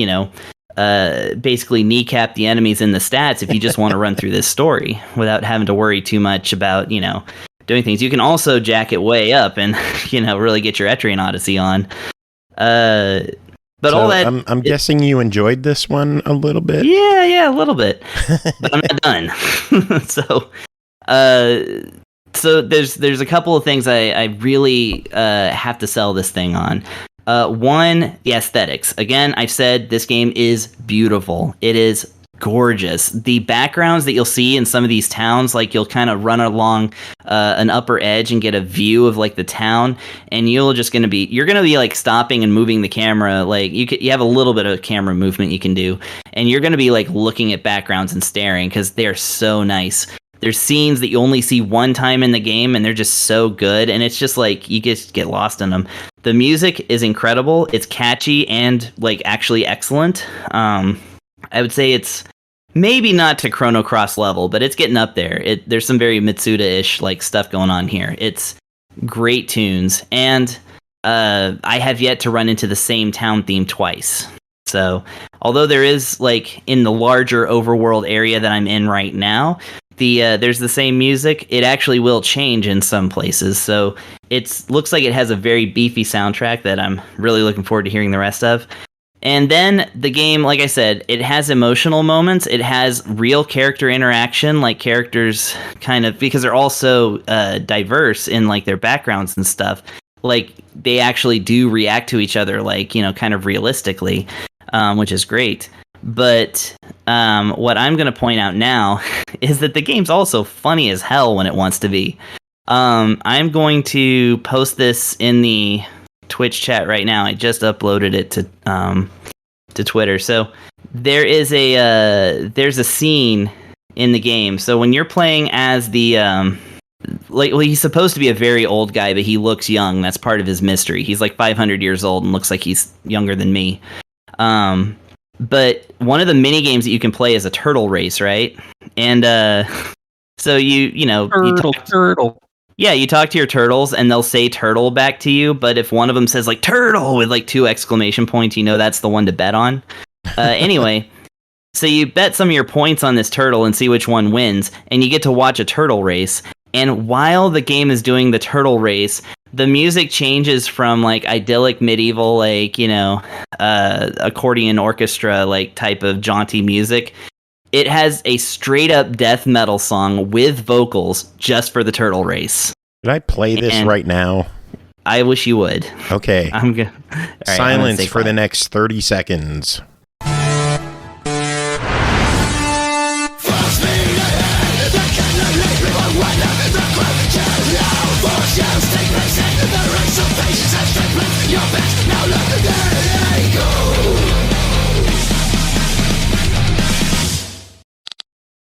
basically kneecap the enemies in the stats if you just want to run through this story without having to worry too much about, doing things. You can also jack it way up and, really get your Etrian Odyssey on. But so all that, I'm guessing you enjoyed this one a little bit. Yeah, a little bit, but I'm not done. So there's a couple of things I really have to sell this thing on. One, the aesthetics. Again, I've said this game is beautiful. It is gorgeous. The backgrounds that you'll see in some of these towns, like you'll kind of run along an upper edge and get a view of like the town, and you're gonna be like stopping and moving the camera. Like you have a little bit of camera movement you can do, and you're gonna be like looking at backgrounds and staring because they're so nice. There's scenes that you only see one time in the game, and they're just so good, and it's just like you just get lost in them. The music is incredible. It's catchy and like actually excellent. I would say it's maybe not to Chrono Cross level, but it's getting up there. There's some very Mitsuda-ish like stuff going on here. It's great tunes, and I have yet to run into the same town theme twice. So, although there is like in the larger overworld area that I'm in right now, there's the same music. It actually will change in some places. So it looks like it has a very beefy soundtrack that I'm really looking forward to hearing the rest of. And then the game, like I said, it has emotional moments. It has real character interaction, like characters kind of, because they're also diverse in like their backgrounds and stuff. Like they actually do react to each other, like, kind of realistically, which is great. But what I'm going to point out now is that the game's also funny as hell when it wants to be. I'm going to post this in the Twitch chat right now. I just uploaded it to Twitter. So there's a scene in the game. So when you're playing as the he's supposed to be a very old guy, but he looks young. That's part of his mystery. He's like 500 years old and looks like he's younger than me. But one of the mini games that you can play is a turtle race, right? And so you turtle. Yeah, you talk to your turtles and they'll say turtle back to you, but if one of them says like turtle with like 2 exclamation points, that's the one to bet on. Anyway, so you bet some of your points on this turtle and see which one wins, and you get to watch a turtle race. And while the game is doing the turtle race, the music changes from like idyllic medieval, like, accordion orchestra, like type of jaunty music. It has a straight up death metal song with vocals just for the turtle race. Could I play this right now? I wish you would. Okay. I'm good. Silence for the next 30 seconds.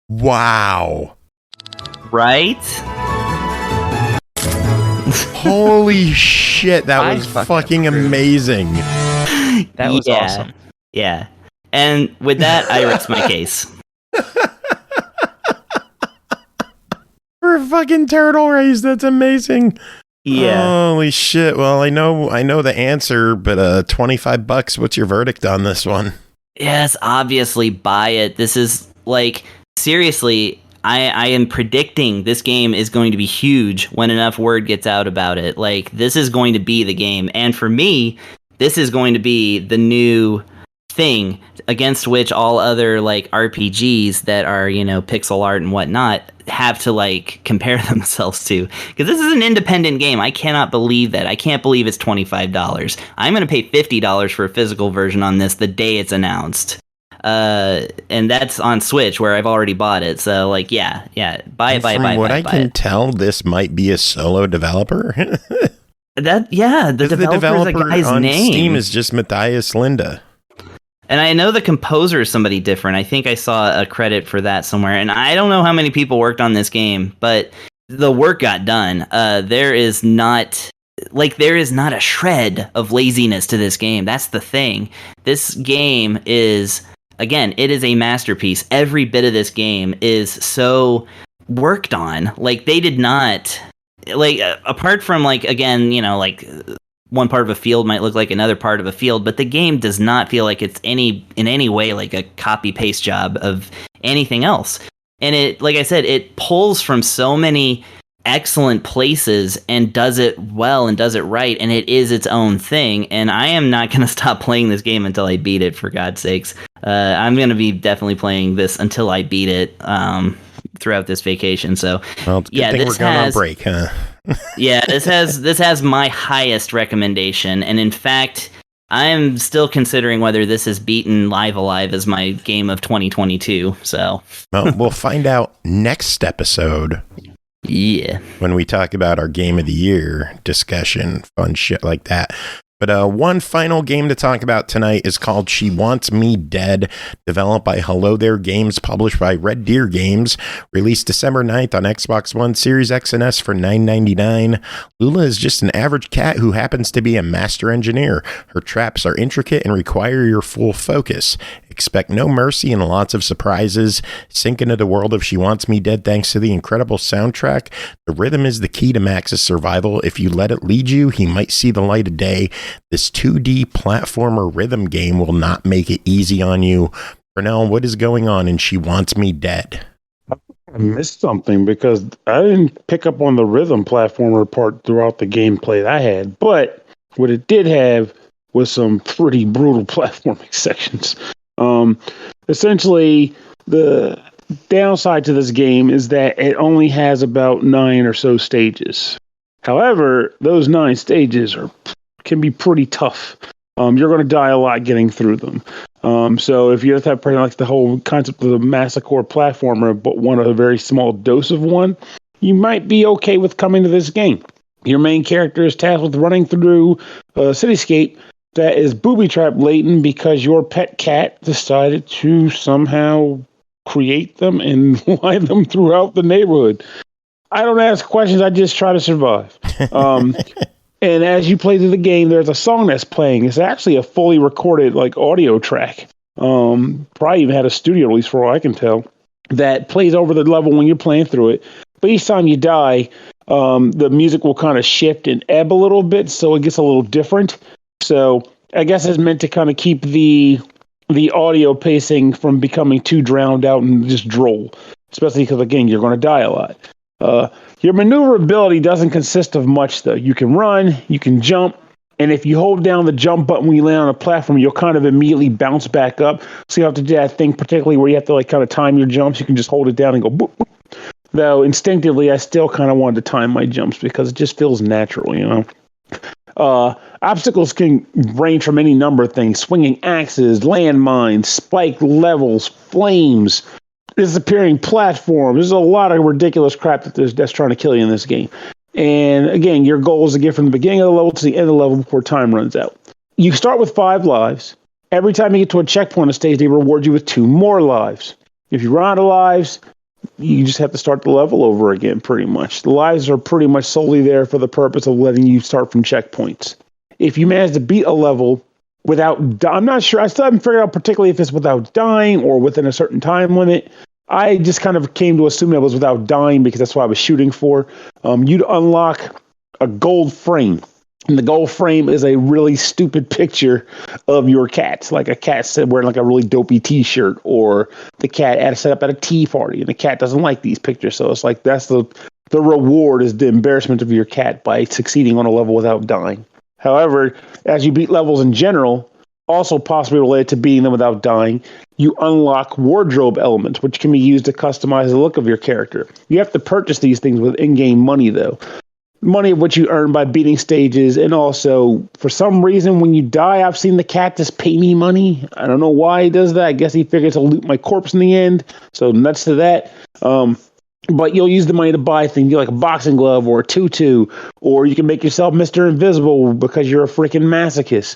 Wow. Right? Holy shit, that was fucking amazing. That was awesome. Yeah. And with that, I rest my case. For a fucking turtle race, that's amazing. Yeah. Holy shit. Well, I know the answer, but $25, what's your verdict on this one? Yes, obviously buy it. This is like, seriously, I am predicting this game is going to be huge when enough word gets out about it. Like, this is going to be the game. And for me, this is going to be the new thing against which all other like RPGs that are, pixel art and whatnot have to like compare themselves to, because this is an independent game. I cannot believe that. I can't believe it's $25. I'm going to pay $50 for a physical version on this the day it's announced. And that's on Switch where I've already bought it. So like, yeah, buy it. From what I can tell, this might be a solo developer. The developer guy's on name. Steam is just Matthias Linda. And I know the composer is somebody different. I think I saw a credit for that somewhere. And I don't know how many people worked on this game, but the work got done. There is not a shred of laziness to this game. That's the thing. This game is, again, it is a masterpiece. Every bit of this game is so worked on. Like, they did not, like, apart from, like, again, like, one part of a field might look like another part of a field, but the game does not feel like it's in any way like a copy paste job of anything else. And it, like I said, it pulls from so many excellent places and does it well and does it right, and it is its own thing. And I am not going to stop playing this game until I beat it, for God's sakes. I'm going to be definitely playing this until I beat it throughout this vacation. So, well, yeah, we're going on break, huh? Yeah, this has my highest recommendation, and in fact, I'm still considering whether this has beaten Live Alive as my game of 2022. So, well, we'll find out next episode. Yeah, when we talk about our game of the year discussion, fun shit like that. But one final game to talk about tonight is called She Wants Me Dead, developed by Hello There Games, published by RedDeerGames, released December 9th on Xbox One, Series X and S for $9.99. Lula is just an average cat who happens to be a master engineer. Her traps are intricate and require your full focus. Expect no mercy and lots of surprises. Sink into the world of She Wants Me Dead thanks to the incredible soundtrack. The rhythm is the key to Max's survival. If you let it lead you, he might see the light of day. This 2D platformer rhythm game will not make it easy on you. Pernell, what is going on in She Wants Me Dead? I missed something because I didn't pick up on the rhythm platformer part throughout the gameplay that I had. But what it did have was some pretty brutal platforming sections. Essentially, the downside to this game is that it only has about 9 or so stages. However, those 9 stages can be pretty tough. You're going to die a lot getting through them. So if you have to have like the whole concept of the massacre platformer, but want a very small dose of one, you might be okay with coming to this game. Your main character is tasked with running through a cityscape that is booby-trapped laden because your pet cat decided to somehow create them and lie them throughout the neighborhood. I don't ask questions, I just try to survive. And as you play through the game, there's a song that's playing. It's actually a fully recorded like audio track. Probably even had a studio release for all I can tell, that plays over the level when you're playing through it. But each time you die, the music will kind of shift and ebb a little bit, so it gets a little different. So I guess it's meant to kind of keep the the audio pacing from becoming too drowned out and just droll. Especially because, again, you're going to die a lot. Your maneuverability doesn't consist of much, though. You can run, you can jump, and if you hold down the jump button when you land on a platform, you'll kind of immediately bounce back up. So you have to do that thing, particularly where you have to like kind of time your jumps. You can just hold it down and go boop, boop. Though instinctively, I still kind of wanted to time my jumps because it just feels natural, you know. Obstacles can range from any number of things: swinging axes, landmines, spiked levels, flames, disappearing platforms. There's a lot of ridiculous crap that's trying to kill you in this game. And again, your goal is to get from the beginning of the level to the end of the level before time runs out. You start with 5 lives. Every time you get to a checkpoint on stage, they reward you with 2 more lives. If you run out of lives, you just have to start the level over again, pretty much. The lives are pretty much solely there for the purpose of letting you start from checkpoints. If you manage to beat a level without, I'm not sure, I still haven't figured out particularly if it's without dying or within a certain time limit. I just kind of came to assume it was without dying because that's what I was shooting for. You'd unlock a gold frame. And the gold frame is a really stupid picture of your cat. Like a cat wearing like a really dopey t-shirt, or the cat set up at a tea party and the cat doesn't like these pictures. So it's like that's the reward is the embarrassment of your cat by succeeding on a level without dying. However, as you beat levels in general, also possibly related to beating them without dying, you unlock wardrobe elements, which can be used to customize the look of your character. You have to purchase these things with in-game money, though. Money of which you earn by beating stages, and also, for some reason, when you die, I've seen the cat just pay me money. I don't know why he does that. I guess he figures to loot my corpse in the end, so nuts to that. But you'll use the money to buy things like a boxing glove or a tutu, or you can make yourself Mr. Invisible because you're a freaking masochist.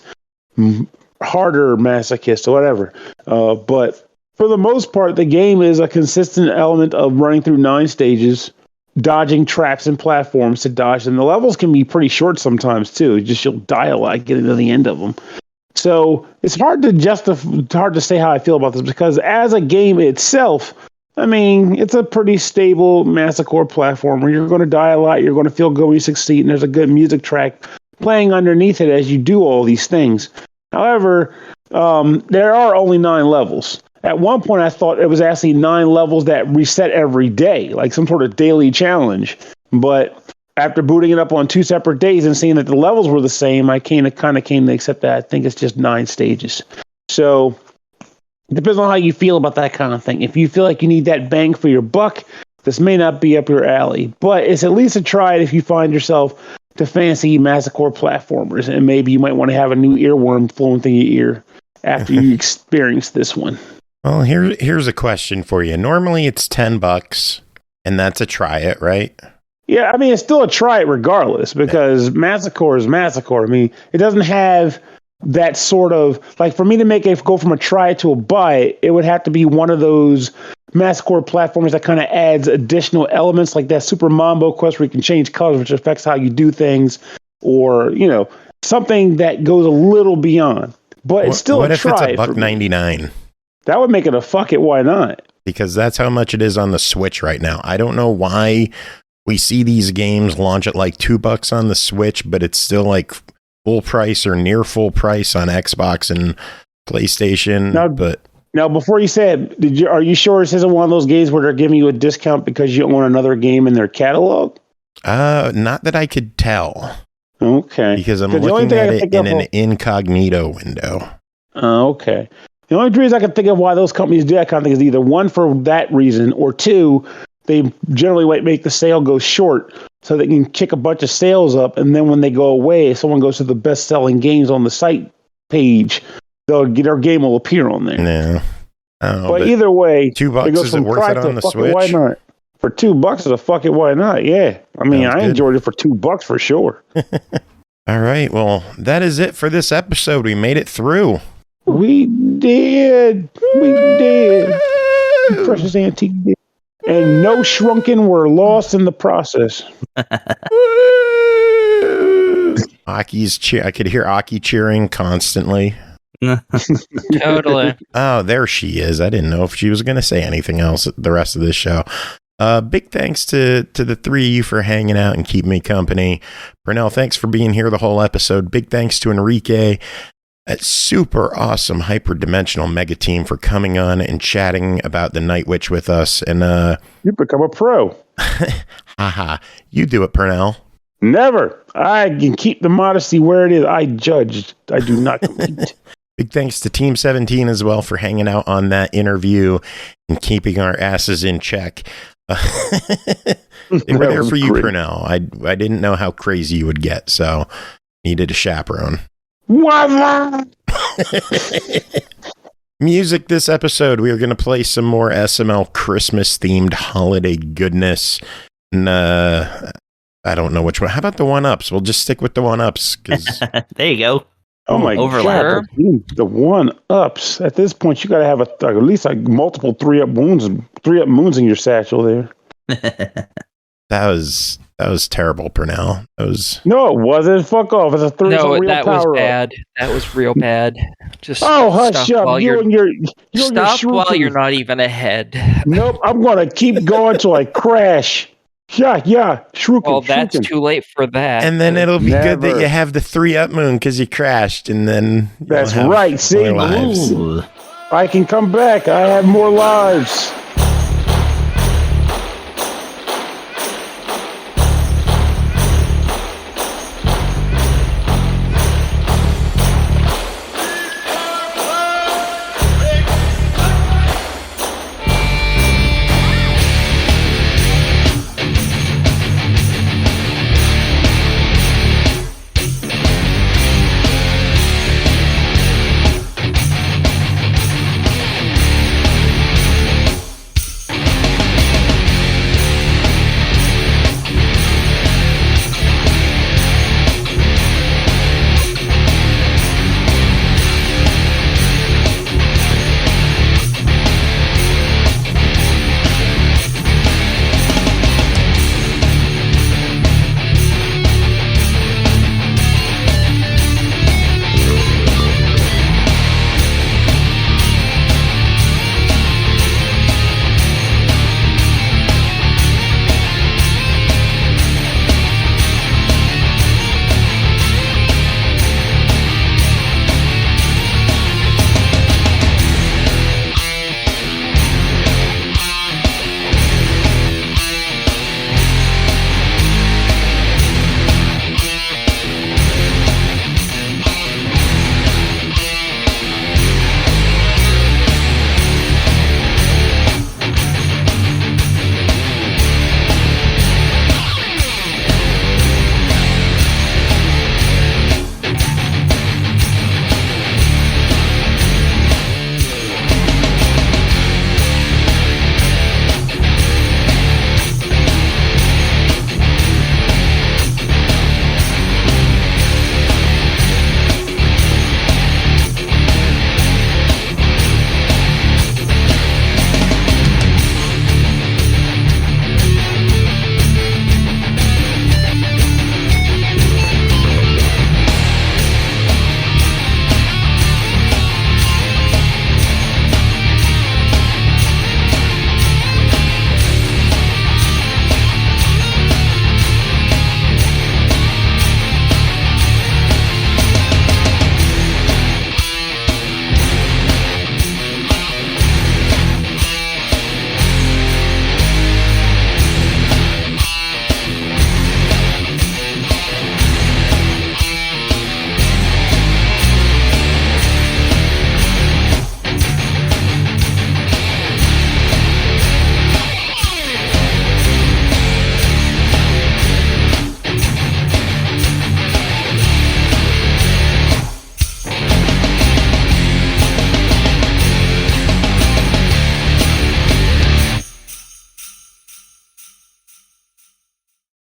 Harder masochist or whatever. But for the most part, the game is a consistent element of running through 9 stages, dodging traps and platforms to dodge them. The levels can be pretty short sometimes too. You'll die a lot getting to the end of them. So it's hard to say how I feel about this, because as a game itself, I mean, it's a pretty stable masochore platformer. You're going to die a lot. You're going to feel good when you succeed, and there's a good music track playing underneath it as you do all these things. However, there are only 9 levels. At one point, I thought it was actually 9 levels that reset every day, like some sort of daily challenge. But after booting it up on 2 separate days and seeing that the levels were the same, I kind of came to accept that I think it's just 9 stages. So it depends on how you feel about that kind of thing. If you feel like you need that bang for your buck, this may not be up your alley. But it's at least a try if you find yourself to fancy masochore platformers, and maybe you might want to have a new earworm flowing through your ear after you experience this one. Well, here's a question for you. Normally it's $10, and that's a try it, right? Yeah, I mean, it's still a try it regardless, because masochore is masochore. I mean, it doesn't have that sort of, like, for me to make it go from a try it to a buy it, it would have to be one of those masochore platformers that kind of adds additional elements, like that Super Mambo Quest where you can change colors, which affects how you do things, or, you know, something that goes a little beyond. But it's still a try. What if it's $1.99? That would make it a fuck it, why not? Because that's how much it is on the Switch right now. I don't know why we see these games launch at like $2 on the Switch, but it's still like full price or near full price on Xbox and PlayStation. Now, before you say it, are you sure this isn't one of those games where they're giving you a discount because you own another game in their catalog? Not that I could tell. Okay. Because I'm looking at it in an incognito window. Okay. The only reason I can think of why those companies do that kind of thing is either one, for that reason, or two, they generally make the sale go short so they can kick a bunch of sales up, and then when they go away, if someone goes to the best-selling games on the site page, their game will appear on there. Yeah. But either way, $2 is it worth it on the Switch? Why not? For $2 is a fuck it, why not? Yeah. I mean, I enjoyed it for $2 for sure. All right. Well, that is it for this episode. We made it through. We did. Precious antique did. And no shrunken were lost in the process. I could hear Aki cheering constantly. Totally. Oh, there she is. I didn't know if she was going to say anything else the rest of this show. Big thanks to the 3 of you for hanging out and keeping me company. Pernell, thanks for being here the whole episode. Big thanks to Enrique. a super awesome hyperdimensional mega team for coming on and chatting about the Night Witch with us. And you become a pro. Haha, you do it, Pernell. Never. I can keep the modesty where it is. I judge. I do not compete. Big thanks to Team 17 as well for hanging out on that interview and keeping our asses in check. They were there for you, Pernell. I didn't know how crazy you would get, so needed a chaperone. Music this episode, we are going to play some more SML Christmas-themed holiday goodness. And, I don't know which one. How about the OneUps? We'll just stick with the OneUps. There you go. Oh my God. The OneUps. At this point, you got to have at least multiple 3-up moons in your satchel there. That was terrible, Pernell. No, it wasn't. Fuck off. It's a 3. No, that was bad. That was real bad. Just hush up. While you're not even ahead. Nope, I'm gonna keep going till I crash. Yeah, shrookin'. Well, that's too late for that. And then it'll be good that you have the 3-up moon because you crashed, and then that's right. See, I can come back. I have more lives.